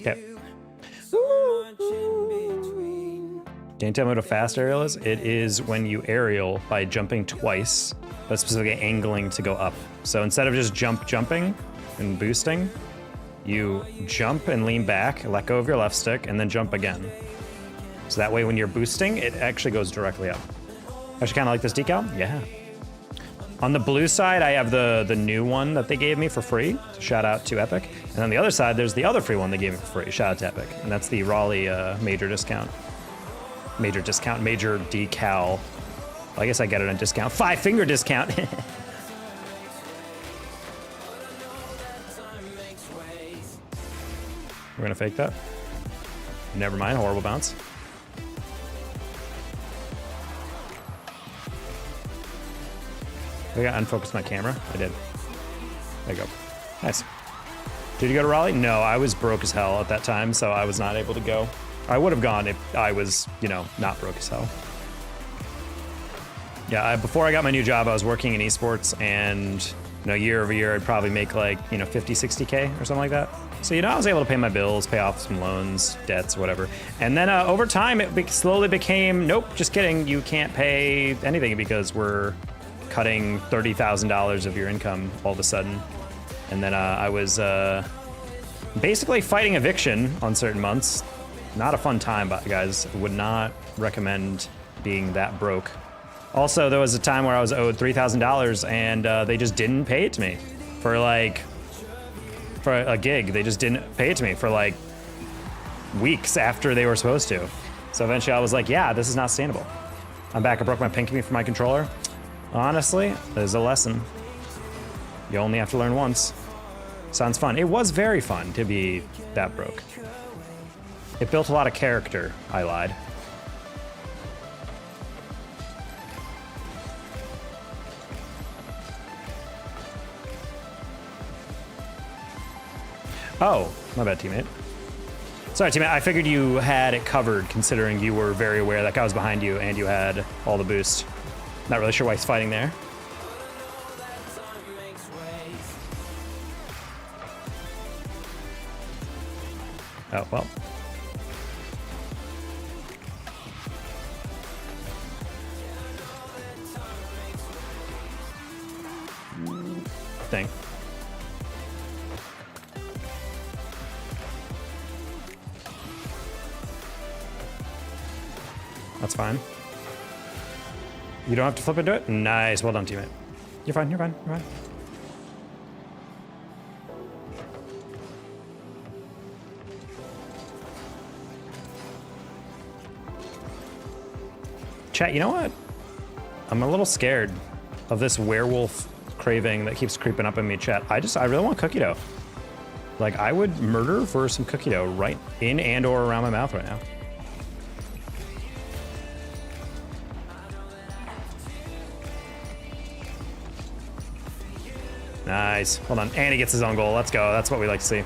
Speaker 1: Okay. Can you tell me what a fast aerial is? It is when you aerial by jumping twice, but specifically angling to go up. So instead of just jumping and boosting, you jump and lean back, let go of your left stick, and then jump again. So that way when you're boosting, it actually goes directly up. Actually kind of like this decal? Yeah. On the blue side, I have the new one that they gave me for free. Shout out to Epic. And on the other side, there's the other free one they gave me for free. Shout out to Epic. And that's the Raleigh major discount. Major decal. Well, I guess I get it on discount. 5-finger discount. We're gonna fake that. Never mind, horrible bounce. I got unfocused my camera. I did. There you go. Nice. Did you go to Raleigh? No, I was broke as hell at that time, so I was not able to go. I would have gone if I was, you know, not broke as hell. Yeah, before I got my new job, I was working in esports, and, you know, year over year, I'd probably make like, you know, 50, 60K or something like that. So, you know, I was able to pay my bills, pay off some loans, debts, whatever. And then over time, it slowly became, nope, just kidding. You can't pay anything because we're cutting $30,000 of your income all of a sudden. And then I was basically fighting eviction on certain months. Not a fun time, but guys, would not recommend being that broke. Also, there was a time where I was owed $3,000 and they just didn't pay it to me for a gig. They just didn't pay it to me for like weeks after they were supposed to. So eventually I was like, yeah, this is not sustainable. I'm back. I broke my pinky for my controller. Honestly, there's a lesson. You only have to learn once. Sounds fun. It was very fun to be that broke. It built a lot of character. I lied. Oh, my bad, teammate. Sorry, teammate. I figured you had it covered, considering you were very aware that guy was behind you and you had all the boost. Not really sure why he's fighting there. Oh, well. Thing. That's fine. You don't have to flip into it? Nice. Well done, teammate. You're fine, you're fine, you're fine. Chat, you know what? I'm a little scared of this werewolf craving that keeps creeping up in me, chat. I really want cookie dough. Like, I would murder for some cookie dough right in and or around my mouth right now. Nice. Hold on. And he gets his own goal. Let's go. That's what we like to see.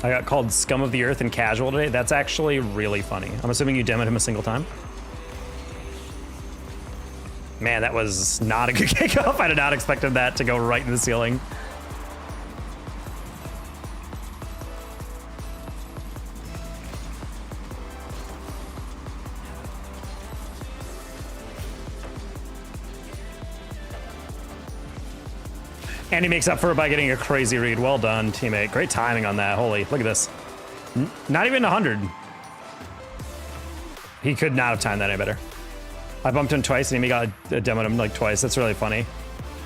Speaker 1: I got called scum of the earth and casual today. That's actually really funny. I'm assuming you demoed him a single time. Man, that was not a good kickoff. I did not expected that to go right in the ceiling. And he makes up for it by getting a crazy read. Well done, teammate. Great timing on that. Holy, look at this. Not even 100. He could not have timed that any better. I bumped him twice and he got demoed him like twice. That's really funny.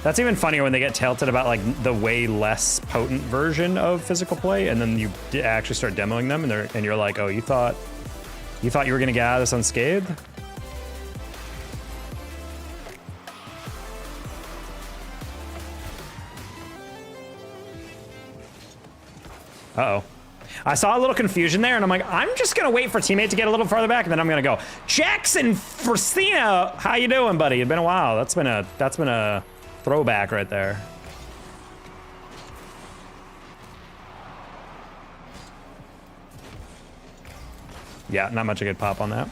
Speaker 1: That's even funnier when they get tilted about like the way less potent version of physical play, and then you actually start demoing them, and you're like, oh, you thought you were gonna get out of this unscathed? Uh-oh. I saw a little confusion there, and I'm like, I'm just gonna wait for teammate to get a little farther back, and then I'm gonna go. Jackson Fristina, how you doing, buddy? It's been a while. That's been a throwback right there. Yeah, not much I could pop on that.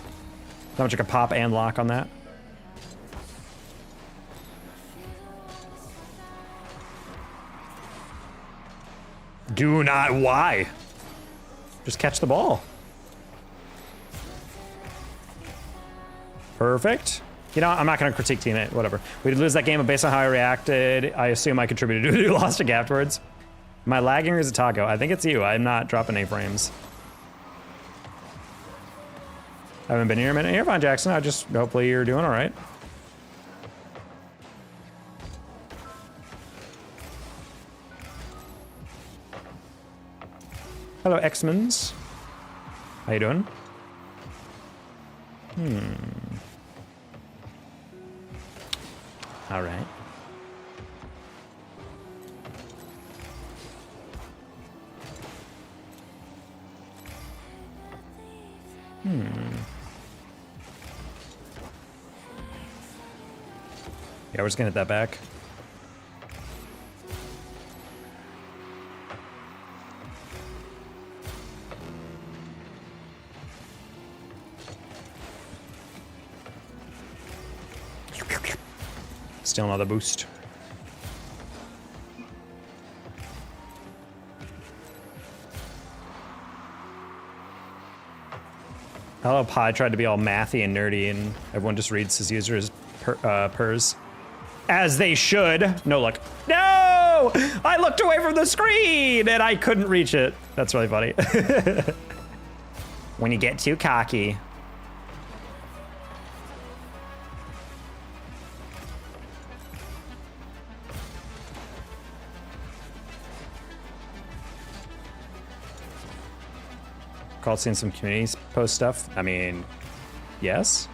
Speaker 1: Not much I could pop and lock on that. Do not, why? Just catch the ball. Perfect. You know, I'm not gonna critique teammate, whatever. We did lose that game, but based on how I reacted, I assume I contributed to it. Lost it afterwards. Am I lagging or is it Taco? I think it's you. I'm not dropping any frames. I haven't been here a minute. You're fine, Jackson. Hopefully you're doing all right. Hello, X-Mens. How you doing? All right. Yeah, we're just gonna hit that back. Still another boost. Hello, Pi tried to be all mathy and nerdy, and everyone just reads his users pers. As they should. No luck. No! I looked away from the screen and I couldn't reach it. That's really funny. When you get too cocky. Called seeing some communities post stuff. I mean, yes.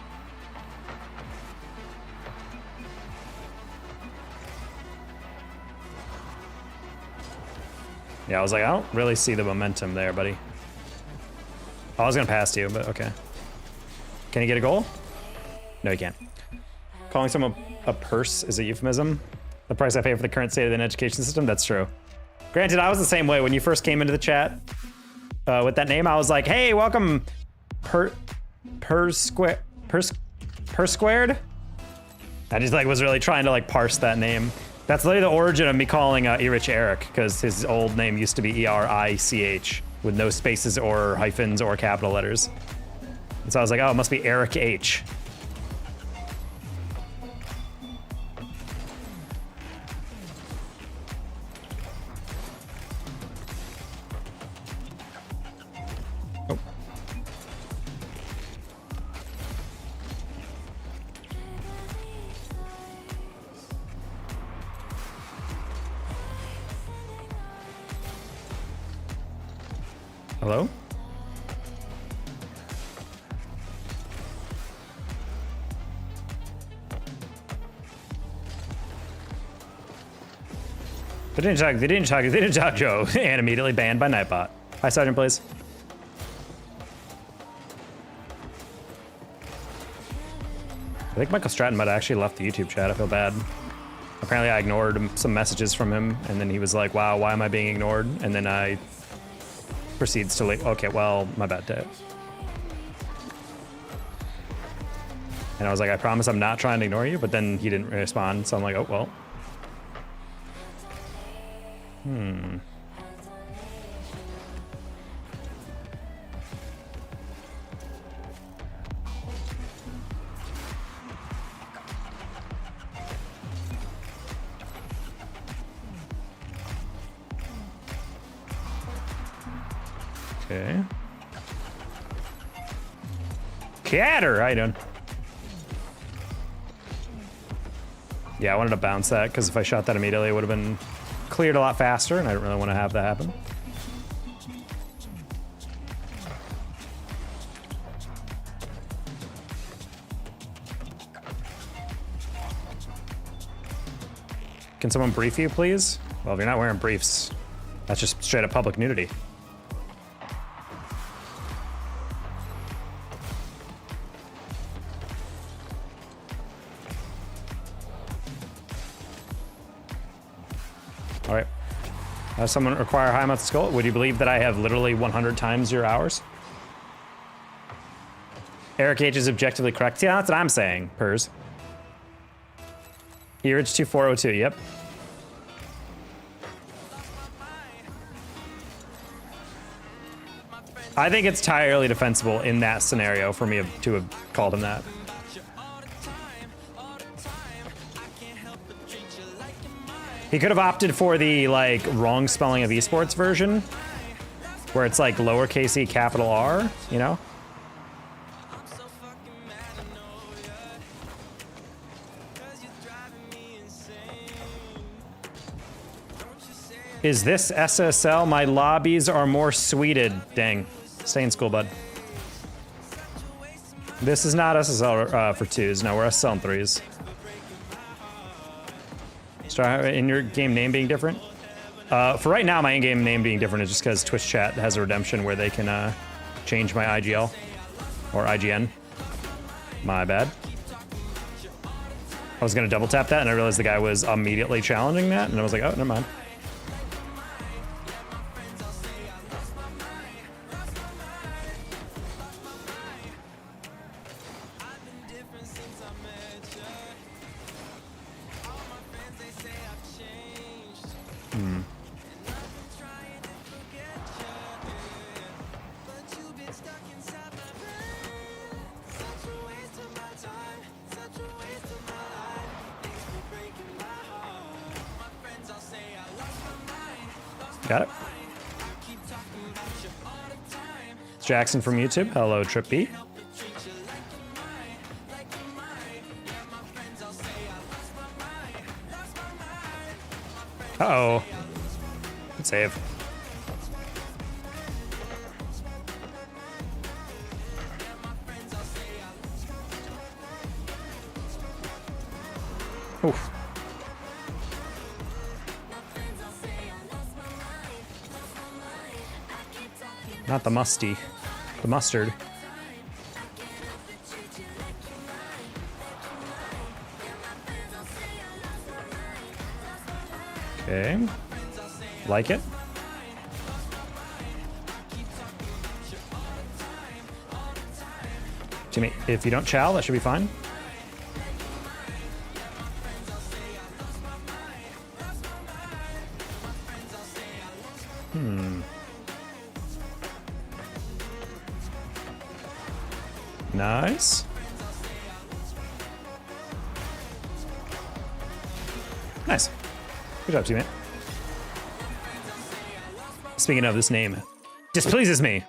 Speaker 1: Yeah, I was like, I don't really see the momentum there, buddy. I was gonna pass to you, but okay. Can you get a goal? No, you can't. Calling someone a purse is a euphemism. The price I pay for the current state of the education system, that's true. Granted, I was the same way when you first came into the chat with that name. I was like, "Hey, welcome, per squared." I just like was really trying to like parse that name. That's literally the origin of me calling Erich Eric, because his old name used to be ERICH with no spaces or hyphens or capital letters. And so I was like, oh, it must be Eric H. Oh. Hello? They didn't talk, Joe. And immediately banned by Nightbot. Hi, Sergeant, please. I think Michael Stratton might have actually left the YouTube chat. I feel bad. Apparently I ignored some messages from him, and then he was like, wow, why am I being ignored? And then I proceeds to like, okay, well, my bad, Dave. And I was like, I promise I'm not trying to ignore you, but then he didn't respond, so I'm like, oh, well. Okay. Catter, how you doing? Yeah, I wanted to bounce that because if I shot that immediately, it would have been cleared a lot faster, and I don't really want to have that happen. Can someone brief you, please? Well, if you're not wearing briefs, that's just straight up public nudity. All right. Has someone require high amounts of skill? Would you believe that I have literally 100 times your hours? Eric H is objectively correct. Yeah, that's what I'm saying, Pers. Erich 2402, yep. I think it's entirely defensible in that scenario for me to have called him that. He could have opted for the like wrong spelling of esports version, where it's like lowercase e capital R, you know? Is this SSL? My lobbies are more sweeted. Dang. Stay in school, bud. This is not SSL for twos. No, we're SSL in threes. In your game name being different? For right now, my in-game name being different is just because Twitch chat has a redemption where they can change my IGL or IGN. My bad. I was gonna double tap that and I realized the guy was immediately challenging that and I was like, oh, never mind. Got it. It's Jackson from YouTube. Hello, Trip B. Uh-oh. Good save. Oof. Not the musty, the mustard. Okay. Like it? Jimmy, if you don't chow, that should be fine. Nice. Nice. Good job, teammate. Speaking of, this name displeases me.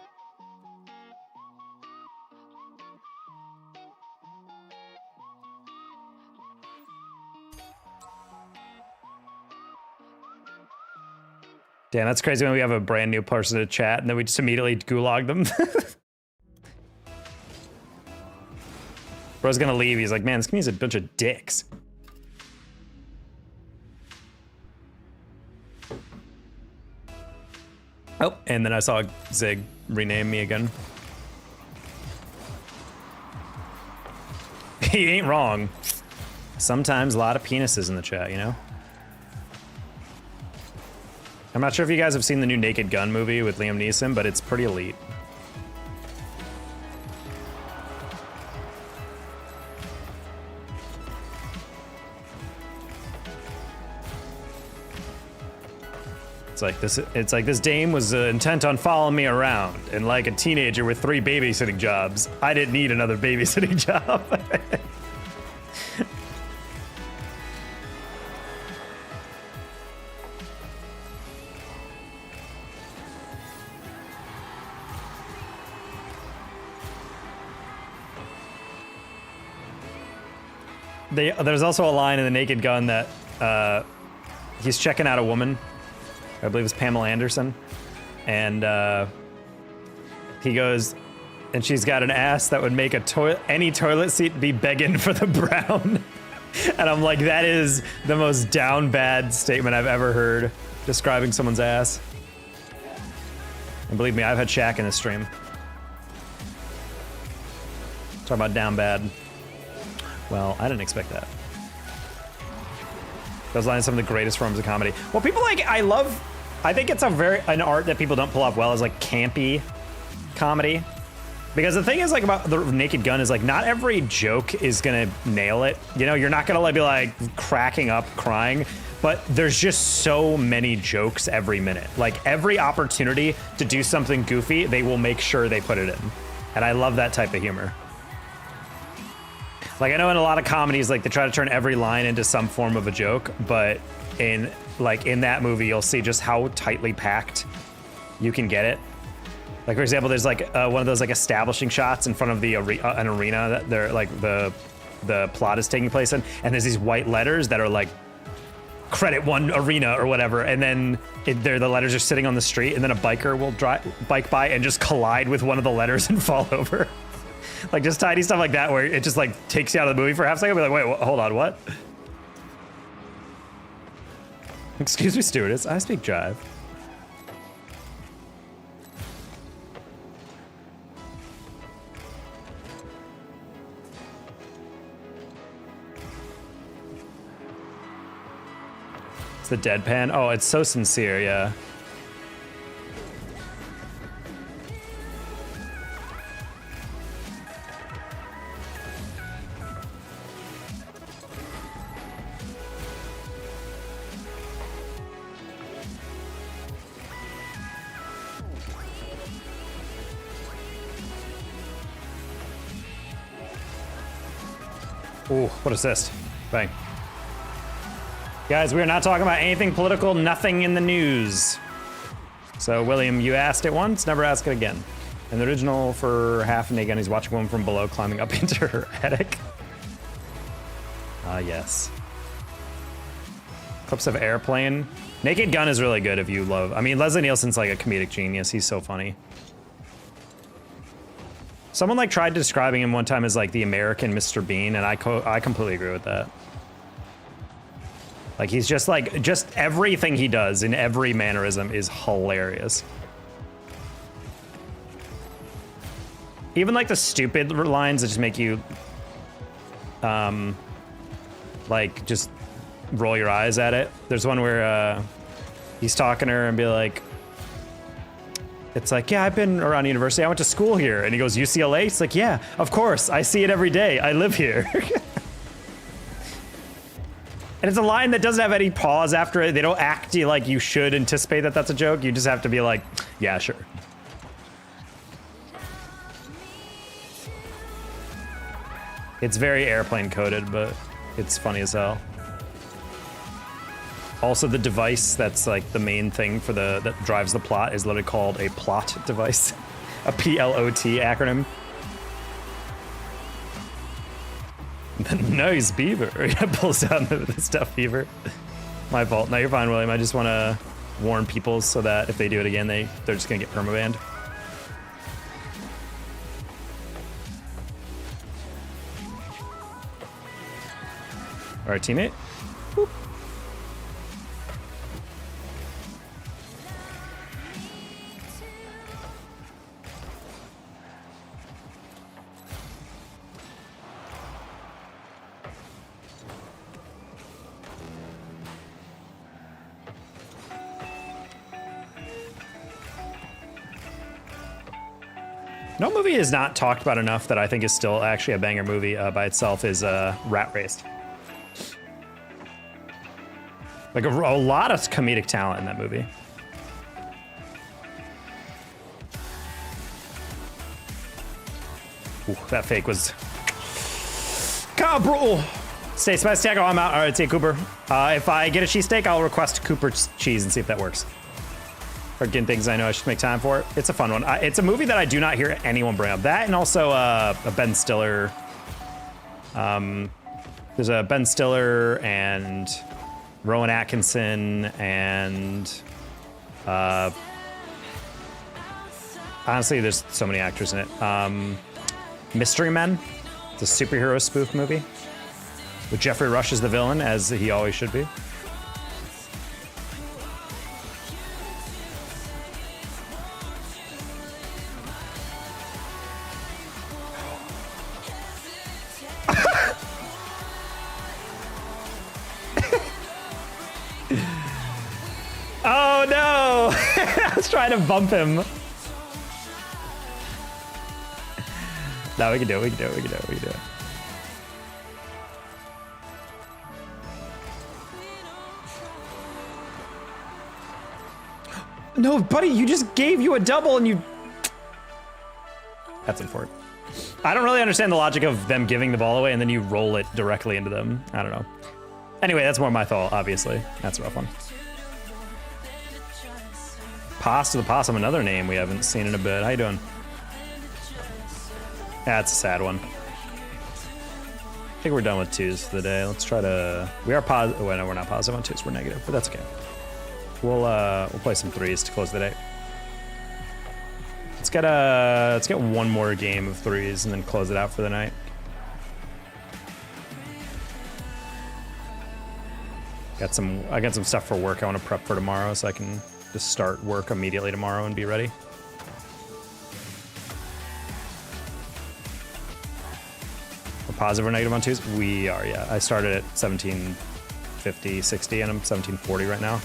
Speaker 1: Damn, that's crazy when we have a brand new person to chat and then we just immediately gulag them. Bro's gonna leave. He's like, man, this community's a bunch of dicks. Oh, and then I saw Zig rename me again. He ain't wrong. Sometimes a lot of penises in the chat, you know? I'm not sure if you guys have seen the new Naked Gun movie with Liam Neeson, but it's pretty elite. It's like this dame was intent on following me around, and like a teenager with 3 babysitting jobs, I didn't need another babysitting job. There's also a line in the Naked Gun that he's checking out a woman. I believe it's Pamela Anderson. And he goes, and she's got an ass that would make any toilet seat be begging for the brown. And I'm like, that is the most down bad statement I've ever heard describing someone's ass. And believe me, I've had Shaq in the stream. Talking about down bad. Well, I didn't expect that. Those lines are some of the greatest forms of comedy. Well, people like, I think it's an art that people don't pull off well, is like campy comedy. Because the thing is like about the Naked Gun is like not every joke is gonna nail it. You know, you're not gonna like be like cracking up, crying, but there's just so many jokes every minute. Like every opportunity to do something goofy, they will make sure they put it in. And I love that type of humor. Like I know in a lot of comedies, like they try to turn every line into some form of a joke, but in that movie, you'll see just how tightly packed you can get it. Like for example, there's like one of those like establishing shots in front of the an arena that they're like the plot is taking place in, and there's these white letters that are like credit 1 arena or whatever, and then the letters are sitting on the street, and then a biker will bike by and just collide with one of the letters and fall over. Like just tiny stuff like that where it just like takes you out of the movie for half a second. Be like, wait, hold on, what? Excuse me, stewardess. I speak jive. It's the deadpan. Oh, it's so sincere, yeah. Ooh, what assist. Bang. Guys, we are not talking about anything political, nothing in the news. So, William, you asked it once, never ask it again. In the original, for half an again, he's watching a woman from below climbing up into her attic. Ah, yes. Clips of Airplane. Naked Gun is really good if you love... I mean, Leslie Nielsen's like a comedic genius. He's so funny. Someone like tried describing him one time as like the American Mr. Bean, and I completely agree with that. Like he's just everything he does in every mannerism is hilarious. Even like the stupid lines that just make you like just roll your eyes at it. There's one where he's talking to her and be like, it's like, yeah, I've been around university. I went to school here. And he goes, UCLA? It's like, yeah, of course. I see it every day. I live here. And it's a line that doesn't have any pause after it. They don't act like you should anticipate that that's a joke. You just have to be like, yeah, sure. It's very airplane coded, but it's funny as hell. Also, the device that's like the main thing for that drives the plot is literally called a plot device, a PLOT acronym. The nice beaver. Yeah, pulls down the stuffed beaver. My fault. No, you're fine, William. I just want to warn people so that if they do it again, they're just gonna get permabanned. All right, teammate. Boop. No movie is not talked about enough that I think is still actually a banger movie by itself is Rat Race. Like a lot of comedic talent in that movie. Ooh, that fake was... Cabral! Stay spicy tackle, I'm out. All right, see you, Cooper. If I get a cheesesteak, I'll request Cooper's cheese and see if that works. Again, things I know I should make time for. It's a fun one. It's a movie that I do not hear anyone bring up. That and also a Ben Stiller. There's a Ben Stiller and Rowan Atkinson and honestly, there's so many actors in it. Mystery Men. It's a superhero spoof movie with Jeffrey Rush as the villain, as he always should be. Oh no! I was trying to bump him. No, we can do it, we can do it, we can do it, we can do it. No, buddy, you just gave you a double and you... That's unfortunate. I don't really understand the logic of them giving the ball away and then you roll it directly into them. I don't know. Anyway, that's more my fault, obviously. That's a rough one. Pasta the Possum, another name we haven't seen in a bit. How you doing? That's a sad one. I think we're done with twos for the day. Let's try to... We are positive. Oh, no, we're not positive on twos. We're negative, but that's okay. We'll play some threes to close the day. Let's get one more game of threes and then close it out for the night. I got some stuff for work I want to prep for tomorrow, so I can just start work immediately tomorrow and be ready. We're positive or negative on twos? We are, yeah. I started at 1750, 60, and I'm 1740 right now.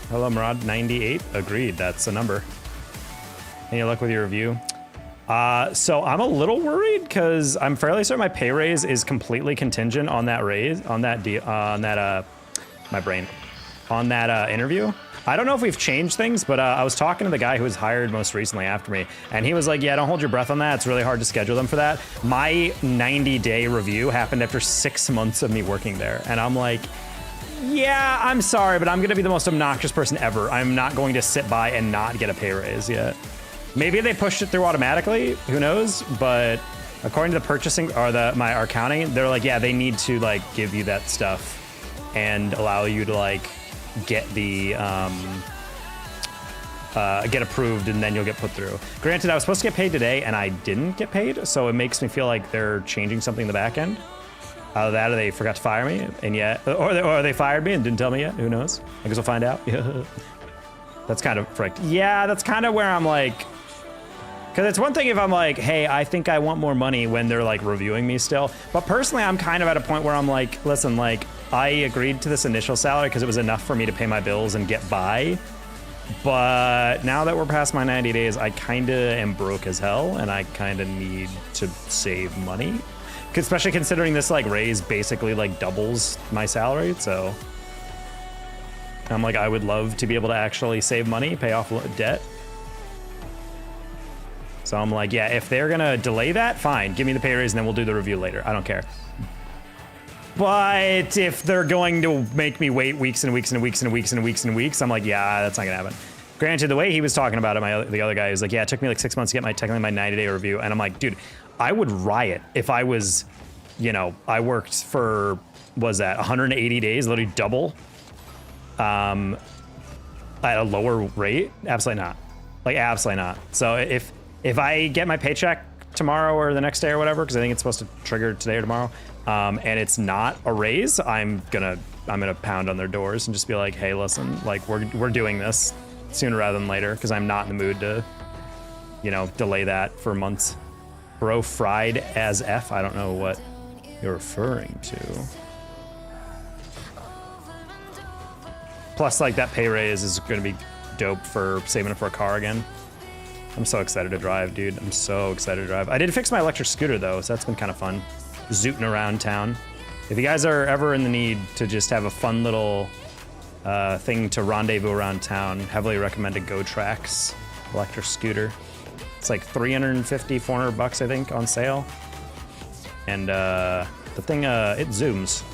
Speaker 1: Hello, Murad, 98. Agreed, that's a number. Any luck with your review? So I'm a little worried because I'm fairly certain my pay raise is completely contingent on that raise, on that interview. I don't know if we've changed things, but I was talking to the guy who was hired most recently after me, and he was like, yeah, don't hold your breath on that. It's really hard to schedule them for that. My 90-day review happened after 6 months of me working there, and I'm like, yeah, I'm sorry, but I'm gonna be the most obnoxious person ever. I'm not going to sit by and not get a pay raise yet. Maybe they pushed it through automatically, who knows? But according to the purchasing or my accounting, they're like, yeah, they need to like give you that stuff and allow you to like get the get approved, and then you'll get put through. Granted, I was supposed to get paid today and I didn't get paid, so it makes me feel like they're changing something in the back end. Either that or they forgot to fire me, and yet, or they fired me and didn't tell me yet. Who knows? I guess we'll find out. That's kind of fricked. Yeah, that's kind of where I'm like, Because it's one thing if I'm like, hey, I think I want more money when they're like reviewing me still. But personally, I'm kind of at a point where I'm like, listen, like I agreed to this initial salary because it was enough for me to pay my bills and get by. But now that we're past my 90 days, I kind of am broke as hell and I kind of need to save money. Especially considering this like raise basically like doubles my salary. So I'm like, I would love to be able to actually save money, pay off debt. So I'm like, yeah, if they're gonna delay that, fine. Give me the pay raise and then we'll do the review later. I don't care. But if they're going to make me wait weeks and weeks and weeks and weeks and weeks and weeks, I'm like, yeah, that's not gonna happen. Granted, the way he was talking about it, the other guy was like, yeah, it took me like 6 months to get technically my 90-day review. And I'm like, dude, I would riot if I was, you know, I worked for, was that 180 days, literally double, at a lower rate? Absolutely not. Like, absolutely not. So if I get my paycheck tomorrow or the next day or whatever, because I think it's supposed to trigger today or tomorrow, and it's not a raise, I'm gonna pound on their doors and just be like, hey, listen, like we're doing this sooner rather than later, because I'm not in the mood to, you know, delay that for months. Bro fried as F. I don't know what you're referring to. Plus, like that pay raise is gonna be dope for saving up for a car again. I'm so excited to drive, dude. I'm so excited to drive. I did fix my electric scooter though, so that's been kind of fun. Zooting around town. If you guys are ever in the need to just have a fun little thing to rendezvous around town, heavily recommended Go Tracks electric scooter. It's like 350, 400 bucks, I think, on sale. And the thing, it zooms.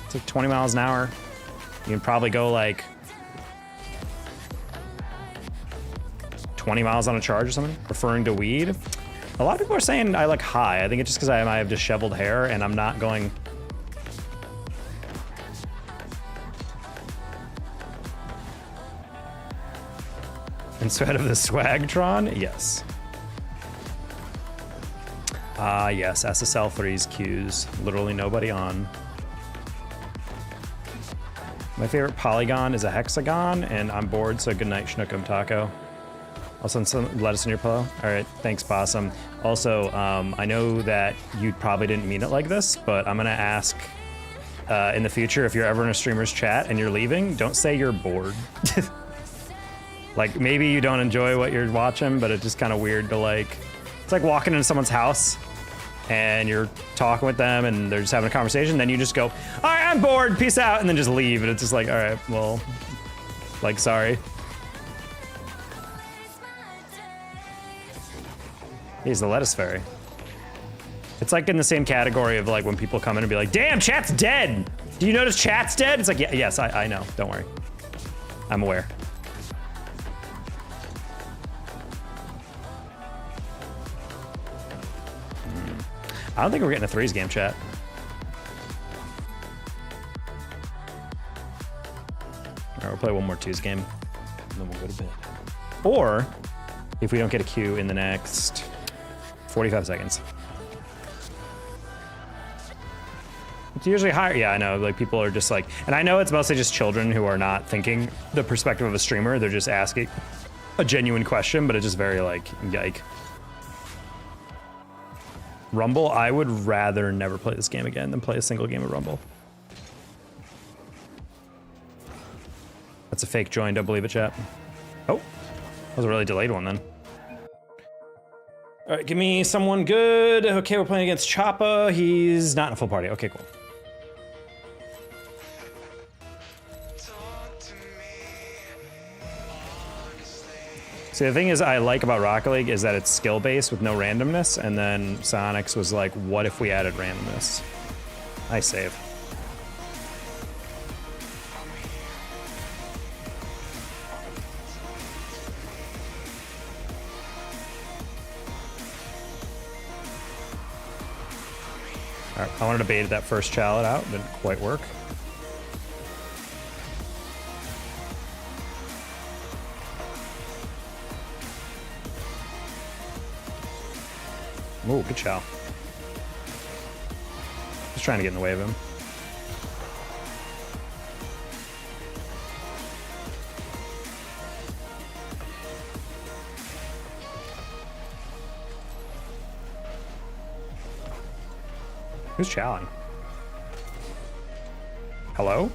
Speaker 1: It's like 20 miles an hour. You can probably go like 20 miles on a charge or something, referring to weed. A lot of people are saying I look high. I think it's just because I have disheveled hair and I'm not going. Instead of the Swagtron? Yes. Yes, SSL 3's queues. Literally nobody on. My favorite polygon is a hexagon, and I'm bored, so good night, Schnookum Taco. I'll send some lettuce in your pillow. All right, thanks, Possum. Also, I know that you probably didn't mean it like this, but I'm gonna ask in the future, if you're ever in a streamer's chat and you're leaving, don't say you're bored. Like, maybe you don't enjoy what you're watching, but it's just kind of weird to like, it's like walking into someone's house and you're talking with them and they're just having a conversation, then you just go, all right, I'm bored, peace out, and then just leave. And it's just like, all right, well, like, sorry. He's the lettuce fairy. It's like in the same category of like when people come in and be like, damn, chat's dead. Do you notice chat's dead? It's like, yeah, yes, I know, don't worry. I'm aware. I don't think we're getting a threes game, chat. All right, we'll play one more twos game, and then we'll go to bed. Or, if we don't get a queue in the next 45 seconds. It's usually higher. Yeah, I know, like people are just like, and I know it's mostly just children who are not thinking the perspective of a streamer. They're just asking a genuine question, but it's just very like, yike. Rumble, I would rather never play this game again than play a single game of Rumble. That's a fake join, don't believe it, chat. Oh, that was a really delayed one then. All right, give me someone good. Okay, we're playing against Choppa. He's not in a full party. Okay, cool. See, the thing is I like about Rocket League is that it's skill-based with no randomness, and then Sonics was like, what if we added randomness? I save. All right, I wanted to bait that first shallot out, didn't quite work. Oh, good chow. Just trying to get in the way of him. Who's chowing? Hello?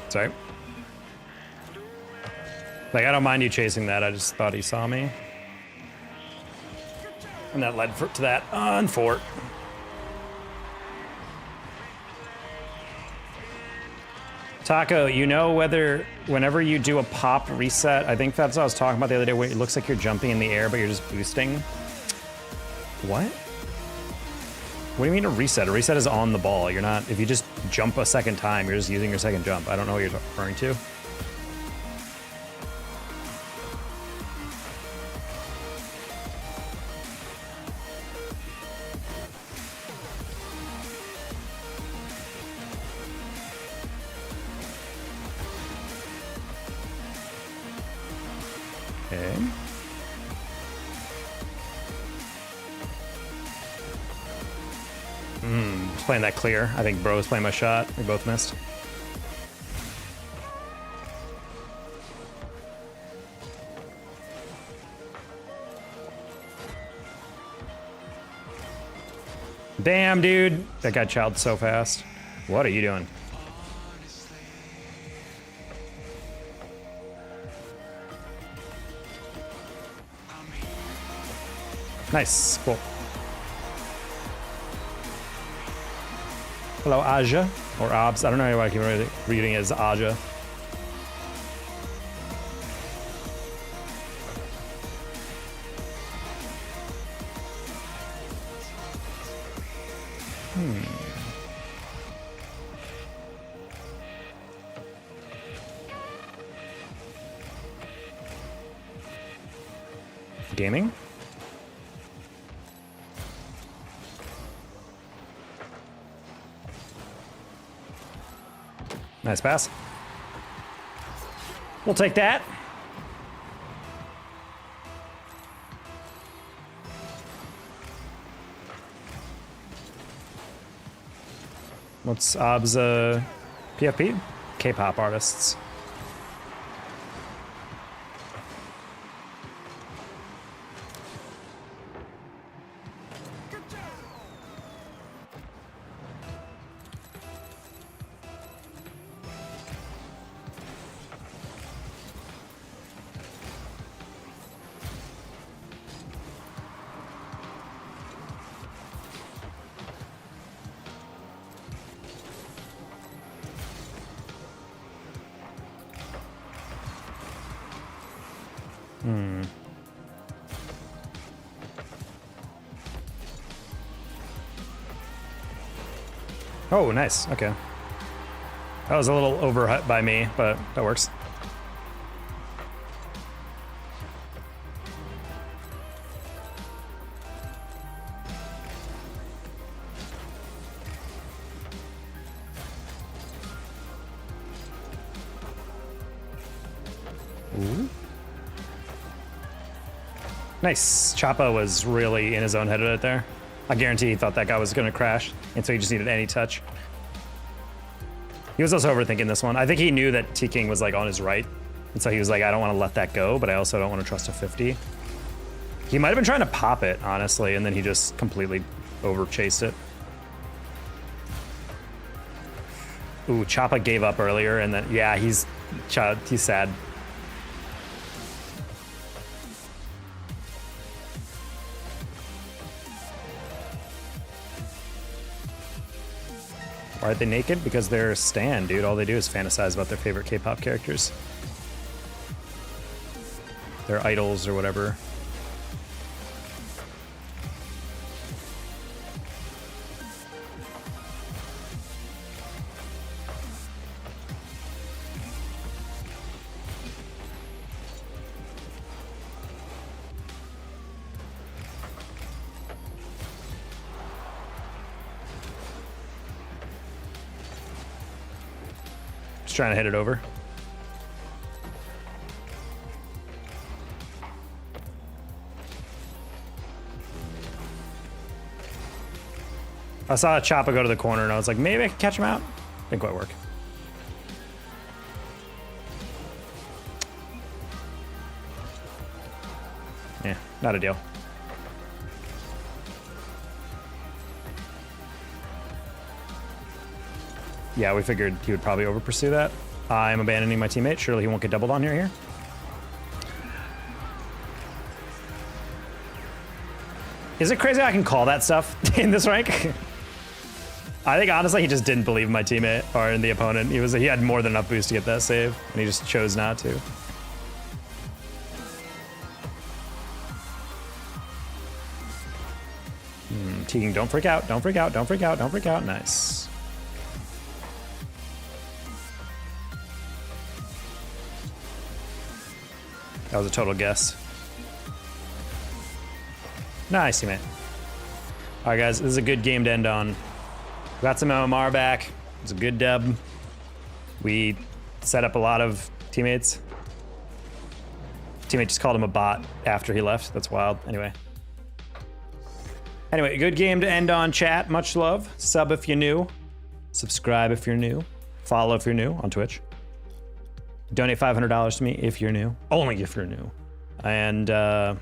Speaker 1: Sorry. Like, I don't mind you chasing that. I just thought he saw me. And that led to that on fort. Taco, you know whenever you do a pop reset, I think that's what I was talking about the other day, where it looks like you're jumping in the air, but you're just boosting. What? What do you mean a reset? A reset is on the ball. You're not, if you just jump a second time, you're just using your second jump. I don't know what you're referring to. Okay. Just playing that clear. I think Bro's playing my shot. We both missed. Damn, dude. That got chowed so fast. What are you doing? Nice. Cool. Hello, Aja. Or Abs. I don't know why I keep reading it as Aja. Gaming? Nice pass. We'll take that. What's Ob's PFP? K-pop artists. Oh, nice. Okay. That was a little overhyped by me, but that works. Ooh. Nice. Choppa was really in his own head right there. I guarantee he thought that guy was going to crash, and so he just needed any touch. He was also overthinking this one. I think he knew that T-King was like on his right, and so he was like, I don't want to let that go, but I also don't want to trust a 50. He might have been trying to pop it, honestly, and then he just completely over-chased it. Ooh, Choppa gave up earlier, and then, yeah, he's sad. Why are they naked? Because they're stan, dude. All they do is fantasize about their favorite K-pop characters. Their idols or whatever. Trying to hit it over. I saw Choppa go to the corner and I was like, maybe I can catch him out. Didn't quite work. Yeah, not a deal. Yeah, we figured he would probably over pursue that. I'm abandoning my teammate. Surely he won't get doubled on here. Is it crazy I can call that stuff in this rank? I think honestly he just didn't believe in my teammate or in the opponent. He had more than enough boost to get that save, and he just chose not to. Teague, don't freak out, don't freak out, don't freak out, don't freak out. Nice. That was a total guess. Nice, teammate. All right, guys, this is a good game to end on. Got some MMR back. It's a good dub. We set up a lot of teammates. Teammate just called him a bot after he left. That's wild. Anyway, good game to end on, chat. Much love. Sub if you're new. Subscribe if you're new. Follow if you're new on Twitch. Donate $500 to me if you're new. Only if you're new. And yeah,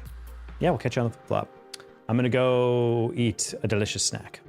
Speaker 1: we'll catch you on the flip flop. I'm gonna go eat a delicious snack.